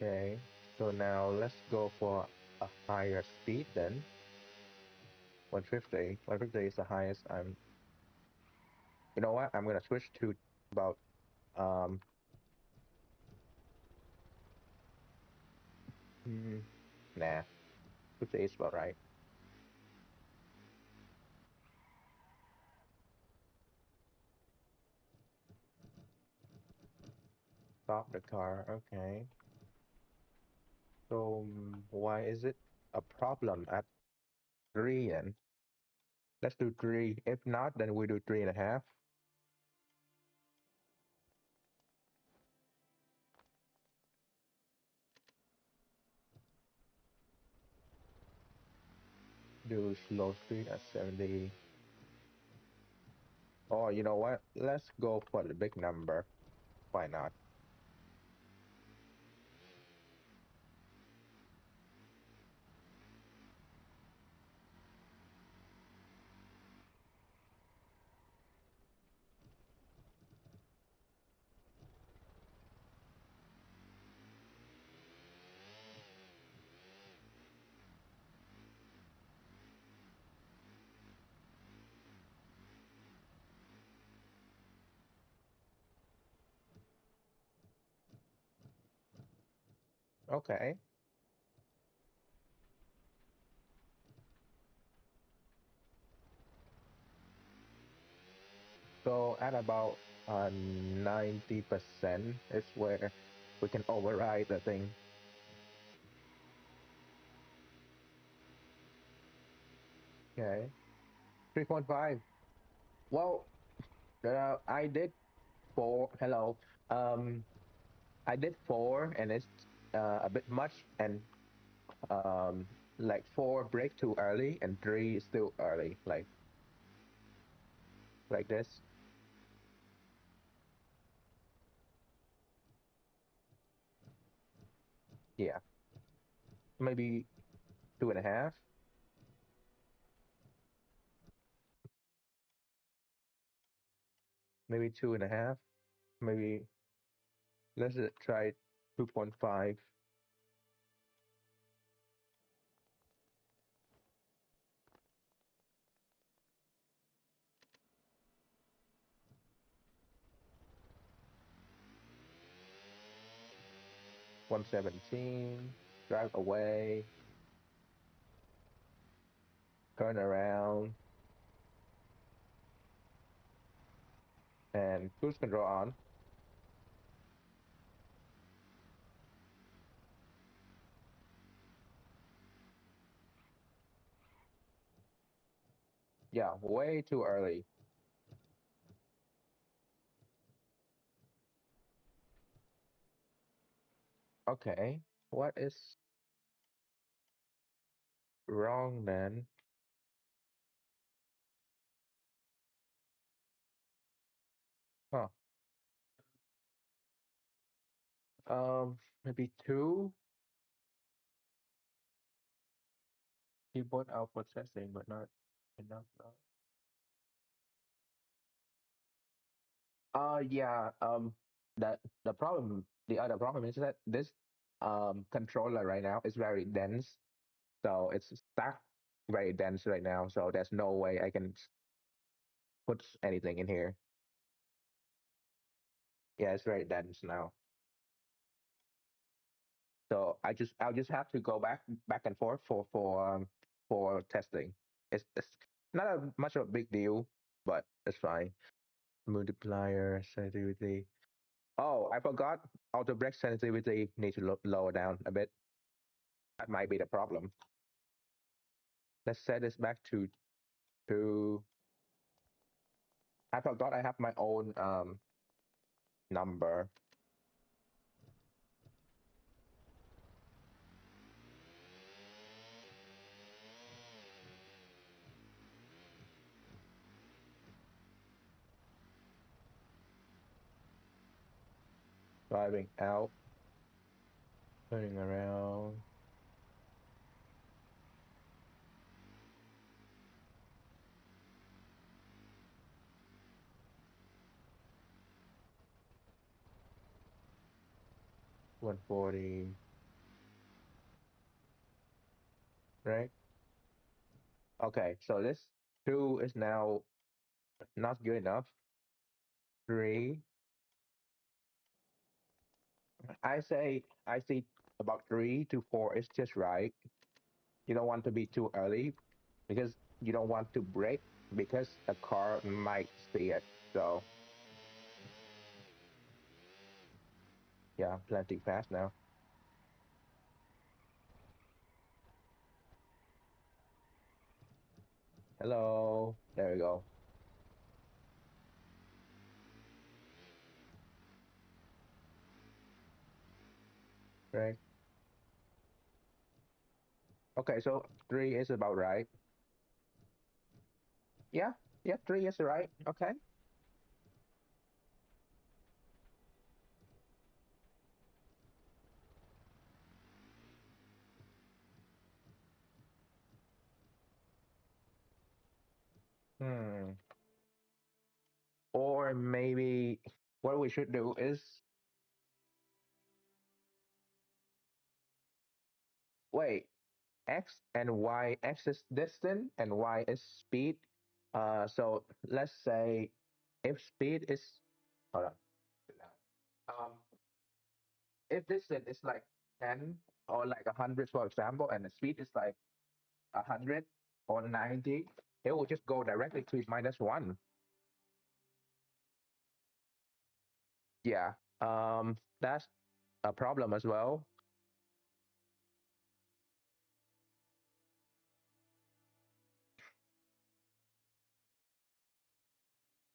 Okay, so now let's go for a higher speed then. 150. 150 is the highest. You know what? I'm gonna switch to about um. mm, nah, 50 is about right. Stop the car. Okay. So why is it a problem at three? And let's do three. If not, then we do 3.5. Do slow speed at 70. Or you know what? Let's go for the big number. Why not? Okay. So at about 90% is where we can override the thing. Okay. 3.5. Well, I did four. Hello. Um, I did four, and it's a bit much, and like four break too early, and three is still early, like this. Yeah, maybe 2.5. maybe 2.5, maybe let's try 2.5. 117, drive away, turn around, and cruise control on. Yeah, way too early. Okay, what is wrong then? Huh. Maybe two keyboard output testing, but not enough. Yeah. The problem, the other problem is that this controller right now is very dense, so it's stacked very dense right now. So there's no way I can put anything in here. Yeah, it's very dense now. So I'll just have to go back and forth for testing. It's not a much of a big deal, but it's fine. Multiplier sensitivity. Oh, I forgot. Auto brake sensitivity needs to lower down a bit. That might be the problem. Let's set this back to two. I forgot I have my own number. Driving out, turning around. 140, right? Okay, so this two is now not good enough. Three. I see about 3 to 4 is just right. You don't want to be too early because you don't want to brake because a car might see it. So yeah, plenty fast now. Hello. There we go. Right. Okay, so three is about right. Yeah, yeah, three is right. Okay. Hmm. Or maybe what we should do is wait, x and y, x is distance and y is speed. So let's say if speed is, hold on. Um, if distance is like 10 or like 100, for example, and the speed is like 100 or 90, it will just go directly to -1. Yeah. That's a problem as well.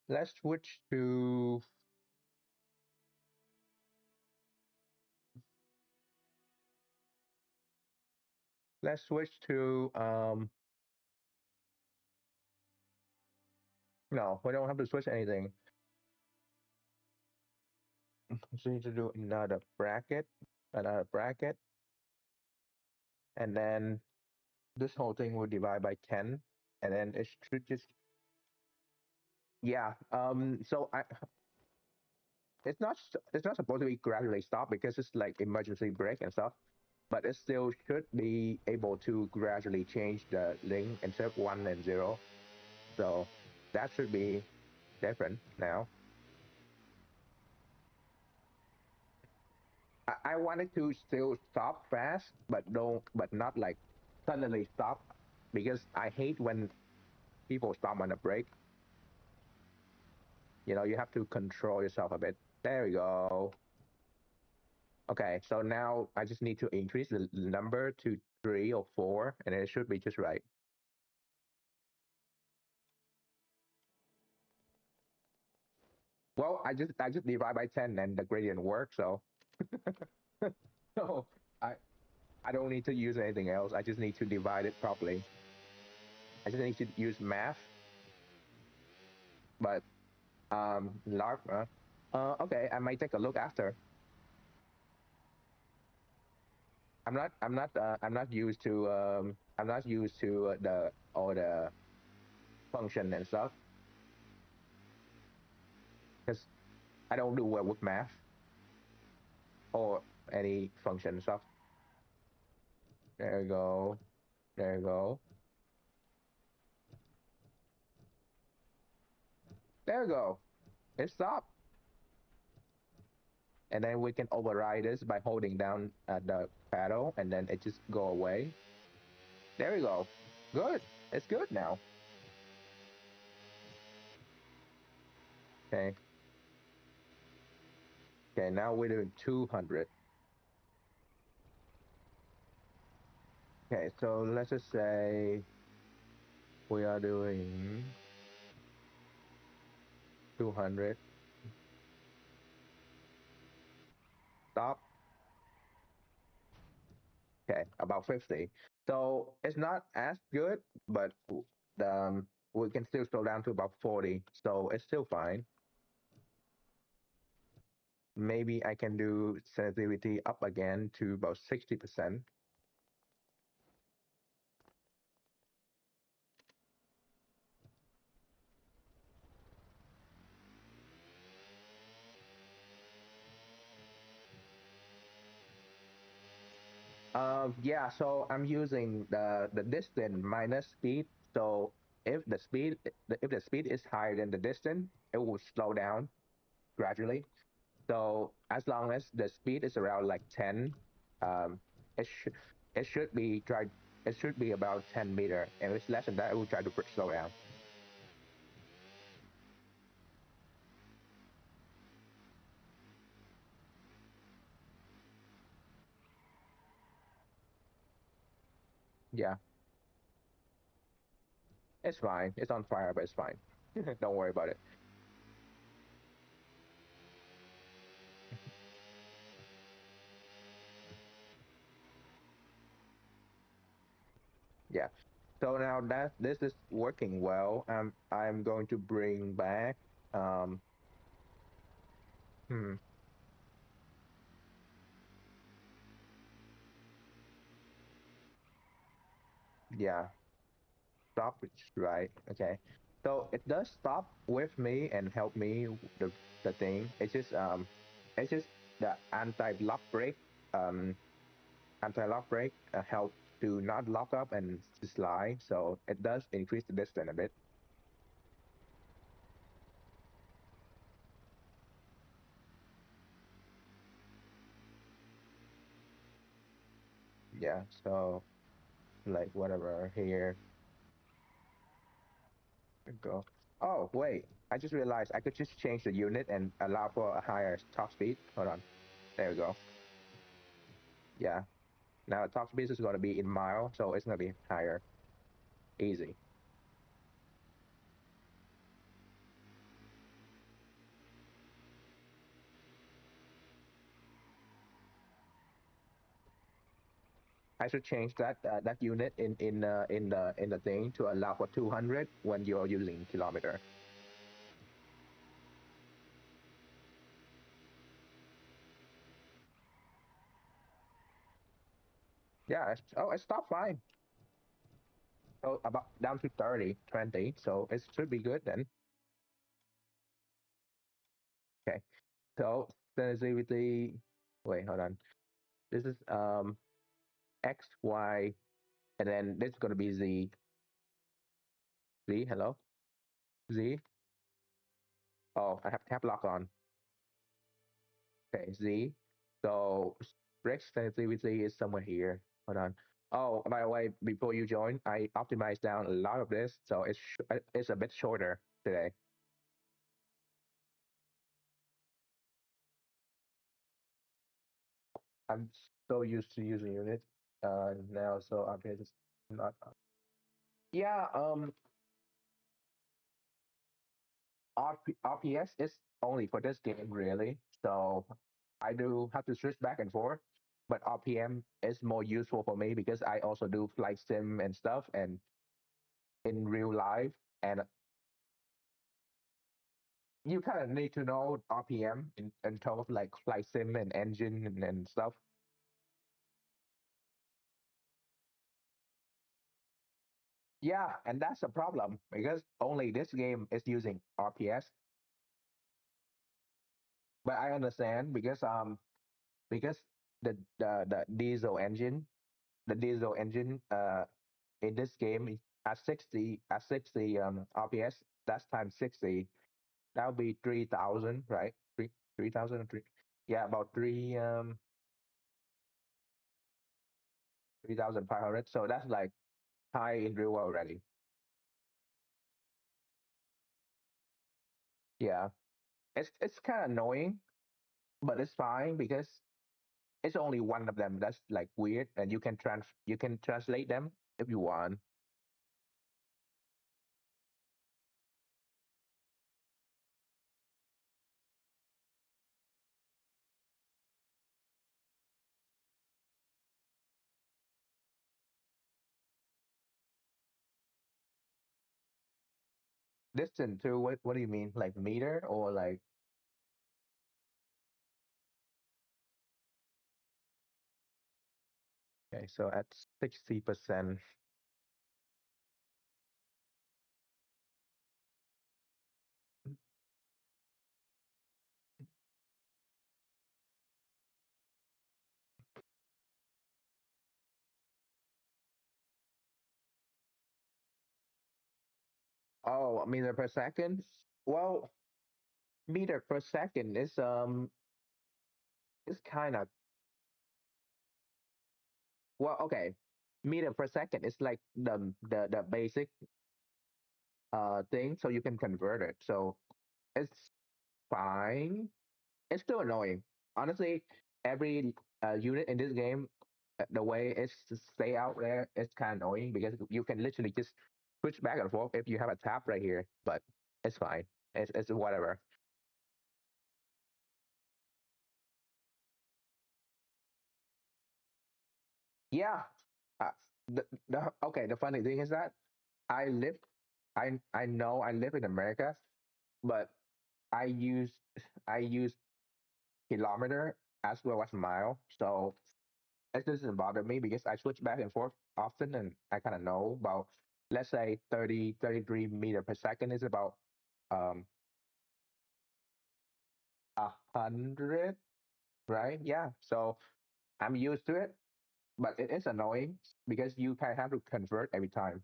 Let's switch to let's switch to no, we don't have to switch anything. Just need to do another bracket, and then this whole thing will divide by 10, and then it should just Yeah. So it's not supposed to be gradually stop because it's like emergency brake and stuff, but it still should be able to gradually change the link instead of one and zero. So that should be different now. I wanted to still stop fast, but not like suddenly stop because I hate when people stop on a break. You have to control yourself a bit. There we go. Okay, so now I just need to increase the number to 3 or 4, and it should be just right. Well, I just divide by 10, and the gradient works. So so I I don't need to use anything else. I just need to divide it properly. I just need to use math, but larp. Okay, I might take a look after. I'm not used to the all the function and stuff because I don't do well with math or any function stuff. There you go. There you go. There you go. It stopped. And then we can override this by holding down the paddle and then it just go away. There we go. Good. It's good now. Okay. Okay, now we're doing 200. Okay, so let's just say we are doing 200. Stop. Okay, about 50. So it's not as good, but we can still slow down to about 40. So it's still fine. Maybe I can do sensitivity up again to about 60%. Yeah, so I'm using the distance minus speed. So if the speed is higher than the distance, it will slow down gradually. So as long as the speed is around like 10, um, it should it should be try it should be about 10 meter. And if it's less than that, it will try to slow down. Yeah, it's fine. It's on fire, but it's fine. Don't worry about it. Yeah. So now that this is working well, I'm going to bring back um hmm, yeah, stop which right. Okay. So it does stop with me and help me the thing. It's just the anti-lock brake anti-lock brake help to not lock up and to slide. So it does increase the distance a bit. Yeah. So like whatever here we go. Oh wait, I just realized I could just change the unit and allow for a higher top speed. Hold on. There we go. Yeah. Now top speed is going to be in mile, so it's going to be higher. Easy. I should change that unit in the thing to allow for 200 when you're using kilometer. Yeah. Oh, it stopped fine. So about down to 30, 20. So it should be good then. Okay. So sensitivity. Wait, hold on. This is X, Y, and then this is gonna be Z. Z. Hello. Z. Oh, I have tab lock on. Okay. Z. So stretch sensitivity is somewhere here. Hold on. Oh, by the way, before you join, I optimized down a lot of this, so it's a bit shorter today. I'm so used to using unit now, so I'm just not. Yeah, RPS is only for this game really, so I do have to switch back and forth. But RPM is more useful for me because I also do flight sim and stuff, and in real life, and you kind of need to know RPM in terms of like flight sim and engine and stuff. Yeah, and that's a problem because only this game is using RPS. But I understand because the the diesel engine in this game at 60 RPS, that's times 60. That would be 3,000, right? 3,000 3. Yeah, about 3,500. So that's like high in real world already. Yeah, it's kind of annoying, but it's fine because it's only one of them that's like weird, and you can translate them if you want. Distance to what do you mean? Like meter or like okay, so at 60%. Oh, meter per second. Well, meter per second is kind of well, okay. Meter per second is like the basic thing, so you can convert it. So it's fine. It's still annoying. Honestly, every unit in this game, the way it's to stay out there, it's kind of annoying because you can literally just switch back and forth if you have a tap right here. But it's fine. It's whatever. Yeah. Uh, the okay. The funny thing is that I live. I know I live in America, but I use I use kilometer as well as mile. So it doesn't bother me because I switch back and forth often, and I kind of know about, let's say 33 meter per second is about um 100, right? Yeah. So I'm used to it, but it is annoying because you kind of have to convert every time.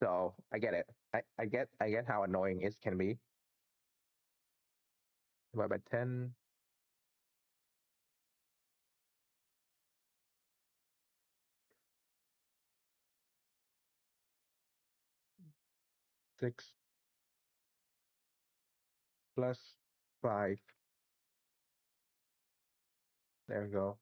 So I get it. I get how annoying it can be. Divided by 10, 6 plus 5. There we go.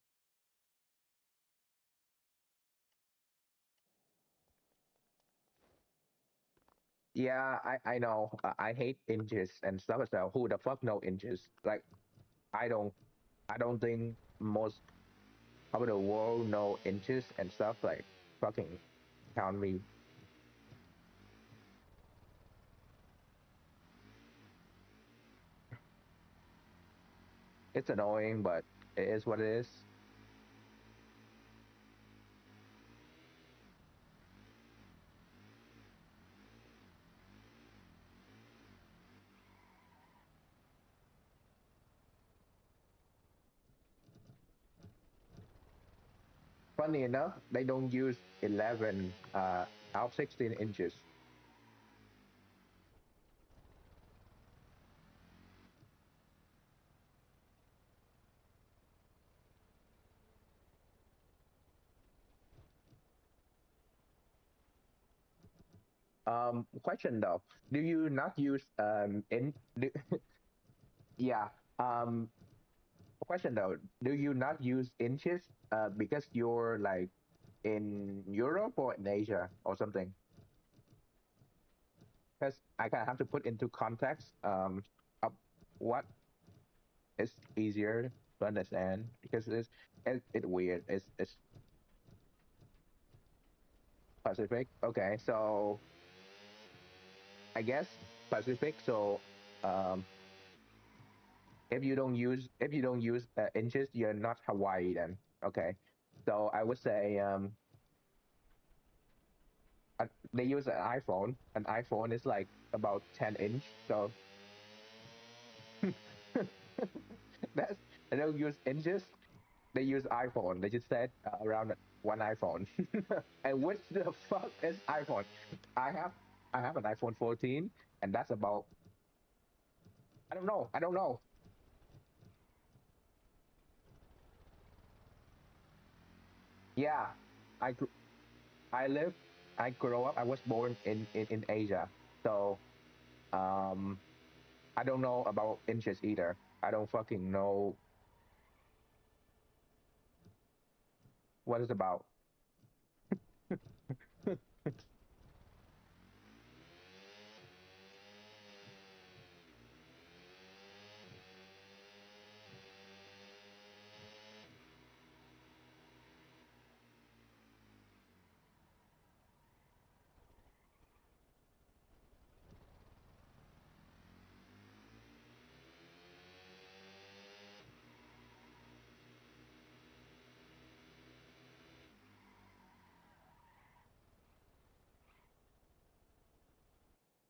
Yeah, I know. I hate inches and stuff as well. Who the fuck know inches? Like I don't I don't think most of the world know inches and stuff. Like fucking count me. It's annoying, but it is what it is. funny enough, they don't use 11 out 16 inches. Question though, do you not use yeah, um question though, do you not use inches because you're like in Europe or in Asia or something? Because I kind of have to put into context of what is easier to understand because it's weird. It's Pacific. Okay, so I guess Pacific. So um, if you don't use inches, you're not Hawaii then. Okay, so I would say they use an iPhone. An iPhone is like about 10 inch. So that's they don't use inches. They use iPhone. They just said around one iPhone. And which the fuck is iPhone? I have I have an iPhone 14, and that's about I don't know. I don't know. Yeah, I gr- I live I grew up. I was born in Asia, so um I don't know about inches either. I don't fucking know what it's about.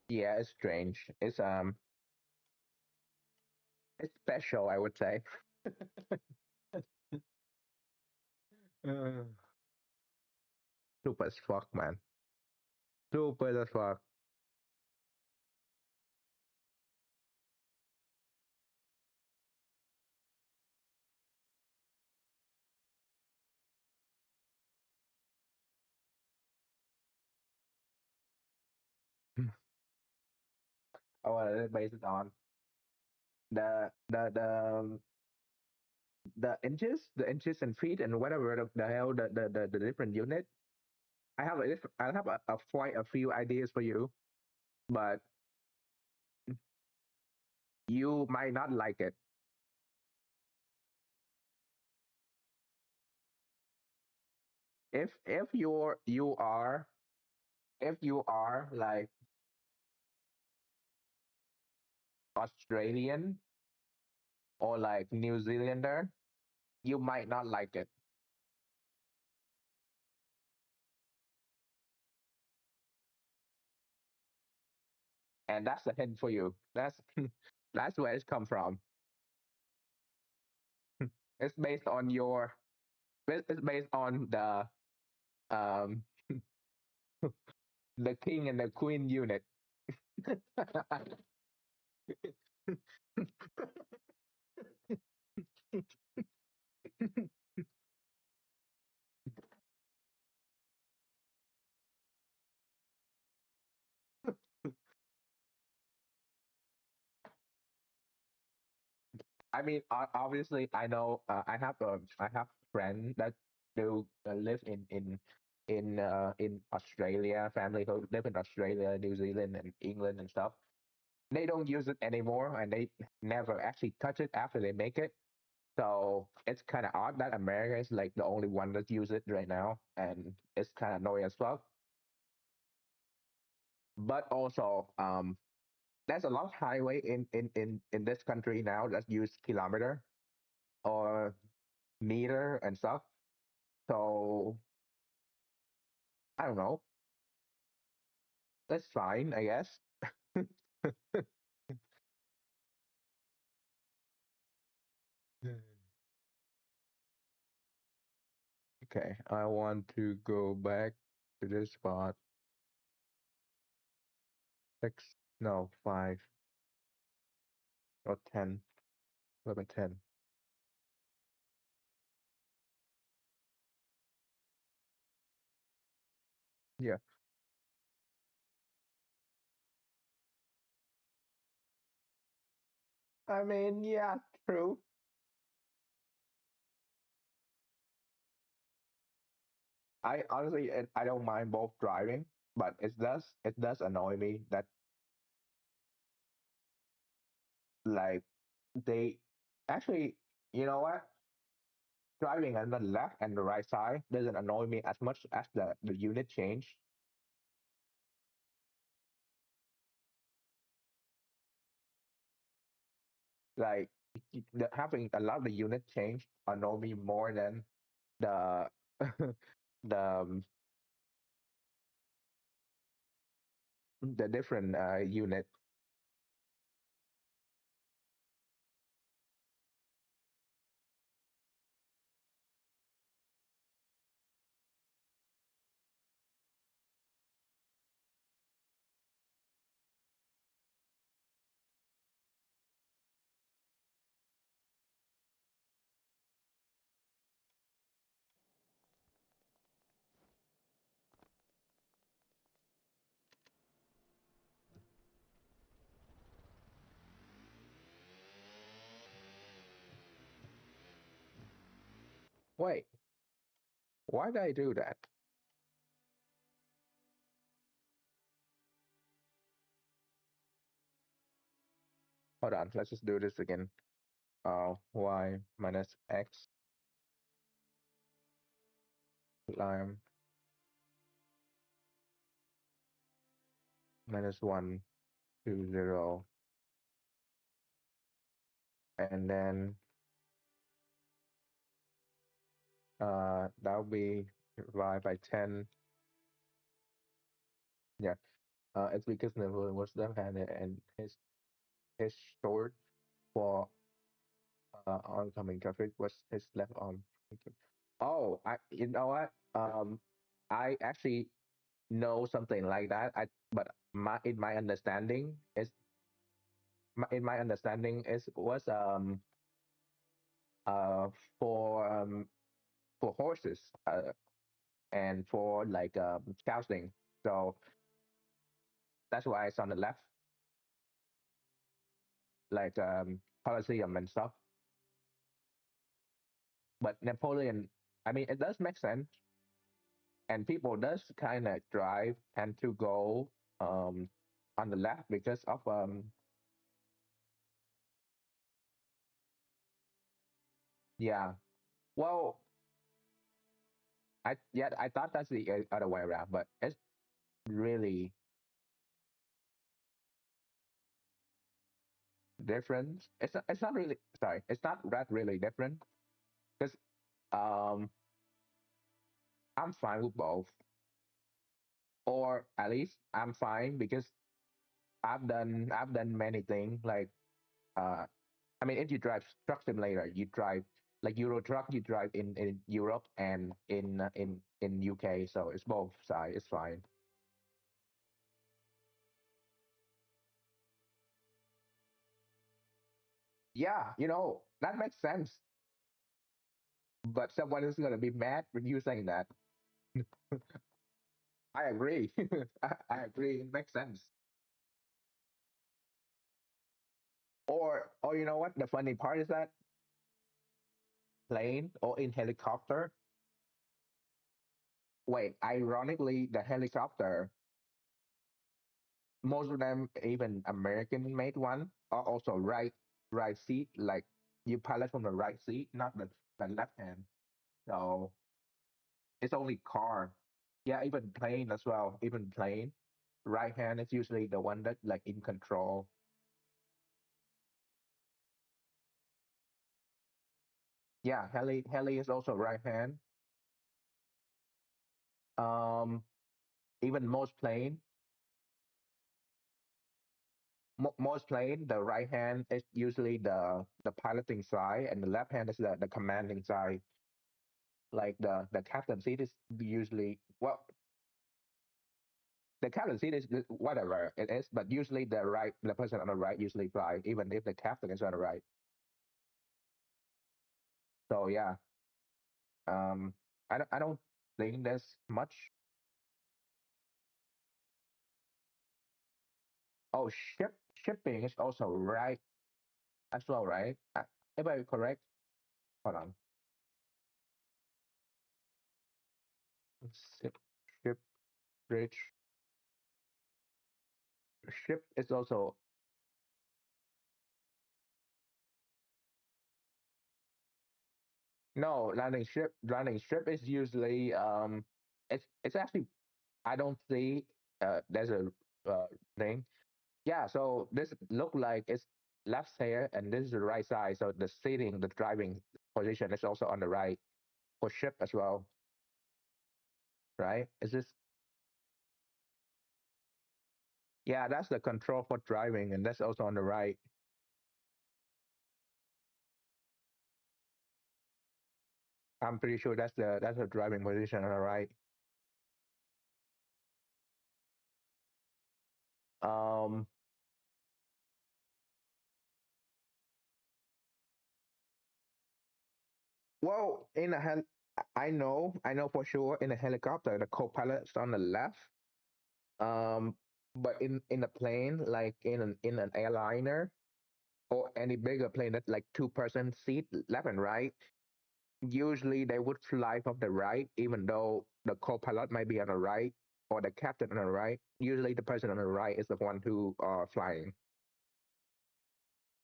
Yeah, it's strange. It's special, I would say. Uh, Super as fuck, man. Super as fuck. I want to base it on the the inches and feet and whatever the hell the different unit. I have a quite a few ideas for you, but you might not like it. If if you are like Australian or like New Zealander, you might not like it. And that's a hint for you. That's that's where it's come from. It's based on your it's based on um the king and the queen unit. I mean, obviously, I know I have friends that do live in Australia, family who live in Australia, New Zealand, and England and stuff. They don't use it anymore, and they never actually touch it after they make it. So it's kind of odd that America is like the only one that use it right now, and it's kind of annoying as well. But also, there's a lot of highway in this country now that use kilometer or meter and stuff. So I don't know. That's fine, I guess. Okay, I want to go back to this spot. Six, no, five or 10, 11, 10. Yeah, I mean, yeah, true. I honestly, I don't mind both driving, but it does annoy me that like they actually, you know what? Driving on the left and the right side doesn't annoy me as much as the unit change. Like having a lot of the unit change annoy me more than the the the different unit. Wait, why did I do that? Hold on, let's just do this again. Y minus x lime minus 1 2 0, and then that'll be divided by 10. Yeah, it's because Neville was left-handed and his sword for oncoming traffic was his left arm. Oh, you know what? I actually know something like that. But in my understanding in my understanding is was uh for um for horses and for like jousting. So that's why it's on the left, like Colosseum and stuff. But Napoleon, I mean, it does make sense, and people does kind of drive tend to go um on the left because of yeah. Well, I thought that's the other way around, but it's really different. It's not really, sorry. It's not that really different because um I'm fine with both, or at least I'm fine because I've done many things like uh I mean, if you drive truck simulator, you drive like Euro truck, you drive in Europe and in UK, so it's both side. It's fine. Yeah, that makes sense. But someone is gonna be mad with you saying that. I agree. I agree. It makes sense. Or you know what? The funny part is that plane or in helicopter. Wait, ironically, the helicopter, most of them, even American made one, are also right seat. Like you pilot from the right seat, not the left hand. So it's only car. Yeah, even plane as well. Even plane, right hand is usually the one that like in control. Yeah, heli is also right hand. Um, even most plane, the right hand is usually the piloting side, and the left hand is the commanding side. Like the captain seat is usually, well, the captain seat is whatever it is, but usually the person on the right usually fly, even if the captain is on the right. So yeah, um, I don't think there's much. Oh, shipping is also right as well, right? If I correct, hold on. Ship, ship, bridge, ship is also no landing ship. Landing strip is usually it's actually I don't see there's a thing. Yeah, so this look like it's left here and this is the right side. So the seating, the driving position is also on the right for ship as well, right? Is this yeah, that's the control for driving and that's also on the right. I'm pretty sure that's the driving position on the right. Um well in a I know for sure in a helicopter the co-pilot's on the left. Um but in a plane like in an airliner or any bigger plane that's like two-person seat left and right, usually they would fly from the right, even though the co-pilot might be on the right or the captain on the right. Usually the person on the right is the one who are flying.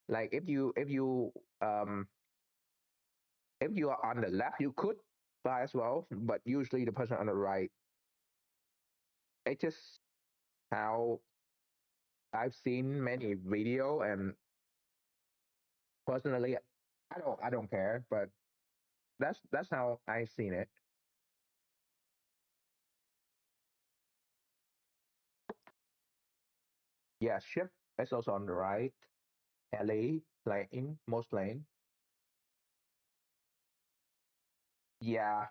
Like if you are on the left, you could fly as well, but usually the person on the right. It's just how I've seen many video, and personally, I don't care, but that's how I've seen it. Yeah, ship is also on the right. Heli, plane, most plane. Yeah,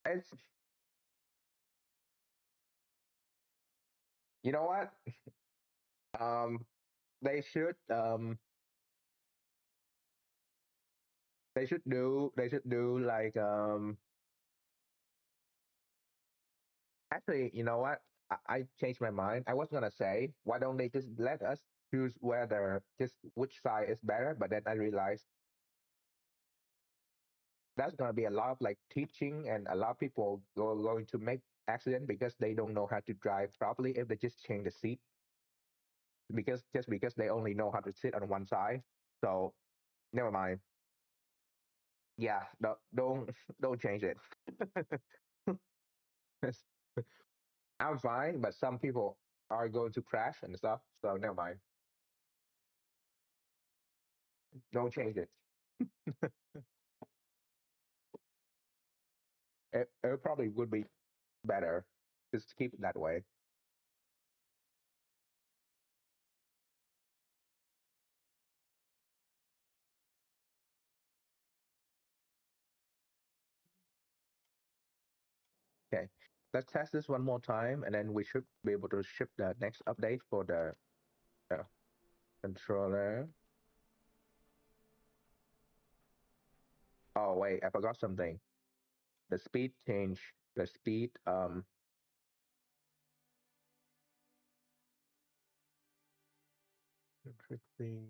it's you know what? Um, they should they should do like actually you know what? I changed my mind. I was gonna say why don't they just let us choose whether just which side is better, but then I realized that's gonna be a lot of like teaching and a lot of people going to make accident because they don't know how to drive properly if they just change the seat because they only know how to sit on one side. So never mind. Yeah, don't don't change it. I'm fine, but some people are going to crash and stuff. So never mind. Don't change it. It probably would be better just to keep it that way. Okay, let's test this one more time, and then we should be able to ship the next update for the uh, controller. Oh wait, I forgot something. The speed change. The speed. Interesting.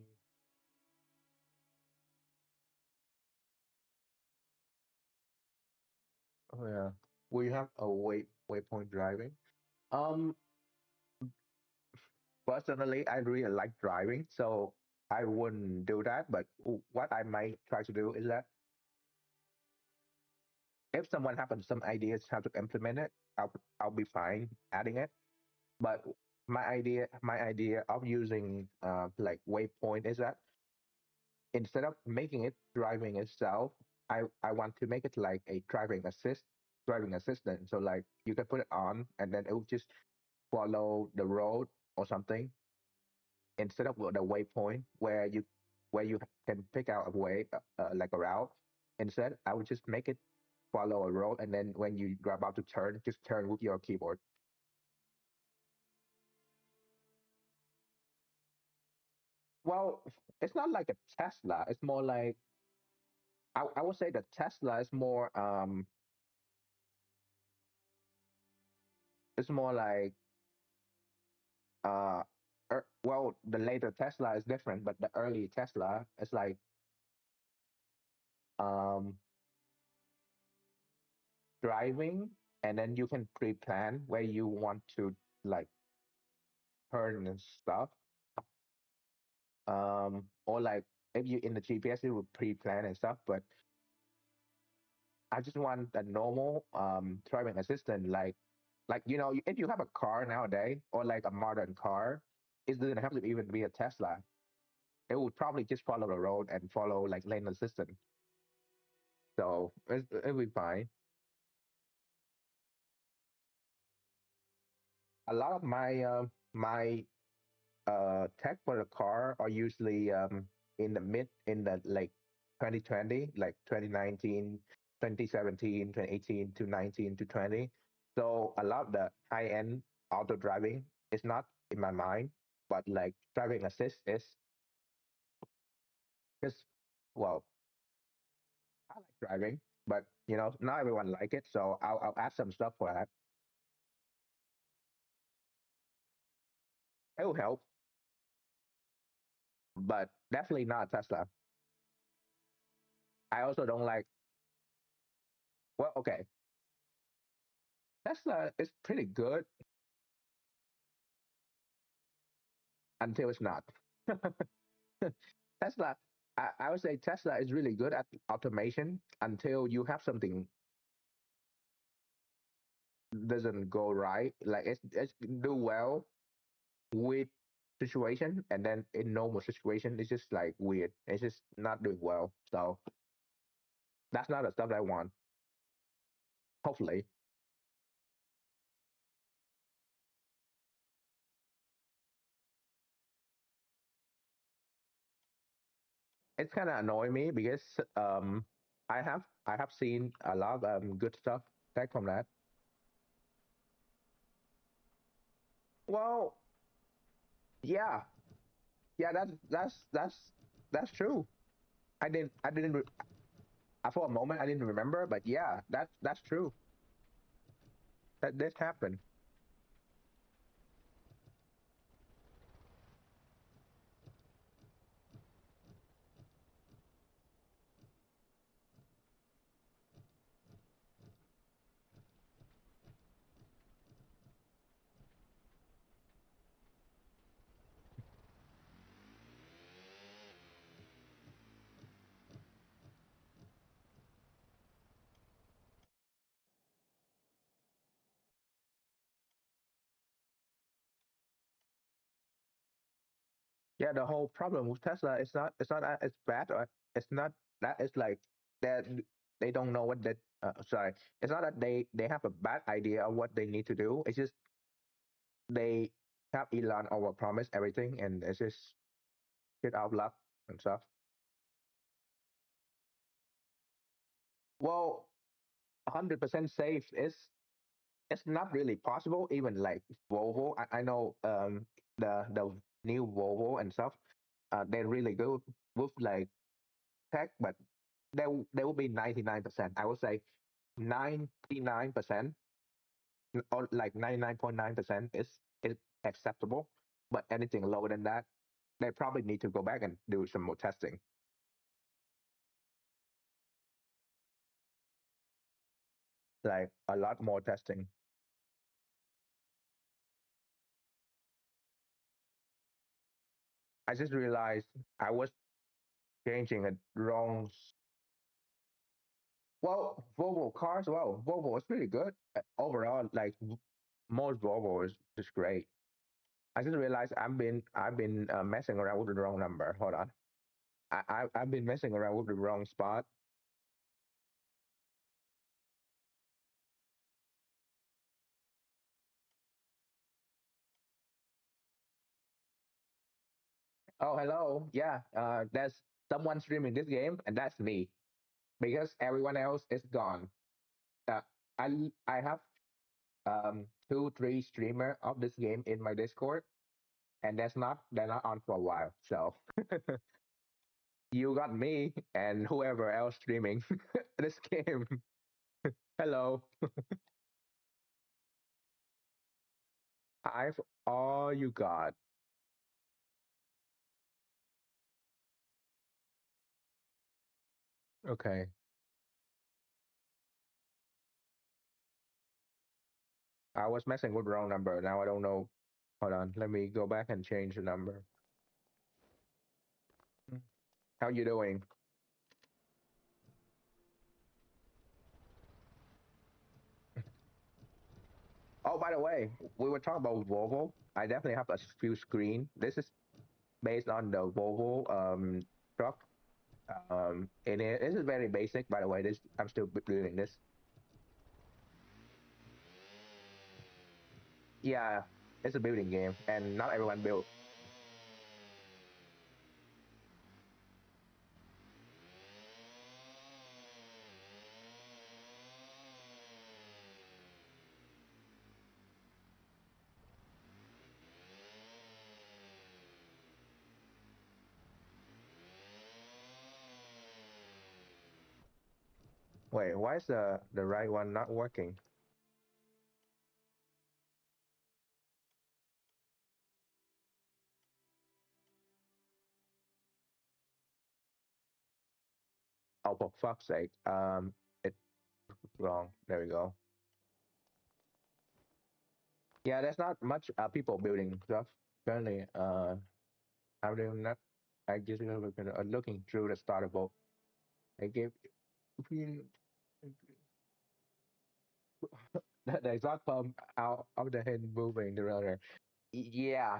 Oh yeah, we have a waypoint driving. Um, Personally, I really like driving, so I wouldn't do that. But what I might try to do is that if someone has some ideas how to implement it, I'll be fine adding it. But my idea of using like waypoint is that instead of making it driving itself, I want to make it like a driving assistant. So like you can put it on and then it will just follow the road or something instead of the waypoint where you can pick out a way like a route. Instead, I would just make it follow a road, and then when you're about to turn, just turn with your keyboard. Well, it's not like a Tesla. It's more like I would say the Tesla is more it's more like uh well, the later Tesla is different, but the early Tesla is like um driving, and then you can pre-plan where you want to like turn and stuff. Or like if you in the GPS, it will pre-plan and stuff. But I just want a normal driving assistant, like if you have a car nowadays or like a modern car, it doesn't have to even be a Tesla. It would probably just follow the road and follow like lane assistant. So it'll be fine. A lot of my tech for the car are usually in the like 2020, like 2019, 2017, 2018 to 19 to 20. So a lot of the high end auto driving is not in my mind, but like driving assist is just, well, I like driving, but not everyone like it. So I'll add some stuff for that. It will help, but definitely not Tesla. I also don't like, well, okay, Tesla is pretty good until it's not. Tesla, I would say Tesla is really good at automation until you have something doesn't go right. Like it's do well with situation, and then in normal situation, it's just like weird. It's just not doing well. So that's not the stuff I want. Hopefully, it's kind of annoying me because I have seen a lot of good stuff back from that. Well, yeah, yeah, that's true. I didn't for a moment I didn't remember, but yeah, that's true. That this happened. Yeah, the whole problem with Tesla is not that it's bad, or it's not that it's like that they don't know what they sorry. It's not that they have a bad idea of what they need to do. It's just they have Elon overpromise everything, and it's just shit out of luck and stuff. Well, 100% safe is it's not really possible. Even like Volvo, I know the new Volvo and stuff, they're really good with like tech, but they will be 99%. I would say 99% or like 99.9% is acceptable, but anything lower than that, they probably need to go back and do some more testing, like a lot more testing. I just realized I was changing a wrong. Well, Volvo cars, well, Volvo is really good. Overall. Like most Volvo is just great. I just realized I've been messing around with the wrong number. Hold on. I've been messing around with the wrong spot. Oh, hello. Yeah, there's someone streaming this game, and that's me. because everyone else is gone. Uh, I have 2 3 streamer of this game in my Discord, and they're not on for a while. So you got me and whoever else streaming this game. Hello, I've all you got. Okay, I was messing with the wrong number. Now I don't know. Hold on, let me go back and change the number. How you doing? Oh, by the way, we were talking about Volvo. I definitely have a few screen. This is based on the Volvo truck. And this is very basic, by the way. This I'm still doing this. Yeah, it's a building game, and not everyone built. Wait, why is the right one not working? Oh, for fuck's sake! It's wrong. There we go. Yeah, there's not much people building stuff currently. I'm doing not. I just looking through the starter book. I gave the exhaust pump out of the head moving the rudder. Yeah,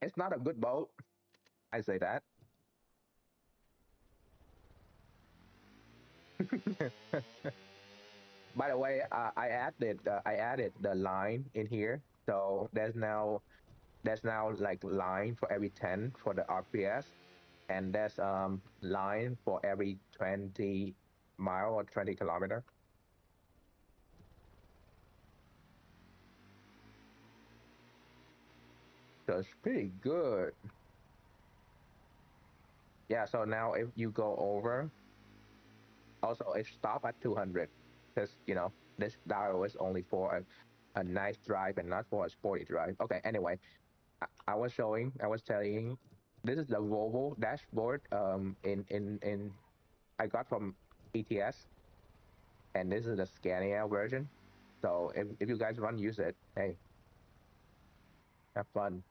it's not a good boat. I say that. By the way, I added the line in here, so there's now like line for every 10 for the RPS, and there's line for every 20 mile or 20 kilometer. So it's pretty good. Yeah. So now if you go over, also it stop at 200, because this dial is only for a nice drive and not for a sporty drive. Okay. Anyway, I was telling, this is the Volvo dashboard in I got from ETS, and this is the Scania version. So if you guys want to use it, hey, have fun.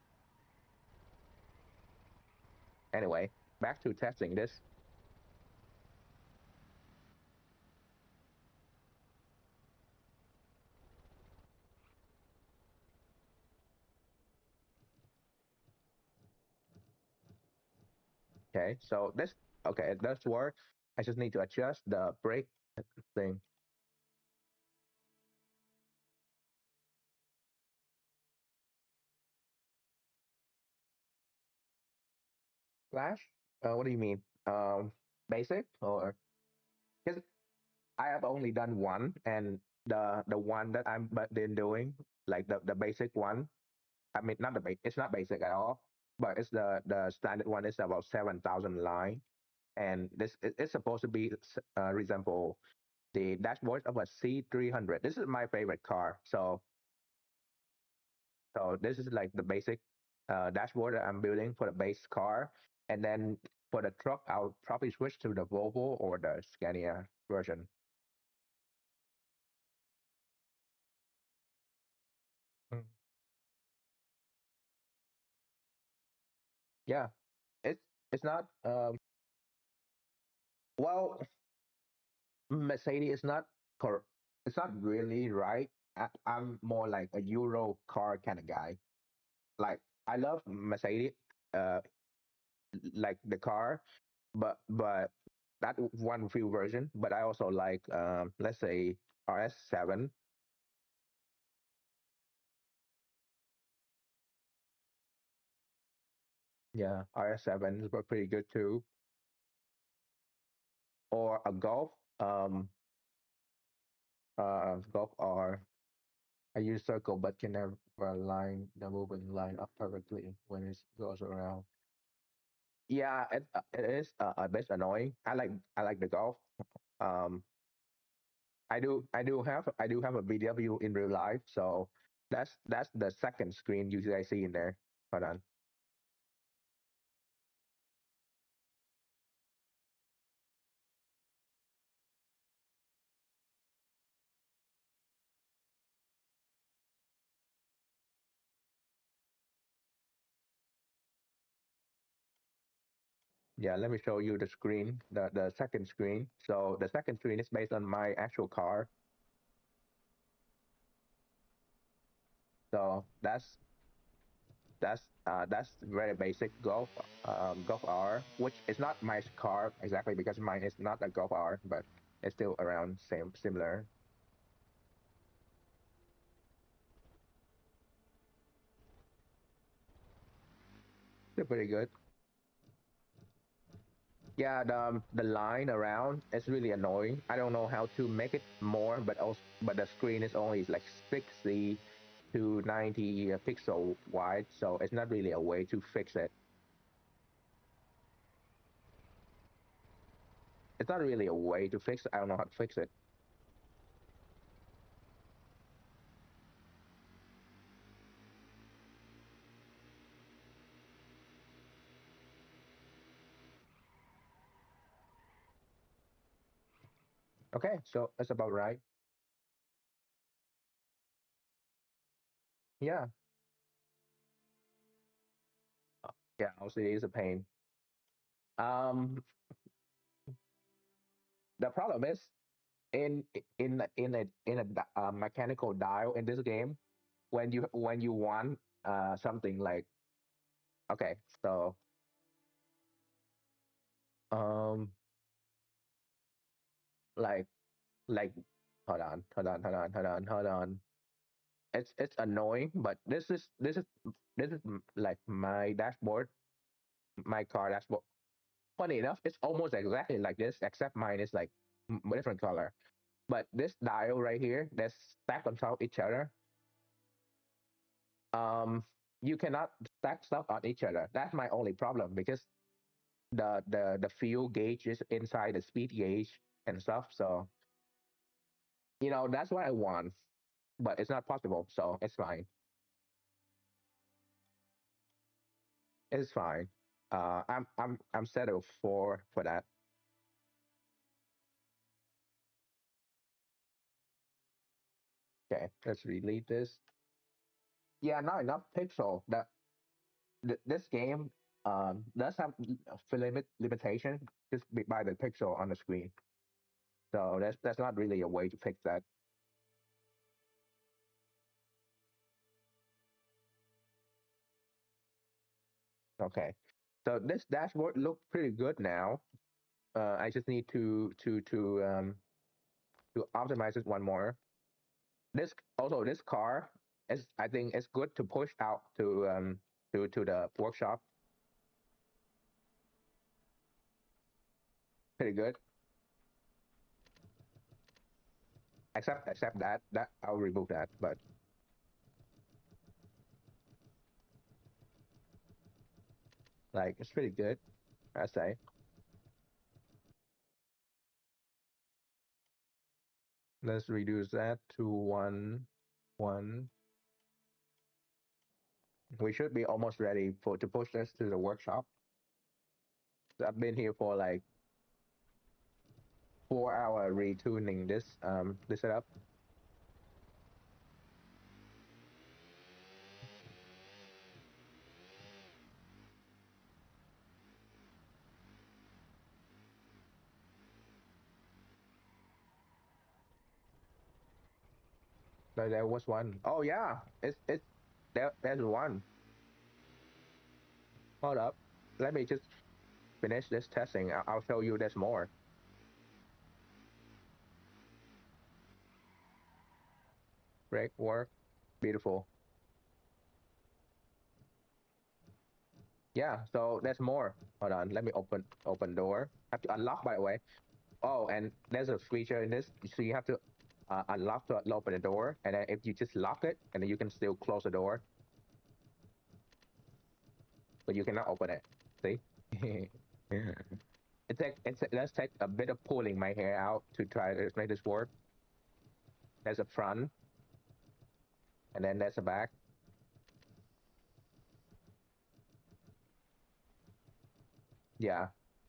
Anyway, back to testing this. Okay, so this, okay, it does work. I just need to adjust the brake thing. Flash? What do you mean? Basic, or because I have only done one, and the one that I'm been doing, like the basic one. I mean, not the base. It's not basic at all, but it's the standard one. Is about 7,000 line, and it's supposed to be resemble the dashboard of a C300. This is my favorite car. So this is like the basic dashboard that I'm building for the base car, and then for the truck, I'll probably switch to the Volvo or the Scania version. Mm. Yeah, it's it's not well, Mercedes is not cor it's not really right. I'm more like a Euro car kind of guy. Like I love Mercedes, uh, like the car, but that one few version. But I also like let's say RS7. Yeah, RS7 is pretty good too. or a golf. Golf R. I use circle, but can never line the movement line up perfectly when it goes around. Yeah, it is a bit annoying. I like the golf. Um, I do have a VW in real life, so that's the second screen you guys see in there. Hold on. Yeah, let me show you the screen, the second screen. So the second screen is based on my actual car. So that's very basic Golf R, which is not my car exactly because mine is not a Golf R, but it's still around same similar. They're pretty good. Yeah, the line around is really annoying. I don't know how to make it more, but the screen is only like 60 to 90 pixel wide, so it's not really a way to fix it. It's not really a way to fix it. I don't know how to fix it. Okay, so that's about right. Yeah, yeah, OCD is a pain. Um, the problem is in in a mechanical dial in this game when you want something like okay, so um like like hold on. It's annoying, but this is like my dashboard, my car dashboard. Funny enough, it's almost exactly like this, except mine is like different color. But this dial right here, that's stacked on top of each other. Um, you cannot stack stuff on each other. That's my only problem because the fuel gauge is inside the speed gauge and stuff. So that's what I want, but it's not possible. So it's fine. It's fine. I'm settled for that. Okay, let's delete this. Yeah, not enough pixel. This game does have a limitation just by the pixel on the screen. So that's not really a way to fix that. Okay. So this dashboard look pretty good now. I just need to optimize it one more. This car is I think it's good to push out to the workshop. Pretty good. Except that I'll remove that. But like it's pretty good, I say. Let's reduce that to one. We should be almost ready for to push this to the workshop. I've been here for like 4 hour retuning this setup. There was one. Oh yeah, it's there's one. Hold up. Let me just finish this testing. I'll show you there's more. Great work. Beautiful. Yeah, so there's more. Hold on. Let me open door. I have to unlock by the way. Oh, and there's a feature in this, so you have to unlock to open the door, and then if you just lock it, and then you can still close the door, but you cannot open it. See? Let's take a bit of pulling my hair out to try to make this work. There's a front, and then there's a back. Yeah,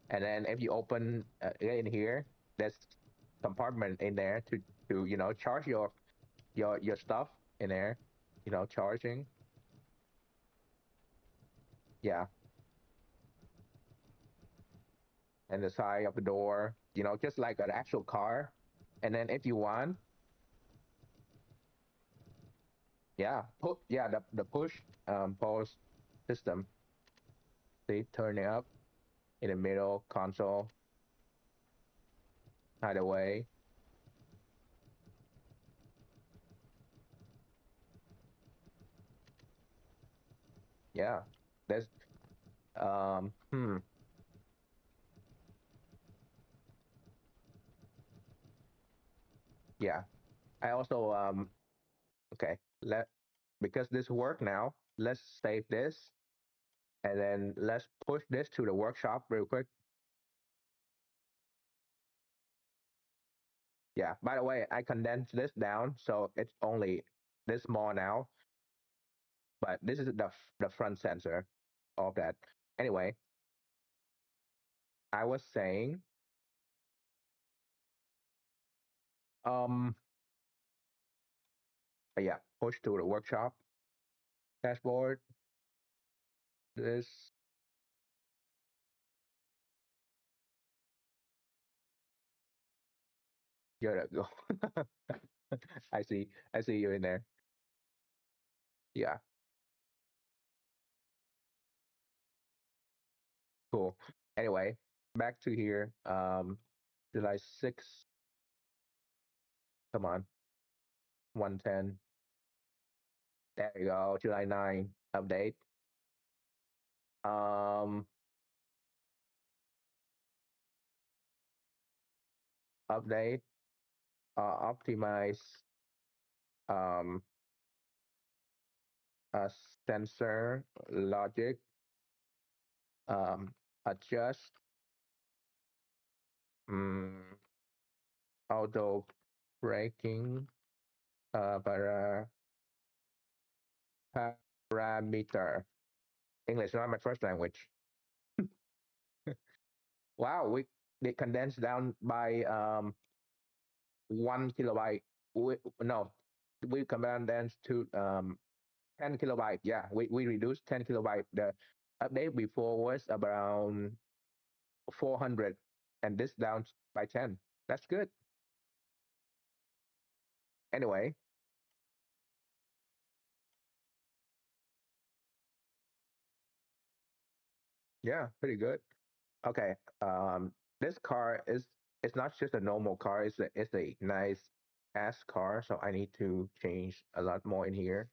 and then if you open in here, there's compartment in there to charge your stuff in there. Charging. Yeah, and the side of the door. Just like an actual car. And then if you want, yeah, the push pause system. See, turn it up in the middle console, either way. Yeah, there's um hmm yeah. I also okay, let because this work now, let's save this and then let's push this to the workshop real quick. Yeah, by the way, I condensed this down so it's only this small now, but this is the front sensor of that. Anyway, I was saying, um, yeah, push to the workshop dashboard. This, here we go. I see you in there. Yeah, cool. Anyway, back to here. July 6th. Come on, 110. There you go. July 9 update. Um, update. Optimize. Um, a sensor logic. Um, adjust. Um, auto braking. Para parameter. English not my first language. Wow, we they condensed down by 1 kilobyte. No, we condensed to 10 kilobyte. Yeah, we reduced 10 kilobyte. The update before was around 400, and this down by 10. That's good. Anyway, yeah, pretty good. Okay, this car is it's not just a normal car. It's a nice ass car. So I need to change a lot more in here.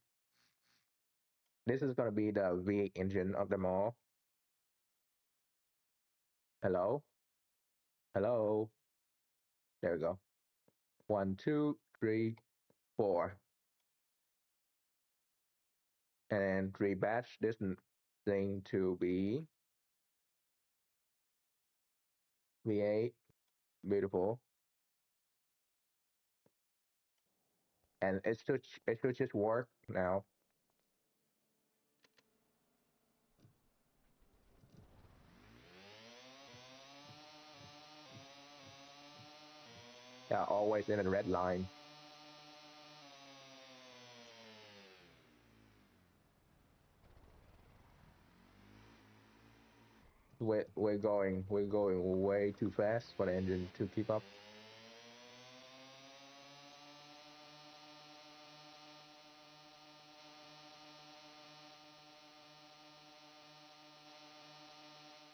This is gonna be the V8 engine of them all. Hello, hello. There we go. One, two, three, four, and rebatch this thing to be V8. Beautiful, and it should just work now. Yeah, always in a red line. We're going way too fast for the engine to keep up.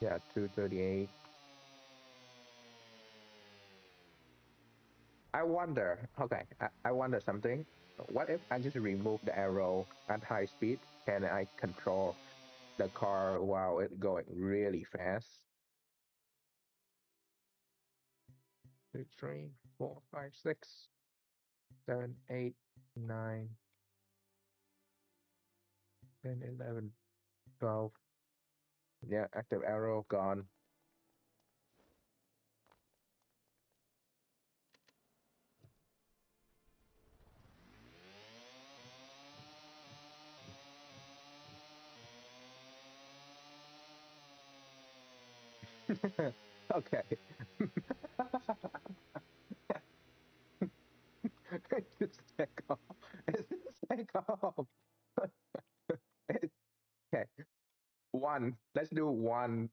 Yeah, 238. I wonder. Okay, I wonder something. What if I just remove the arrow at high speed? Can I control the car while it's going really fast? two, three, four, five, six, seven, eight, nine, 10, 11, 12. Yeah, active arrow gone. Okay. Just take off. Just take off. Okay. One. Let's do one.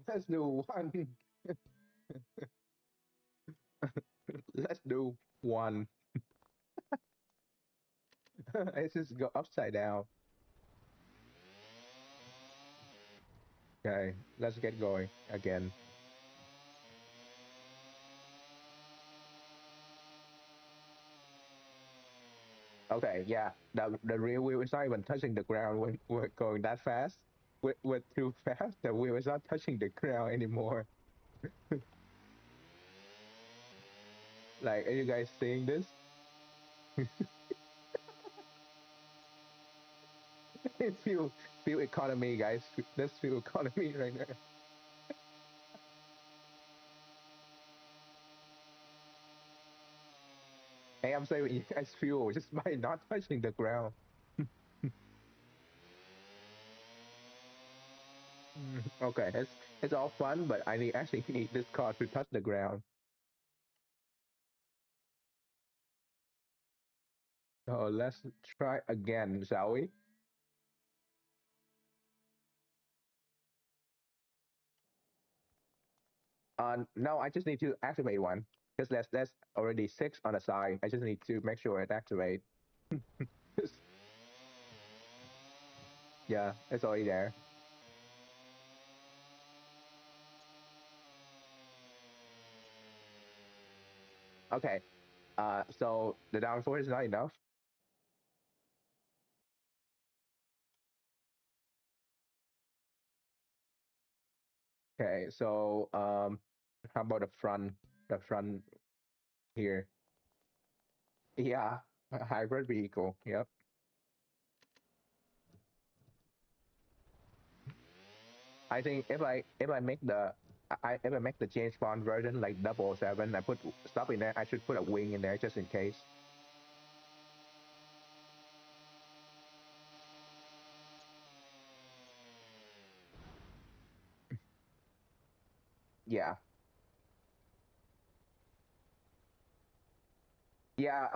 Let's do one. Let's do one. Let's just go upside down. Okay. Let's get going again. Okay. Yeah. The rear wheel is not even touching the ground when we're going that fast. We're too fast. The wheel is not touching the ground anymore. Like, are you guys seeing this? It's fuel economy, guys. That's fuel economy right now. Hey, I'm saving you guys fuel just by not touching the ground. Okay, it's all fun, but I actually need this car to touch the ground. So let's try again, shall we? No, I just need to activate one. Because that's already six on the side. I just need to make sure it activate. Yeah, it's already there. Okay. So the downforce is not enough. Okay, so how about the front here? Yeah, a hybrid vehicle. Yep. I think if I make the if I make the James Bond version like 007, I put stuff in there. I should put a wing in there just in case. Yeah, yeah.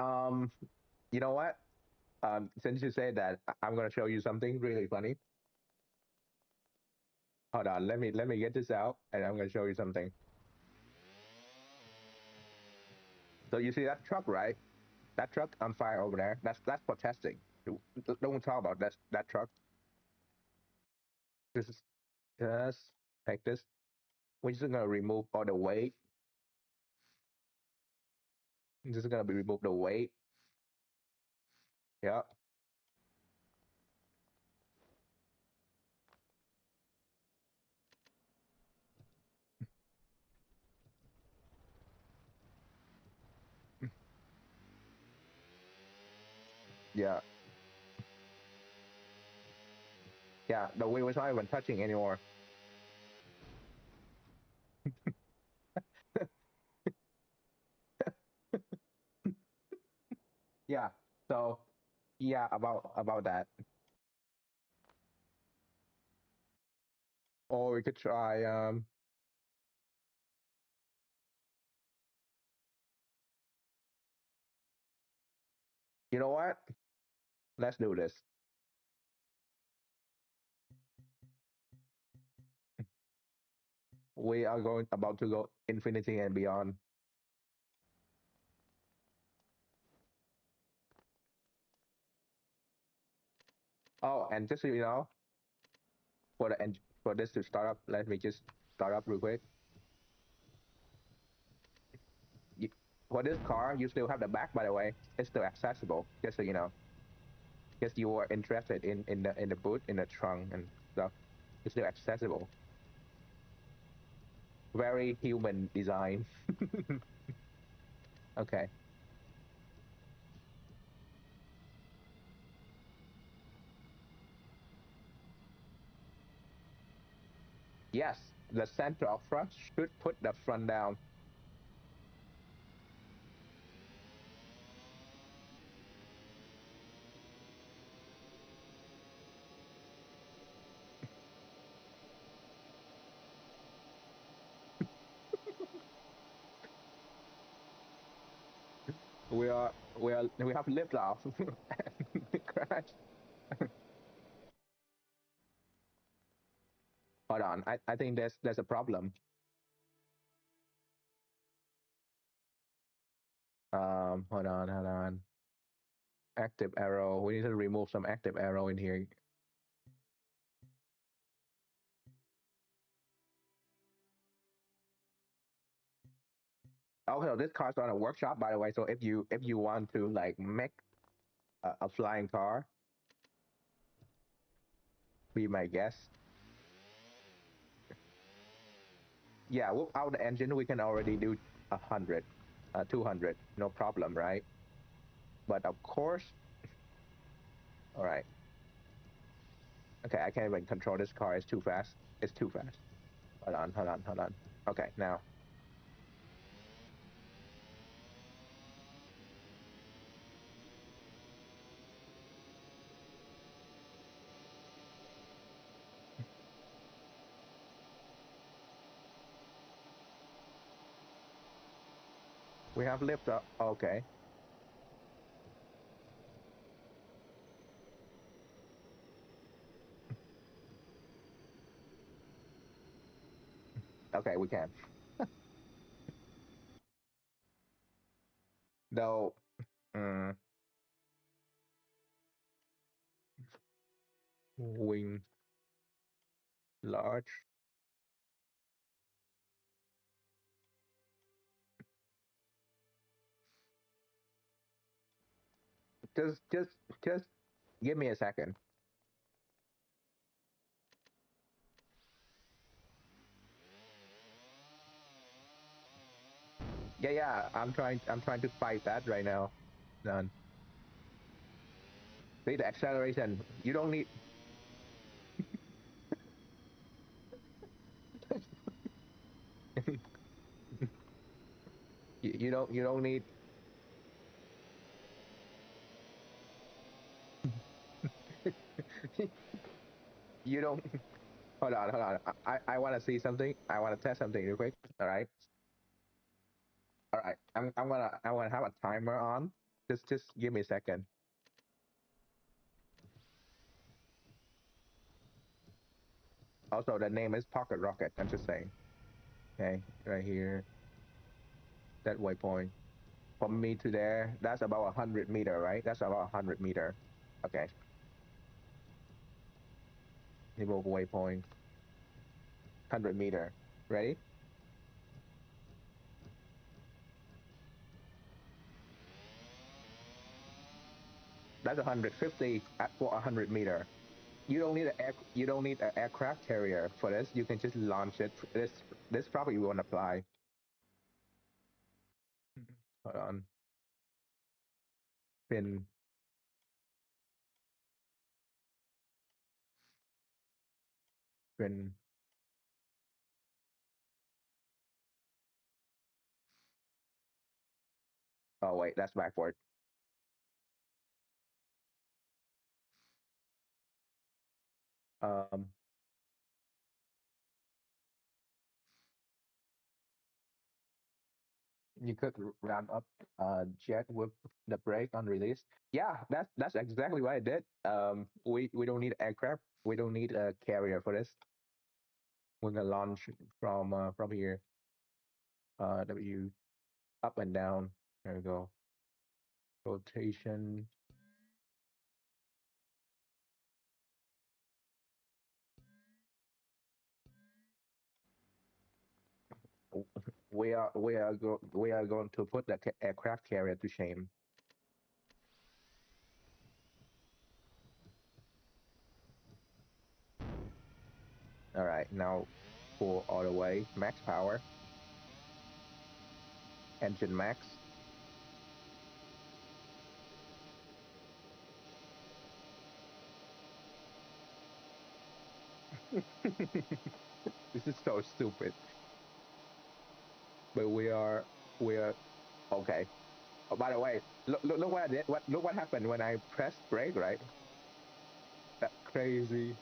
You know what? Since you say that, I'm gonna show you something really funny. Hold on, let me get this out, and I'm gonna show you something. So you see that truck, right? That truck on fire over there. That's for testing. Don't talk about that truck. This is just take this. We're just gonna remove all the weight. This is gonna be remove the weight. Yeah, yeah, yeah. The wheel is not even touching anymore. Yeah. So yeah, about that. Or we could try. You know what? Let's do this. We are going about to go infinity and beyond. Oh, and just so you know, for this to start up, let me just start up real quick. You, for this car, you still have the back, by the way. It's still accessible, just so you know. Because you are interested in the boot, in the trunk and stuff. It's still accessible. Very human design. Okay. Yes, the center of thrust should put the front down. We have liftoff. Crash. Hold on. I think there's a problem. Hold on. Active arrow. We need to remove some active arrow in here. Also, this car's on a workshop, by the way. So if you want to like make a flying car, be my guest. Yeah, without the engine, we can already do 100, 200, no problem, right? But of course, all right. Okay, I can't even control this car. It's too fast. It's too fast. Hold on. Okay, now we have lift up. Okay, okay, we can. Though, mm, wing large. Just, just, just give me a second. Yeah, yeah. I'm trying to fight that right now. Done. See the acceleration. You don't need. You don't need. You don't. Hold on, hold on. I want to see something. I want to test something real quick. All right. All right. I'm gonna have a timer on. Just give me a second. Also, the name is Pocket Rocket. I'm just saying. Okay, right here. That waypoint. From me to there, that's about 100 meter, right? That's about 100 meter. Okay. Remove waypoint. 100 meter. Ready? That's 150 at for 100 meter. You don't need an aircraft carrier for this. You can just launch it. This probably won't apply. Hold on. Pin. Pin. Oh wait, that's backward. Um, you could ramp up jet with the brake on release. Yeah, that's exactly what I did. We don't need aircraft. We don't need a carrier for this. We're gonna launch from here. W up and down. There we go. Rotation. We are going to put the aircraft carrier to shame. All right, now full all the way, max power, engine max. This is so stupid. But we are okay. Oh, by the way, look what I did. Look what happened when I pressed brake, right? That crazy.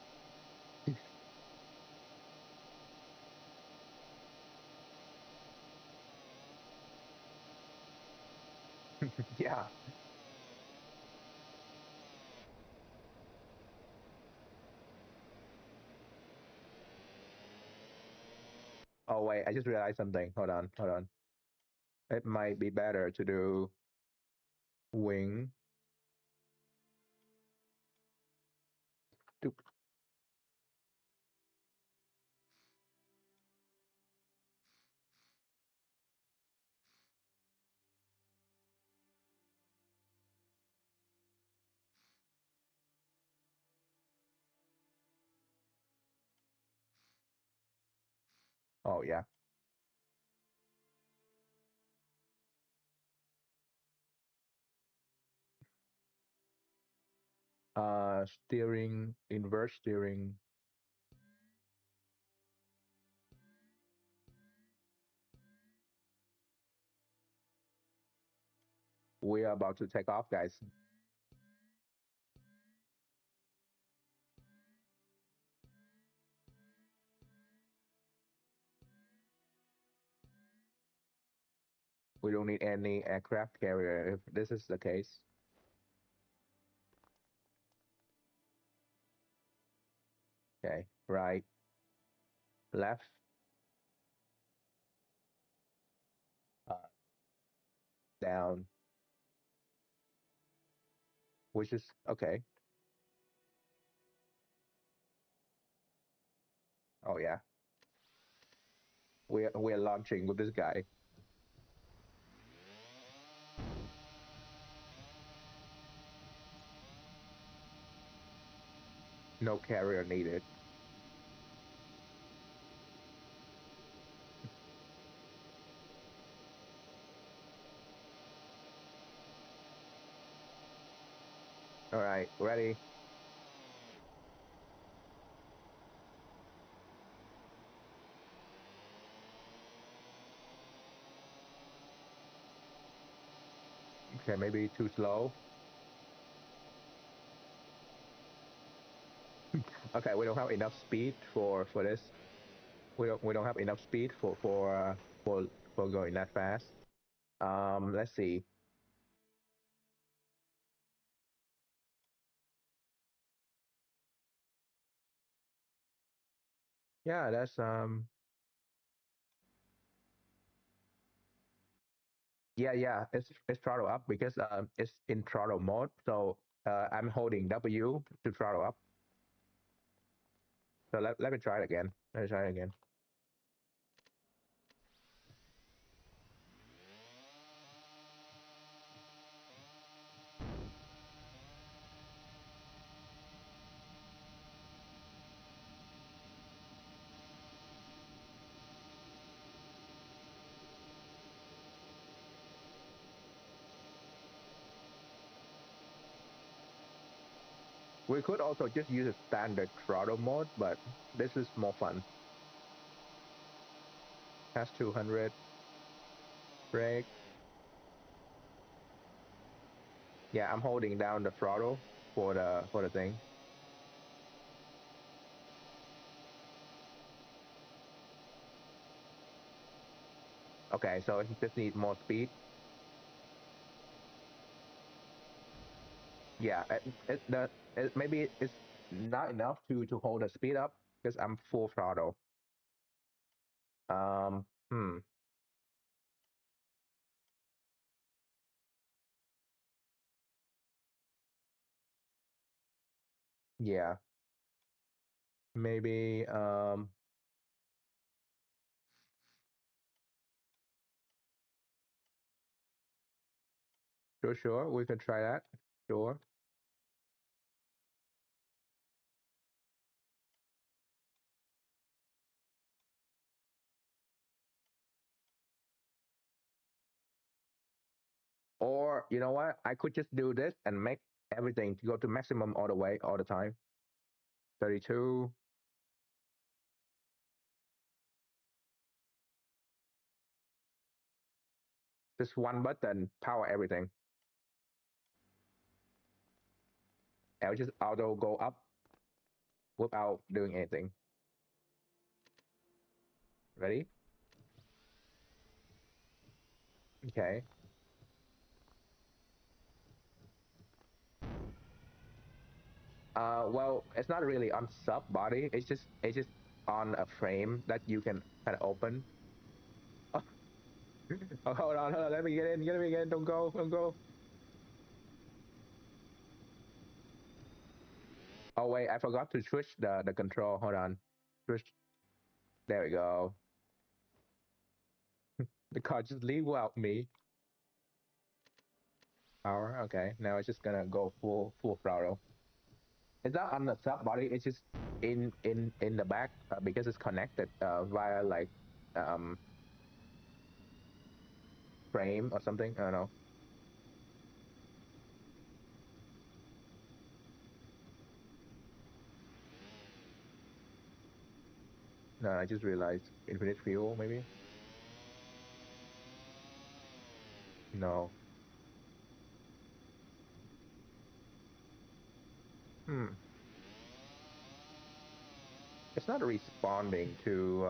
Yeah. Oh wait, I just realized something. Hold on, hold on. It might be better to do wing. To, oh yeah. Steering, inverse steering. We are about to take off, guys. We don't need any aircraft carrier if this is the case. Okay, right, left, uh, down, which is okay. Oh yeah, we're launching with this guy. No carrier needed. All right, ready. Okay, maybe too slow. Okay, we don't have enough speed for this. We don't have enough speed for going that fast. Let's see. Yeah, that's yeah. It's throttle up because it's in throttle mode. So I'm holding W to throttle up. So let me try it again. Let me try it again. We could also just use a standard throttle mode, but this is more fun. Past 200, brake. Yeah, I'm holding down the throttle for the thing. Okay, so it just need more speed. Yeah, maybe it's not enough to hold the speed up because I'm full throttle. Um, hmm, yeah, maybe sure, we can try that. Sure. Or you know what? I could just do this and make everything to go to maximum all the way, all the time. 32. Just one button, power everything. I'll just auto go up without doing anything. Ready? Okay. Well, it's not really on sub body. It's just on a frame that you can kind of open. Oh, hold on. Let me get in. Let me get in. Don't go. Don't go. Oh wait, I forgot to switch the control. Hold on. Switch. There we go. The car just leave without me. Power. Okay. Now it's just gonna go full throttle. It's not on the sub body. It's just in the back because it's connected via like um frame or something. I don't know. No, I just realized infinite fuel maybe. No. Hmm. It's not responding to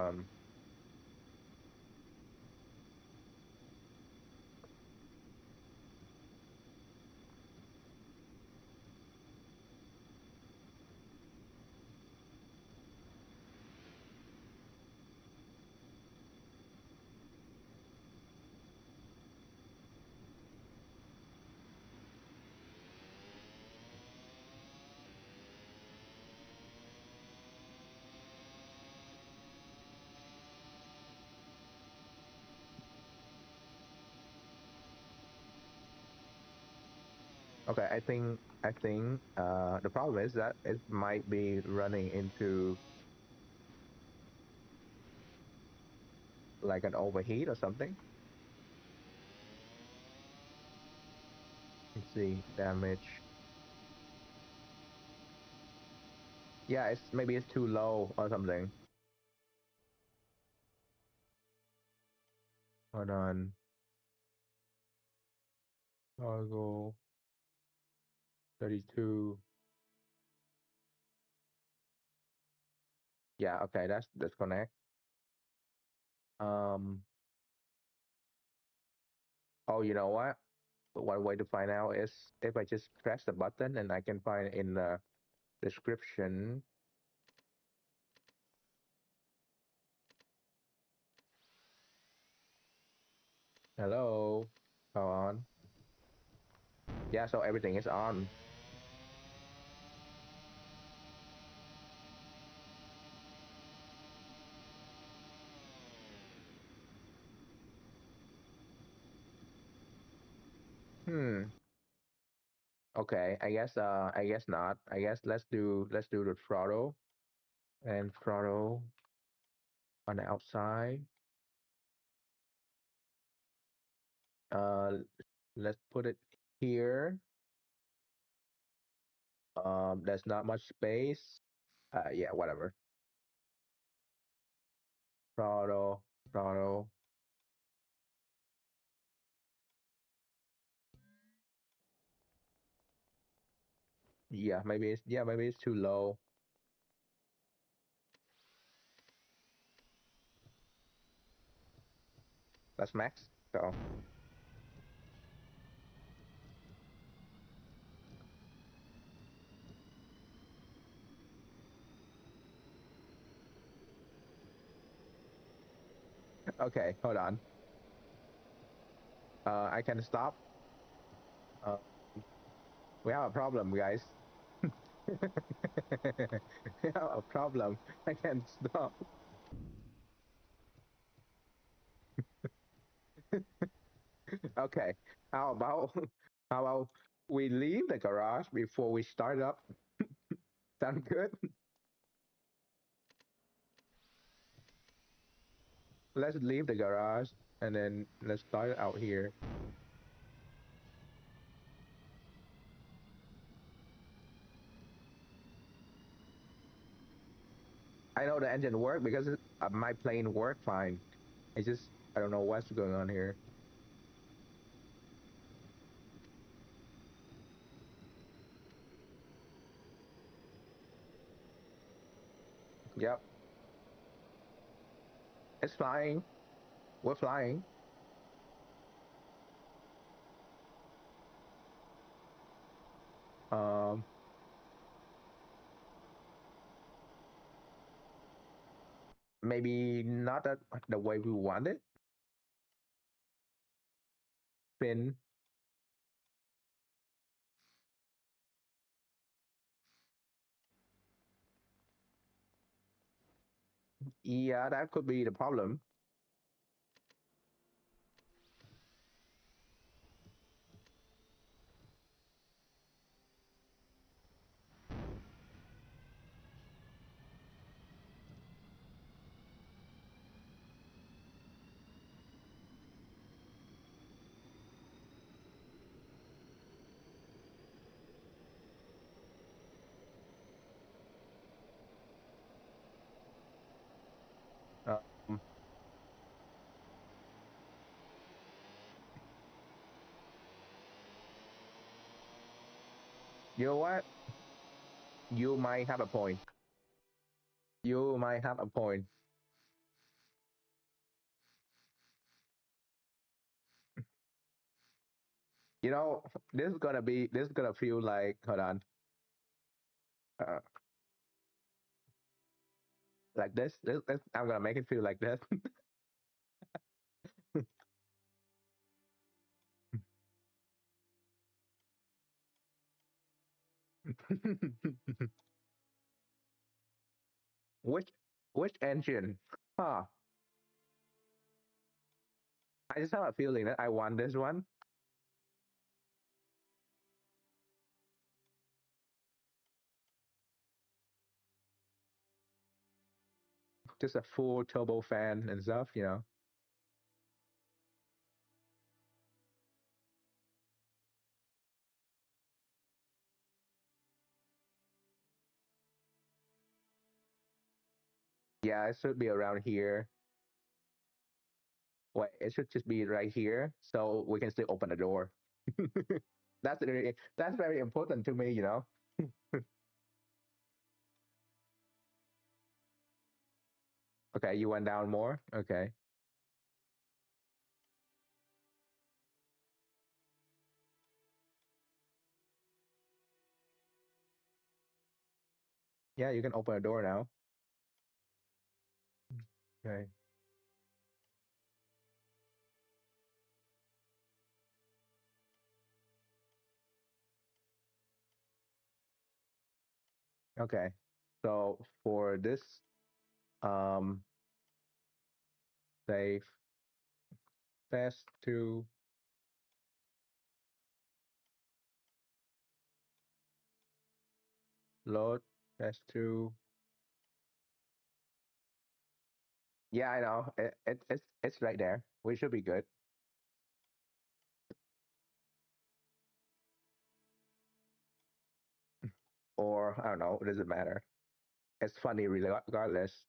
Okay, I think the problem is that it might be running into like an overheat or something. Let's see, damage. Yeah, it's too low or something. Hold on. Toggle 32. Yeah, okay, that's disconnect. Um oh, you know what? One way to find out is if I just press the button and I can find in the description. Hello. Hold on. Yeah, so everything is on. Hmm. Okay, I guess not. I guess let's do the throttle and throttle on the outside. Uh let's put it here. There's not much space. Yeah, whatever. Throttle, throttle. Maybe it's too low. That's max. So okay, hold on. I can stop. Uh, we have a problem, guys. We have a problem. I can't stop. Okay. How about how about we leave the garage before we start up? Sound good? Let's leave the garage and then let's start out here. I know the engine work because my plane work fine. It's just I don't know what's going on here. Yep, it's flying. We're flying. Um, maybe not the way we want it. Spin. Yeah, that could be the problem. Um, you know what? You might have a point. You might have a point. You know, this is gonna feel like hold on, uh, like this. I'm gonna make it feel like this. which which engine? Huh? I just have a feeling that I want this one. Just a full turbo fan and stuff. You know. Yeah, it should be around here. Wait, it should just be right here, so we can still open the door. That's very important to me. You know. Okay, you went down more. Okay. Yeah, you can open the door now. Okay. Okay. So for this, um, say fast to load, fast to. Yeah, I know. It's right there. We should be good. Or I don't know. It doesn't matter. It's funny regardless.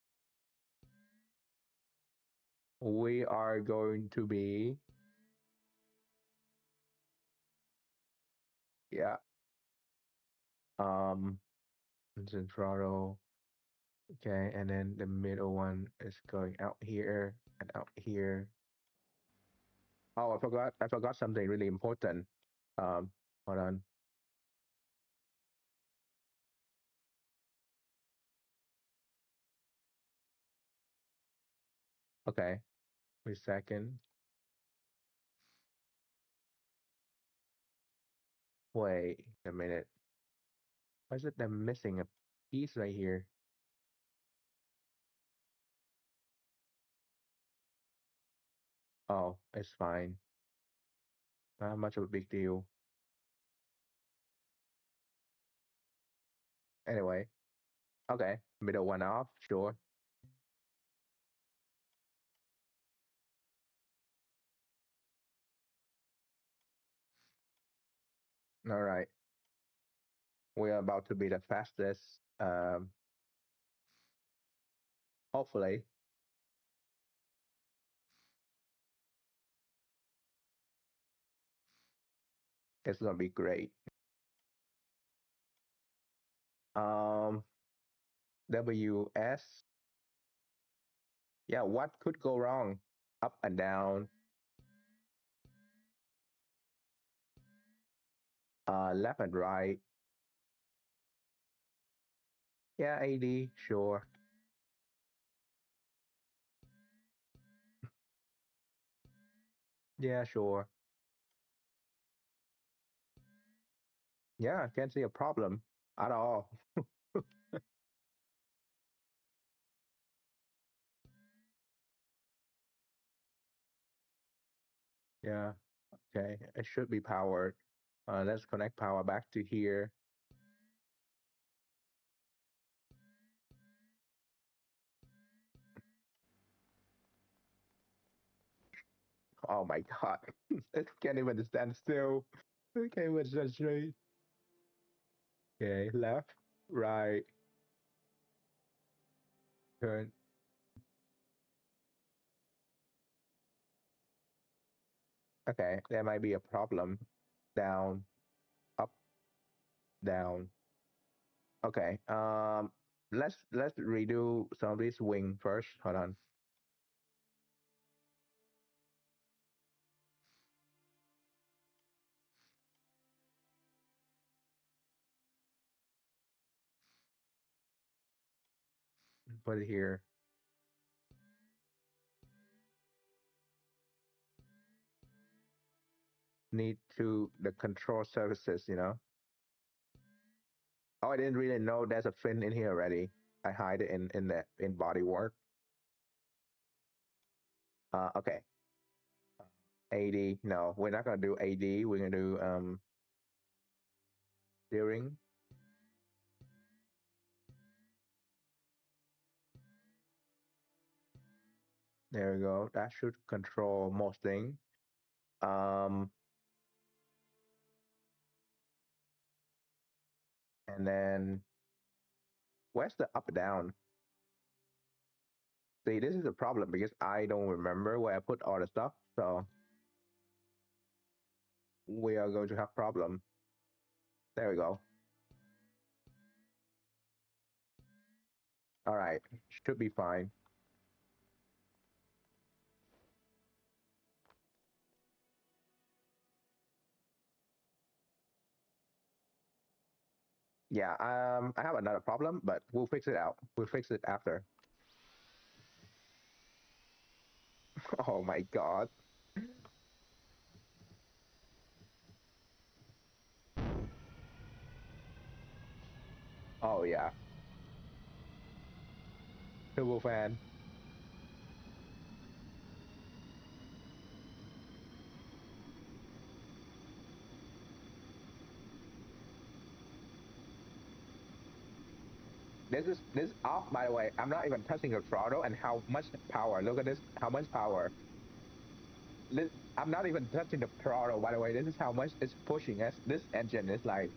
We are going to be yeah. Um, engine throttle. Okay, and then the middle one is going out here and out here. Oh, I forgot. I forgot something really important. Hold on. Okay, wait a second. Wait a minute. Why is it I'm missing a piece right here? Oh, it's fine. Not much of a big deal. Anyway, okay. Middle one off, sure. All right. We are about to be the fastest Hopefully, it's gonna be great. Um, WS. Yeah, what could go wrong? Up and down, left and right. Yeah, AD, sure. Yeah, sure. Yeah, can't see a problem at all. Yeah, okay. It should be powered. Let's connect power back to here. Oh my God. It can't even stand still. It can't even stand straight. Okay, left, right, turn. Okay, there might be a problem. Down, up, down. Okay. Let's redo some of this wing first. Hold on. Put it here. Need to the control surfaces. Oh, I didn't really know there's a fin in here already. I hide it in body work. Okay. AD. No, we're not gonna do AD. We're gonna do steering. There we go. That should control most things. Um, and then where's the up down? See, this is a problem because I don't remember where I put all the stuff. So we are going to have problem. There we go. All right, should be fine. Yeah. I have another problem, but we'll fix it out. We'll fix it after. Oh my God. Oh yeah. Turbo fan. This off, by the way. I'm not even touching the throttle and how much power. Look at this. How much power. This, I'm not even touching the throttle, by the way. This is how much it's pushing. This engine is like.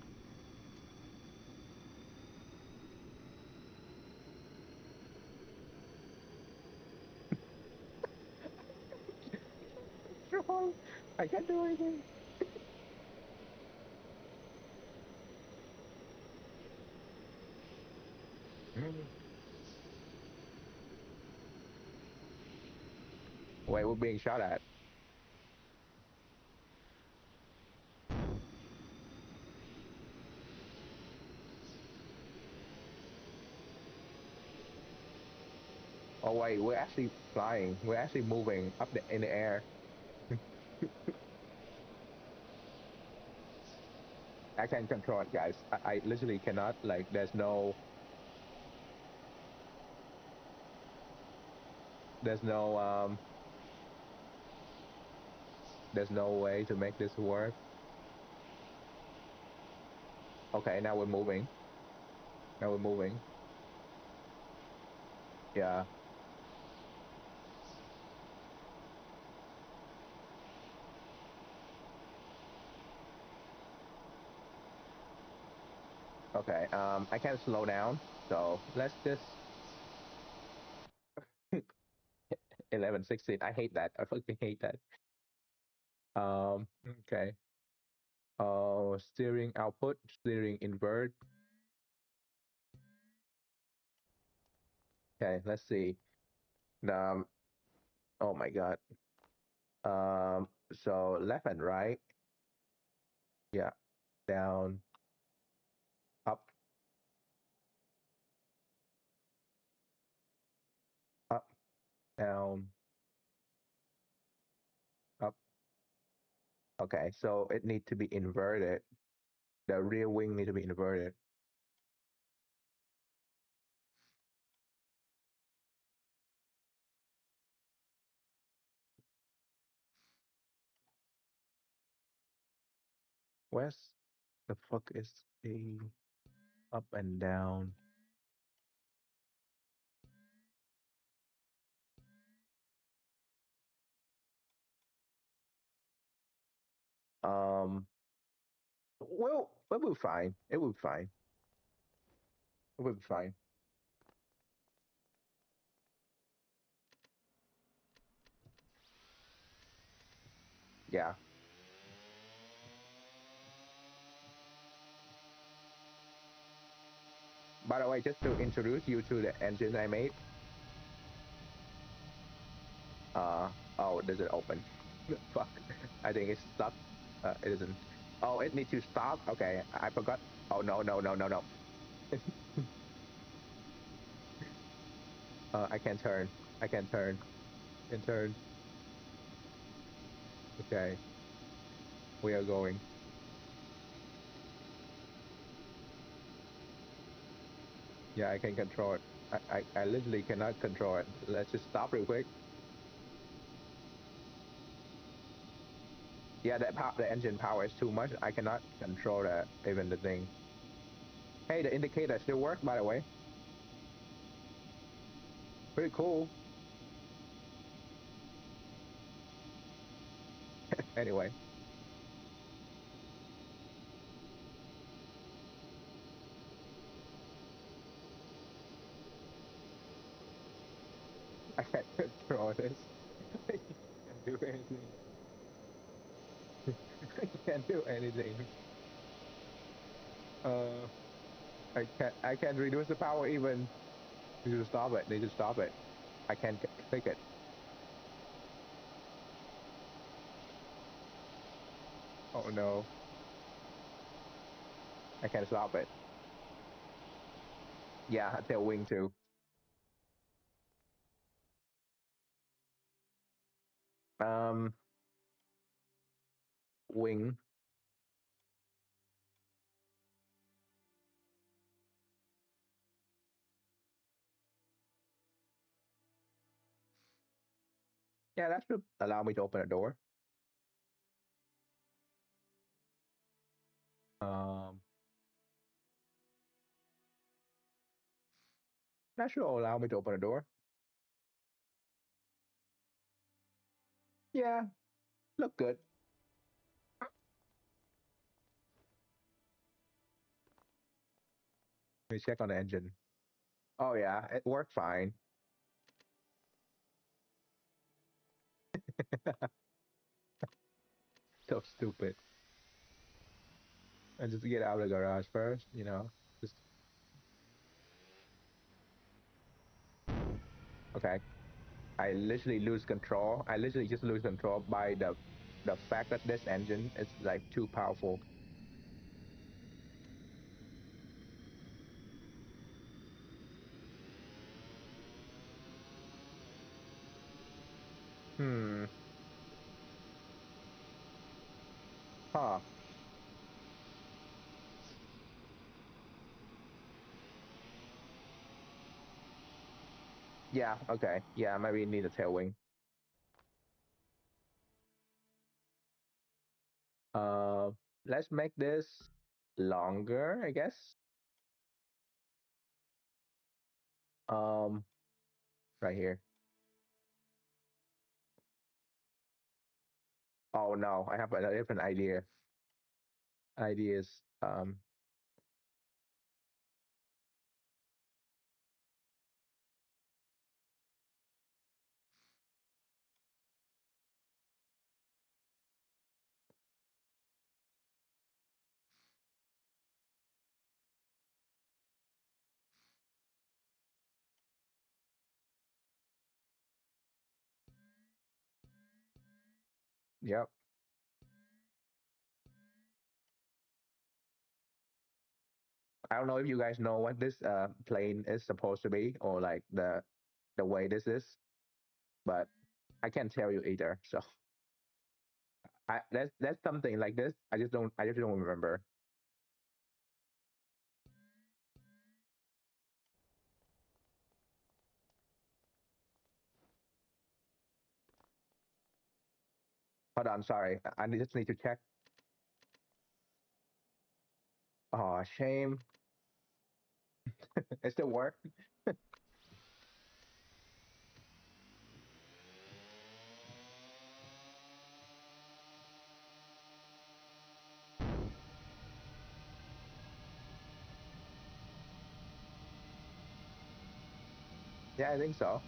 I can't do anything. Wait, we're being shot at. Oh wait, we're actually flying. We're actually moving in the air. I can't control it, guys. I literally cannot. Like, there's no, there's no way to make this work. Okay, now we're moving. Now we're moving. Yeah. Okay. I can't slow down. So let's just. 11, 16. I hate that. I fucking hate that. Okay. Steering output, steering invert. Okay, let's see. Um, oh my God. So left and right. Yeah. Down, up, up, down, up. Okay, so it needs to be inverted. The rear wing need to be inverted. Where's the fuck is the up and down? Um, well, it will be fine. It will be fine. It will be fine. Yeah. By the way, just to introduce you to the engine I made. Uh, oh, does it open? Fuck. I think it's stuck. It isn't. Oh, it needs to stop. Okay, I forgot. Oh no, no, no, no, no. I can't turn. I can't turn. Can turn. Okay, we are going. Yeah, I can control it. I literally cannot control it. Let's just stop real quick. Yeah, the engine power is too much. I cannot control that, even the thing. Hey, the indicator still works, by the way. Pretty cool. Anyway, I can't control this. I can't do anything. I can't do anything. Uh, I can't reduce the power even. Need to stop it. Need to stop it. I can't click it. Oh no, I can't stop it. Yeah, tail wing too. Um, wing. Yeah, that should allow me to open a door. Um, that should allow me to open a door. Yeah, look good. Let me check on the engine. Oh yeah, it worked fine. So stupid. And just get out of the garage first, you know. Just okay. I literally lose control. I literally just lose control by the fact that this engine is like too powerful. Hmm. Huh. Yeah. Okay. Yeah. Maybe need a tail wing. Uh, let's make this longer, I guess. Um, right here. Oh no, I have a different idea. Ideas. Yep. I don't know if you guys know what this plane is supposed to be or like the way this is, but I can't tell you either. So that's something like this. I just don't remember. Hold on, sorry. Just need to check. Oh, shame. It still work. Yeah, I think so.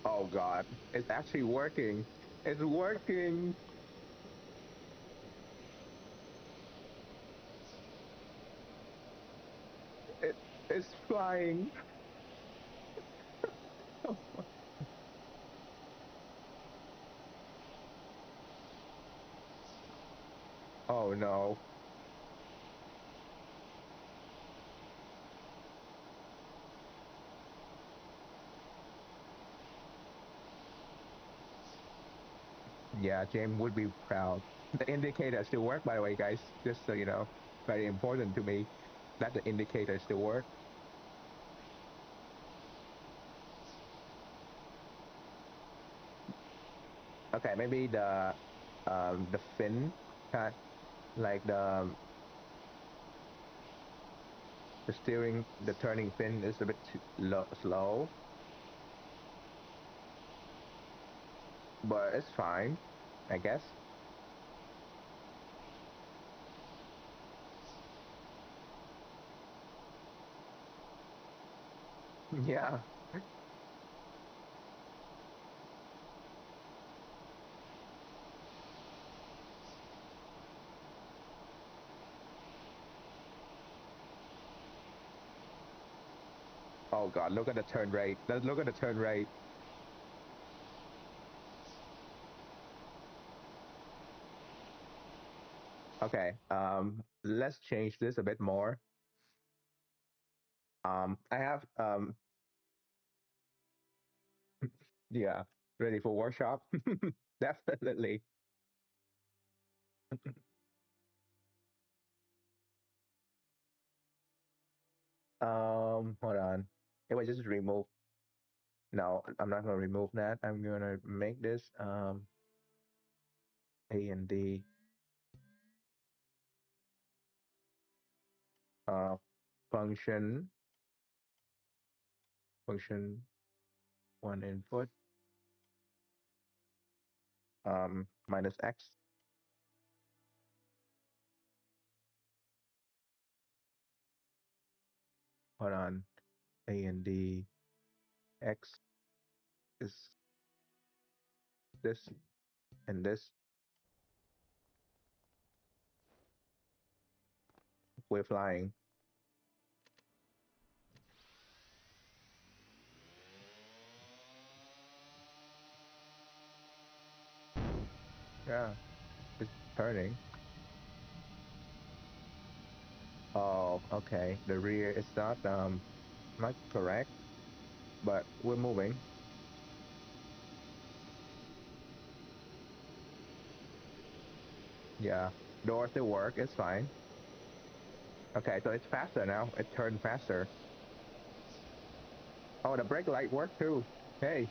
Oh God, it's actually working. It's working. It, it's flying. Oh no. Yeah, James would be proud. The indicator still work, by the way, guys. Just so you know, very important to me that the indicator still work. Okay, maybe the fin, kind like the steering, the turning fin is a bit too slow, but it's fine, I guess. Yeah. Oh God, look at the turn rate. Look at the turn rate. Okay. Let's change this a bit more. I have yeah, ready for workshop. Definitely. Hold on. If I just remove, no, I'm not gonna remove that. I'm gonna make this A and D uh function function one input minus X. Hold on. A and D X is this and this. We're flying. Yeah, it's turning. Oh, okay. The rear is not correct, but we're moving. Yeah. Doors still work, it's fine. Okay, so it's faster now. It turned faster. Oh, the brake light worked too. Hey.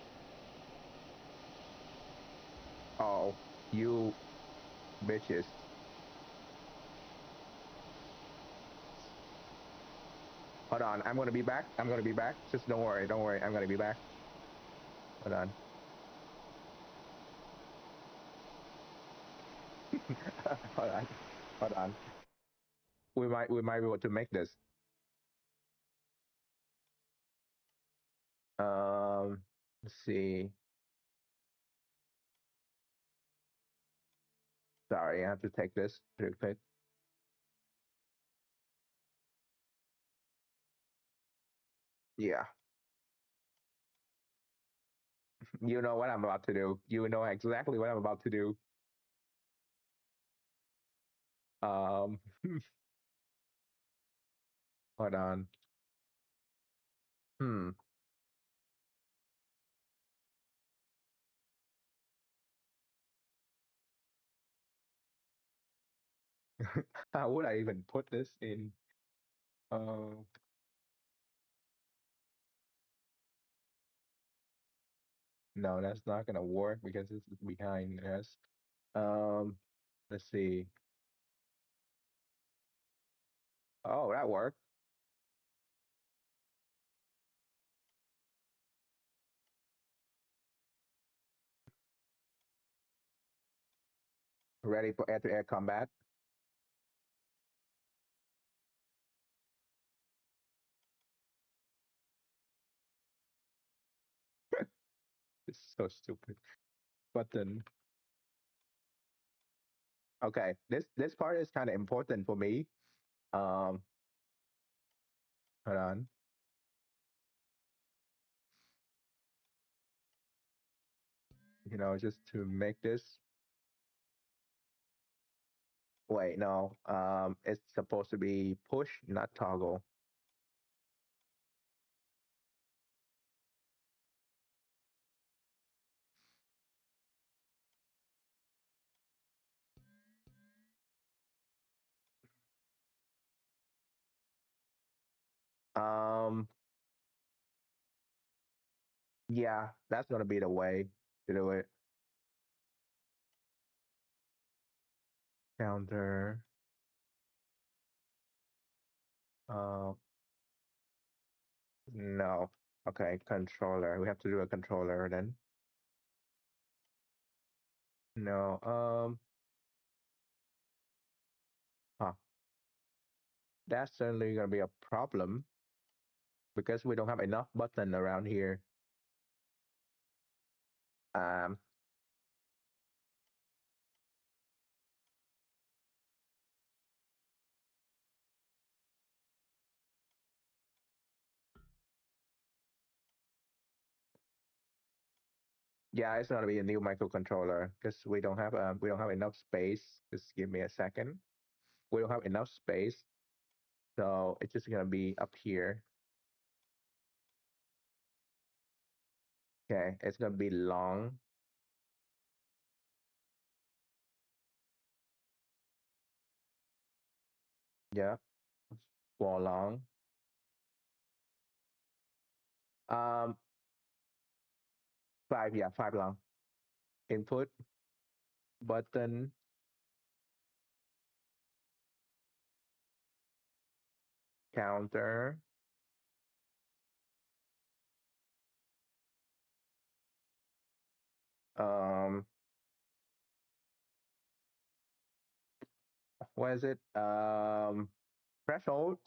Oh, you bitches. Hold on, I'm gonna be back. I'm gonna be back. Just don't worry, don't worry. I'm gonna be back. Hold on. Hold on. Hold on. We might be able to make this. Let's see. Sorry, I have to take this real quick. Yeah, you know what I'm about to do. You know exactly what I'm about to do. Um, hold on. Hmm. How would I even put this in? Uh, no, that's not gonna work because it's behind us. Um, let's see. Oh, that worked. Ready for air-to-air combat. It's so stupid. But then, okay, this part is kind of important for me. Um, hold on. Just to make this. Wait, no. It's supposed to be push, not toggle. Um, yeah, that's gonna be the way to do it. Counter. Uh, no. Okay, controller. We have to do a controller then. No. Huh. That's certainly gonna be a problem because we don't have enough button around here. Um, yeah, it's gonna be a new microcontroller because we don't have enough space. Just give me a second. We don't have enough space, so it's just gonna be up here. Okay, it's gonna be long. Yeah, for long. Um, five. Yeah, five long. Input button. Counter. Um, what is it? Threshold.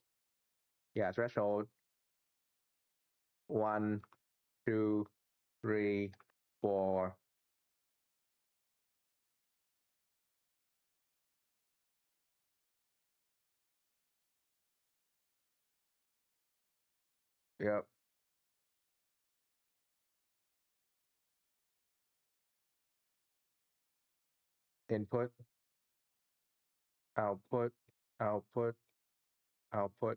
Yeah, threshold. One, two, three, four. Yep. Input, output, output, output.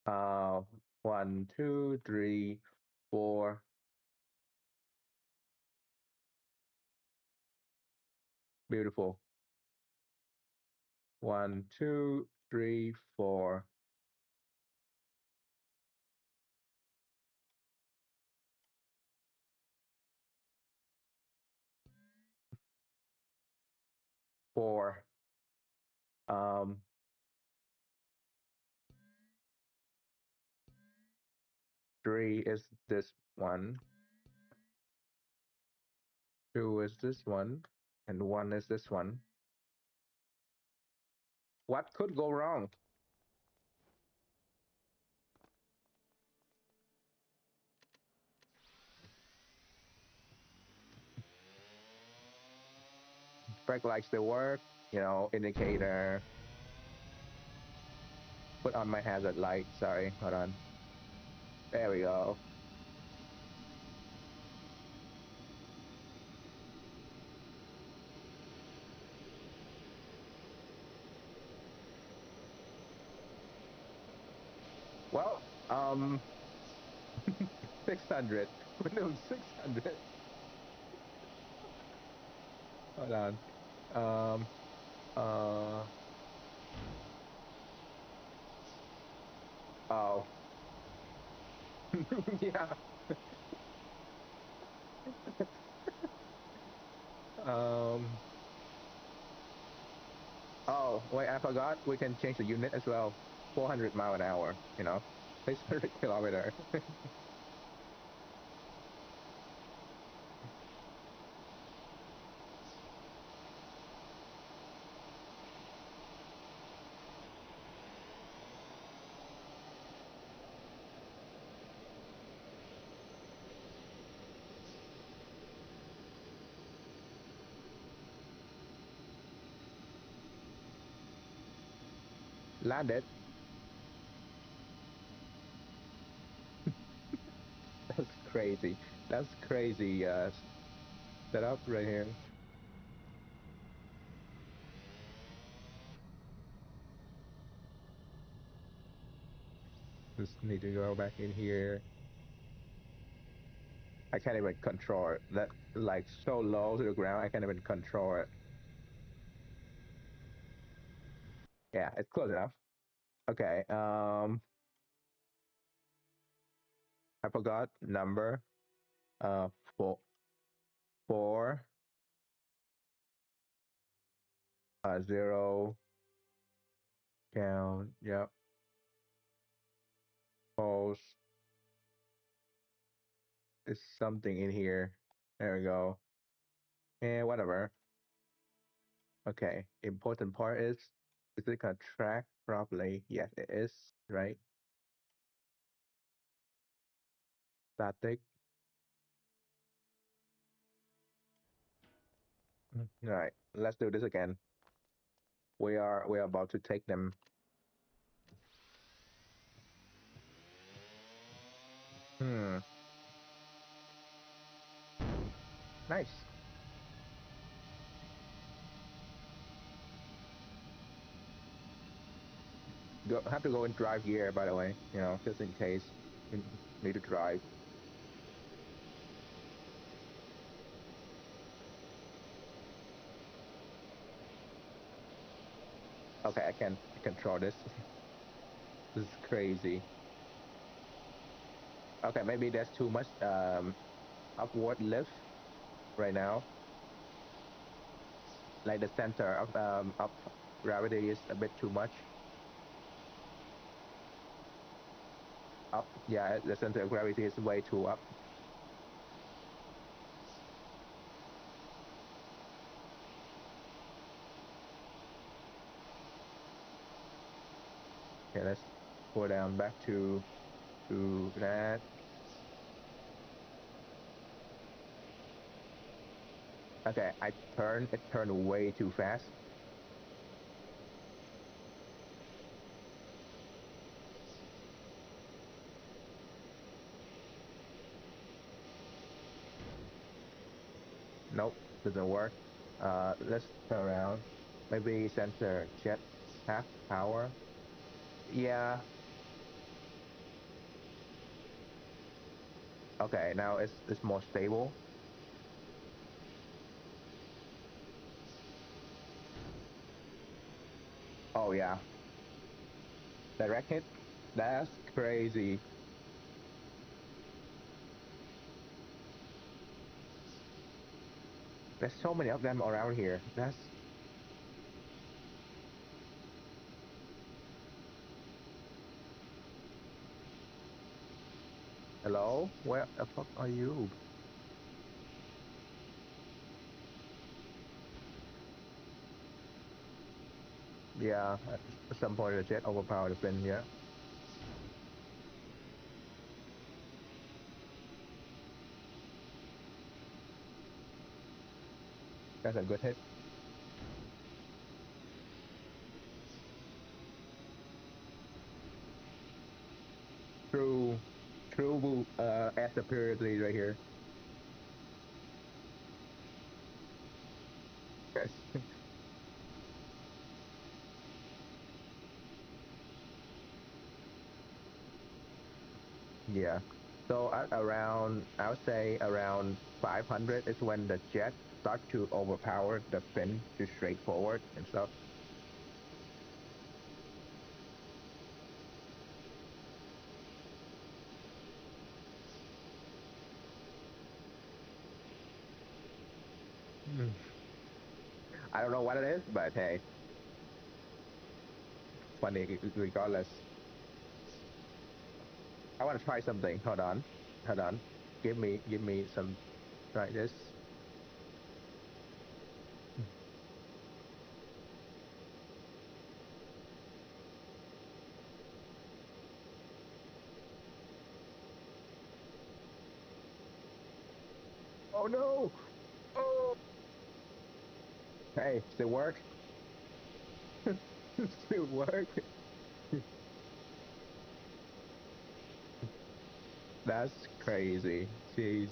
Uh, one, two, three, four. Beautiful. One, two, three, four. Four. Um, three is this one. Two is this one. And one is this one. What could go wrong? Brake lights still work. Indicator. put on my hazard light. Sorry, hold on. There we go. Well, 600. Windows 600. Hold on. Um, uh, oh, yeah. Um, oh, wait, I forgot. We can change the unit as well. 400 mile an hour, 600 kilometer. Landed. That's crazy. That's crazy, setup right here. Just need to go back in here. I can't even control it. That like so low to the ground. I can't even control it. Yeah, it's close enough. Okay. I forgot number. Uh, four, four, zero. Count. Yep. Pulse. There's something in here. There we go. And whatever. Okay. Important part is it gonna track properly? Yes, it is. Right. Static. All right. Let's do this again. We are about to take them. Hmm. Nice. Have to go and drive gear, by the way. Just in case we need to drive. Okay, I can control this. This is crazy. Okay, maybe there's too much upward lift right now. Like the center of gravity is a bit too much. Up, yeah, the center of gravity is way too up. Okay, let's go down back to that. Okay, it turned way too fast. Nope, doesn't work. Let's turn around. Maybe center jet half power. Yeah. Okay, now it's more stable. Oh yeah. Direct hit. That's crazy. There's so many of them around here. That's hello? Where the fuck are you? Yeah, at some point the jet overpowered the fin, yeah. That's a good hit. True air superiority right here. Yes. Yeah. So at around, I would say around 500 is when the jet start to overpower the fin to straightforward and stuff. Hmm. I don't know what it is, but hey, funny regardless. I want to try something. Hold on. Hold on. Give me some, try this. Oh no. Oh, hey, still work? Still work? That's crazy. Jeez.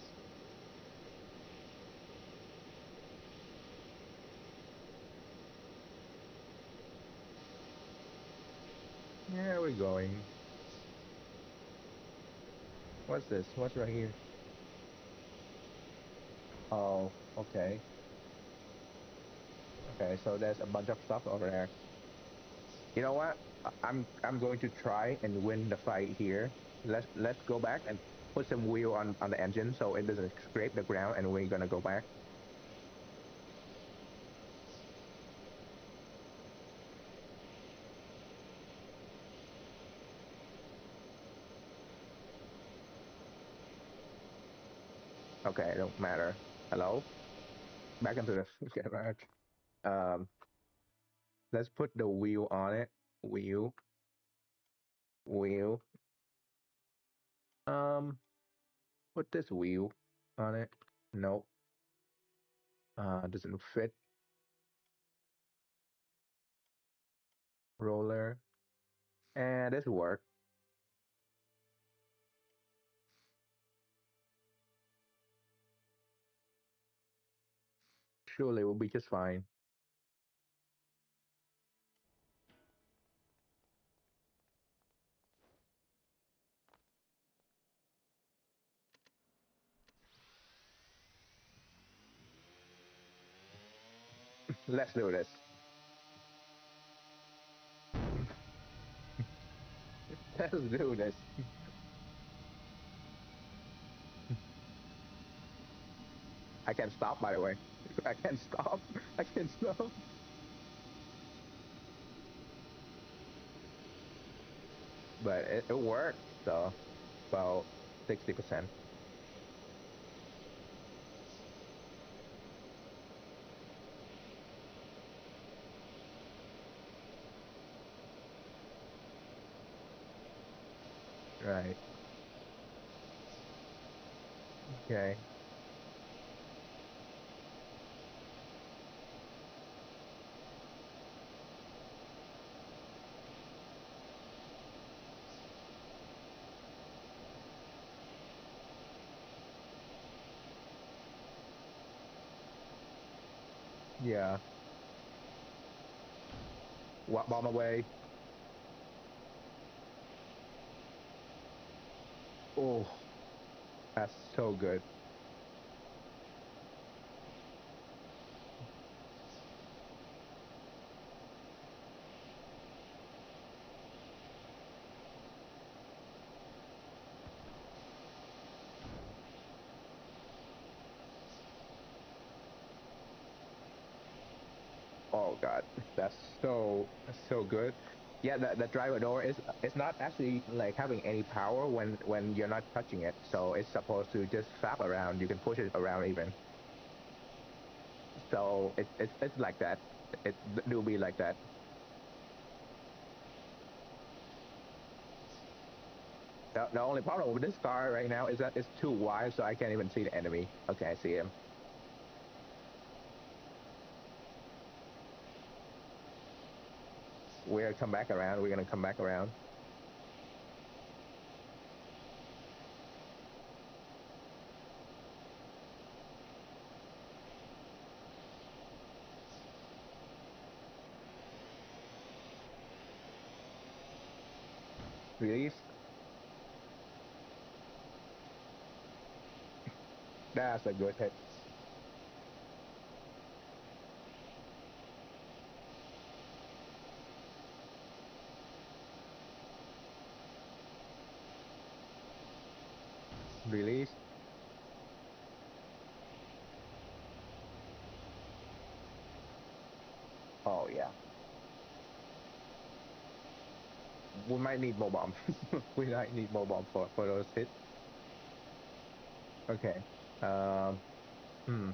Yeah, we're going. What's this? What's right here? Oh, okay. Okay, so there's a bunch of stuff over there. You know what? I'm going to try and win the fight here. Let's go back and put some wheel on the engine so it doesn't scrape the ground, and we're gonna go back. Okay, it don't matter. Hello? Back into the get back. Um, let's put the wheel on it. Wheel, wheel. Um, put this wheel on it. Nope. Doesn't fit. Roller. And this work. Surely we'll be just fine. Let's do this. Let's do this. I can stop, by the way. I can stop. I can stop. But it worked. So about 60%. Right. Okay. Yeah. What bomb away? Oh, that's so good. Oh God, that's so good. Yeah, the driver door is it's not actually like having any power when you're not touching it. So it's supposed to just flap around. You can push it around even. So it's like that. It do be like that. The only problem with this car right now is that it's too wide, so I can't even see the enemy. Okay, I see him. We're gonna come back around. We're gonna come back around. Release. That's a good hit. Release. Oh yeah. We might need more bomb. We might need more bomb for those hits. Okay. Um. Hmm.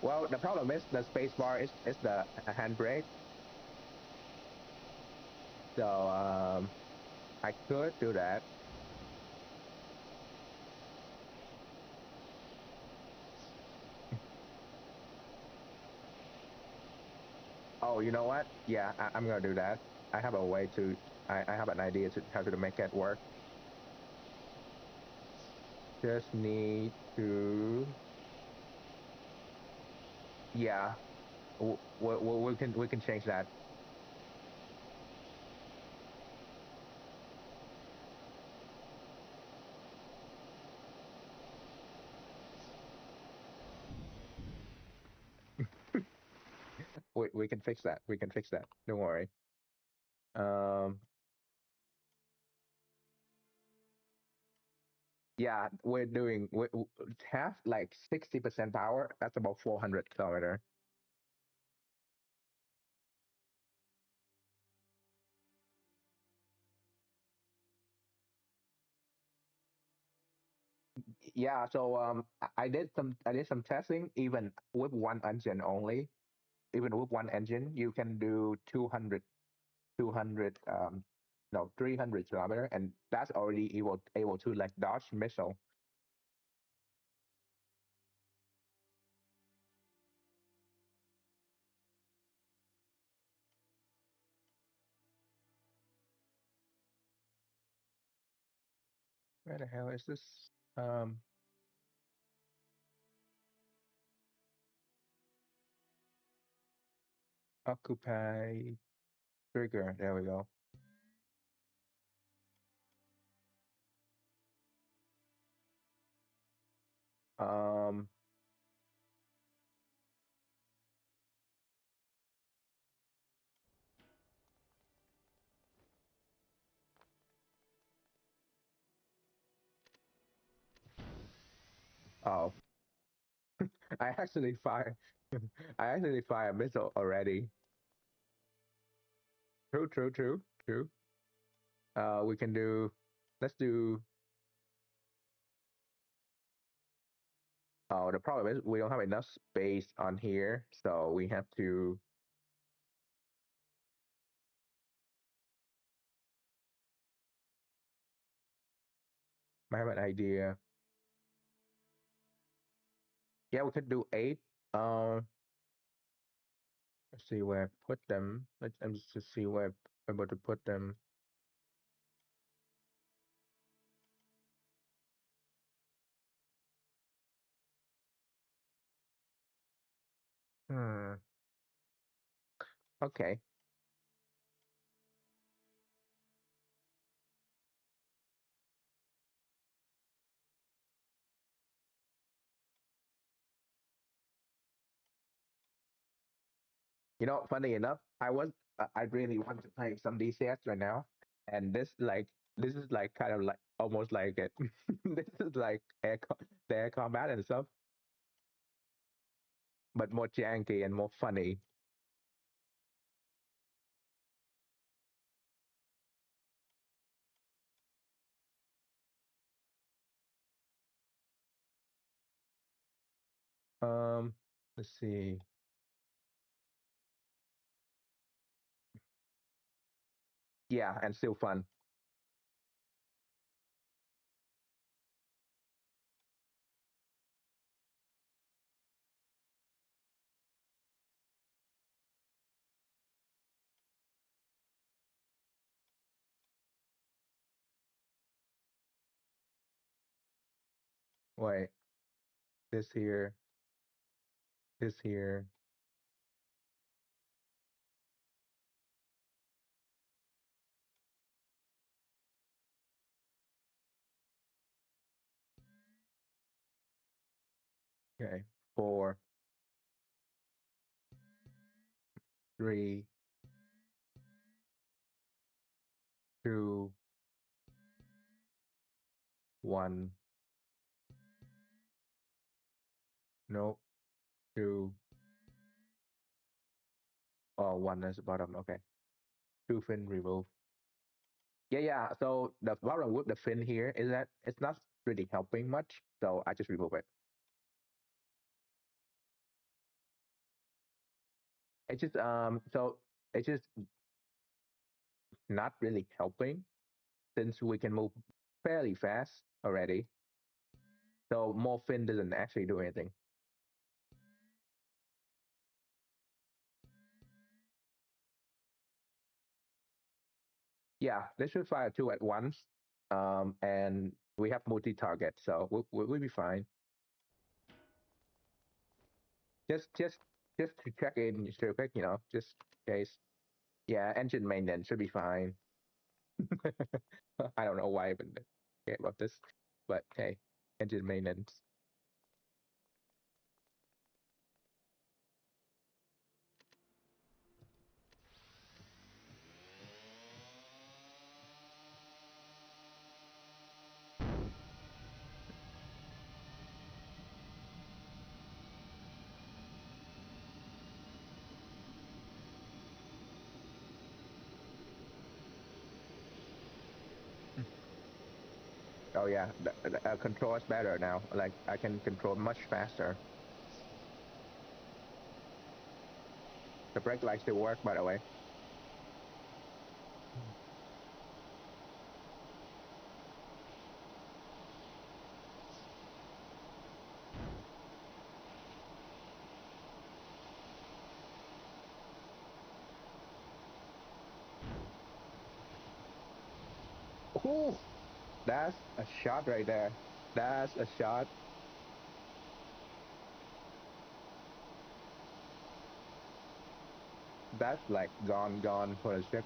Well, the problem is the space bar is the handbrake. So I could do that. Oh, you know what? Yeah, I'm gonna do that. I have a way to. I have an idea to how to make it work. Just need to. Yeah, we can change that. We can fix that. We can fix that. Don't worry. Um. Yeah, we're doing we have like 60% power. That's about 400 kilometer. Yeah, so I did some testing even with one engine only. Even with one engine, you can do 200 no 300 kilometer, and that's already able to like dodge missile. Where the hell is this? Um, occupy trigger. There we go. Um, oh, I actually fire. I actually fire a missile already. True, true, true, true. We can do. Let's do. Oh, the problem is we don't have enough space on here, so we have to. I have an idea. Yeah, we could do 8. Um, let's see where I put them. I'm just to see where I'm able to put them. Hmm. Okay. Funny enough, I really want to play some DCS right now, and this is like kind of like almost like it. This is like the air combat and stuff, but more janky and more funny. Um, let's see. Yeah, and still fun. Wait, this here, this here. Okay. Four, three, two, one. Nope. Two. Oh, one is the bottom. Okay. Two fin remove. Yeah, yeah. So the problem with the fin here is that it's not really helping much. So I just remove it. It's just so it's just not really helping since we can move fairly fast already. So more fin doesn't actually do anything. Yeah, they should fire two at once. And we have multi-target, so we'll be fine. Just to check in real quick, just in case. Yeah, engine maintenance should be fine. I don't know why I even care about this, but hey, engine maintenance. Oh yeah, the control is better now. Like I can control much faster. The brake lights still work, by the way. Ooh, that's a shot right there. That's a shot. That's like gone for the ship.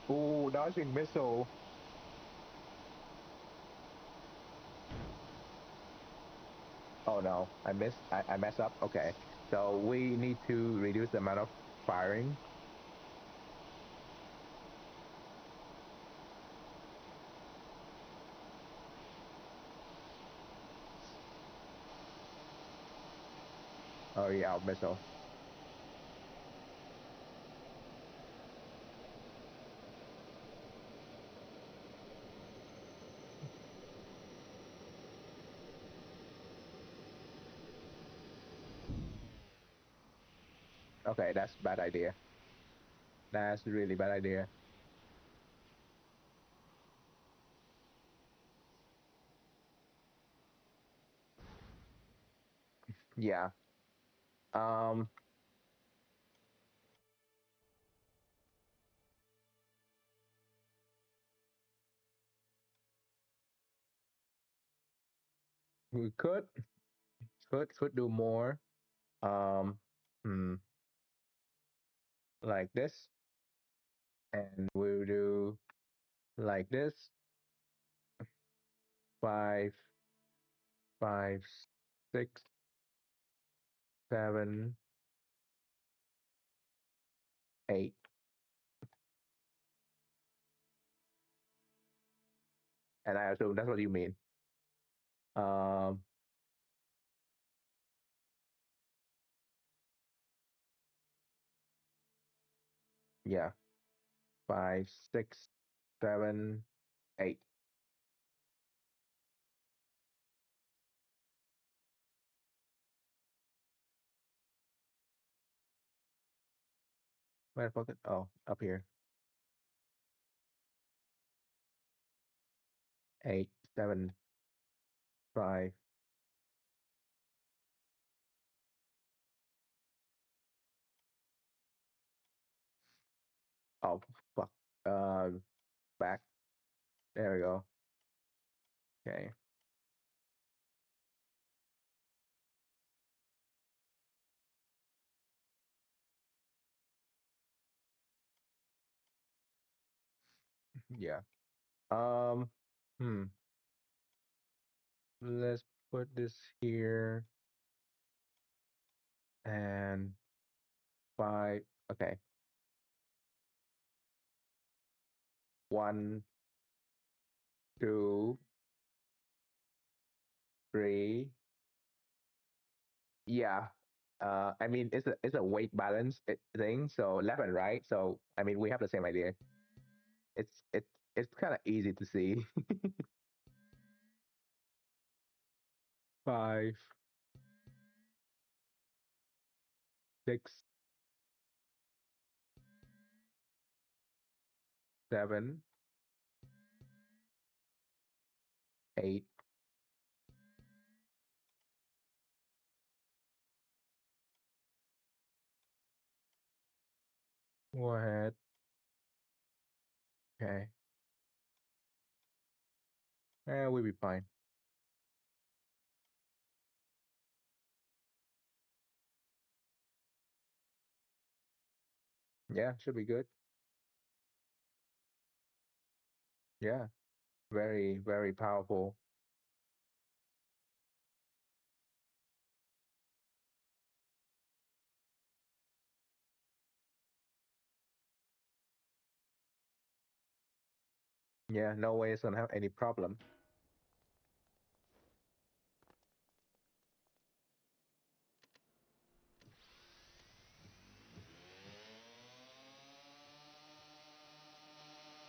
Ooh, dodging missile. Oh no, I missed. I messed up. Okay, so we need to reduce the amount of firing. Oh yeah, missile. Okay, that's bad idea. That's really bad idea. Yeah. Um, we could do more. Um, hmm, like this, and we'll do like this. Five, five, 6, 7, 8. And I assume that's what you mean. Um, yeah. 5, 6, 7, 8. Where the fuck? Oh, up here. 8, 7, 5. Oh, fuck. Back. There we go. Okay. Yeah. Um. Hmm. Let's put this here and five. Okay. One, two, three. Yeah. I mean, it's a weight balance thing. So left and right. So I mean, we have the same idea. It's kind of easy to see. Five, six, 7, 8. Go ahead. Okay. We'll be fine. Yeah, should be good. Yeah. Very, very powerful. Yeah, no way it's gonna have any problem.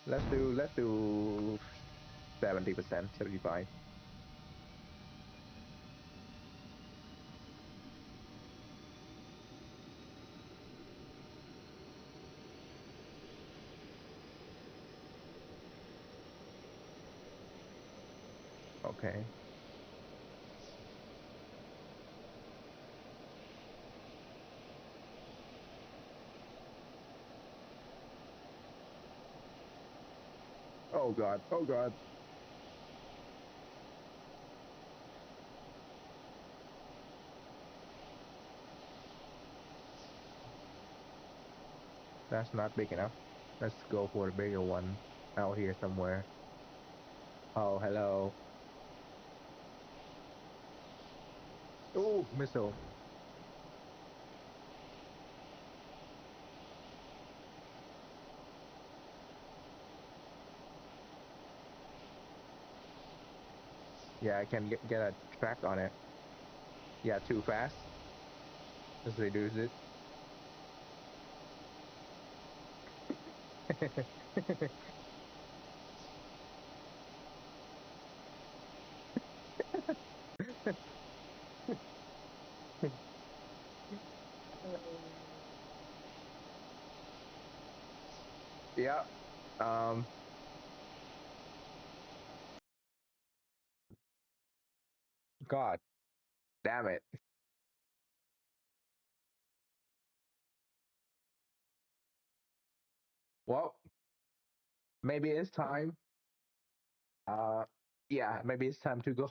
Let's do 70%, 75. Okay. Oh God. Oh God. That's not big enough. Let's go for a bigger one out here somewhere. Oh, hello. Oh, missile. Yeah, I can get a track on it. Yeah, too fast. Let's reduce it. Yeah. Um. God damn it. Well, maybe it's time. Uh. Yeah, maybe it's time to go.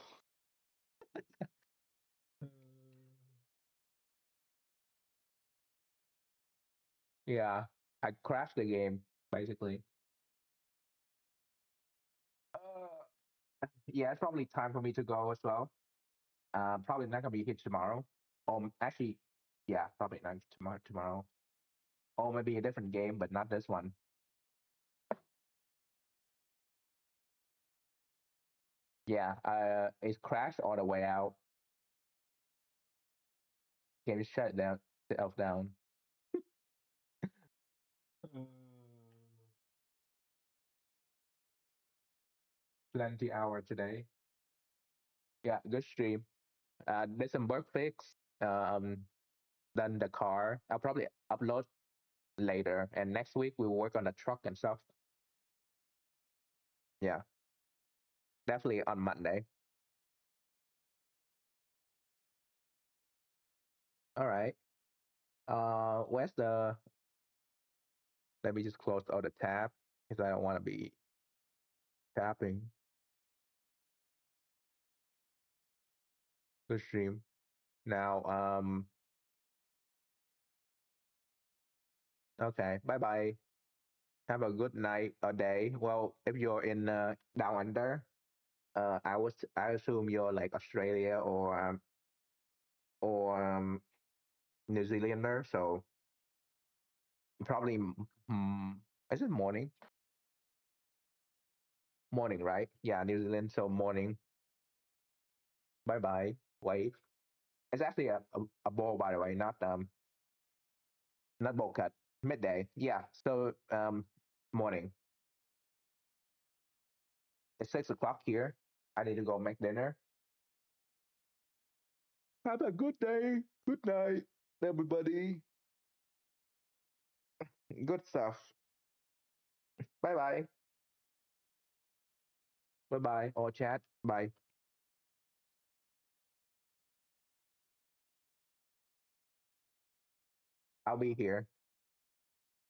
Yeah, I crashed the game basically. Uh, yeah, it's probably time for me to go as well. Probably not gonna be here tomorrow. Actually, yeah, probably not tomorrow. Or maybe a different game, but not this one. Yeah, it crashed all the way out. Game shut down itself down. Mm. Plenty hour today. Yeah, good stream. Did some work fix. Um, done the car. I'll probably upload later, and next week we'll work on the truck and stuff. Yeah, definitely on Monday. All right. Where's the? Let me just close all the tab because I don't want to be tapping the stream now. Okay. Bye bye. Have a good night or day. Well, if you're in down under, I assume you're like Australia or New Zealander. So probably is it morning? Morning, right? Yeah, New Zealand. So morning. Bye bye. Wave. It's actually a ball, by the way, not bowl cut. Midday. Yeah. So morning. It's 6 o'clock here. I need to go make dinner. Have a good day. Good night, everybody. Good stuff. Bye bye. Bye bye. Or chat. Bye. I'll be here.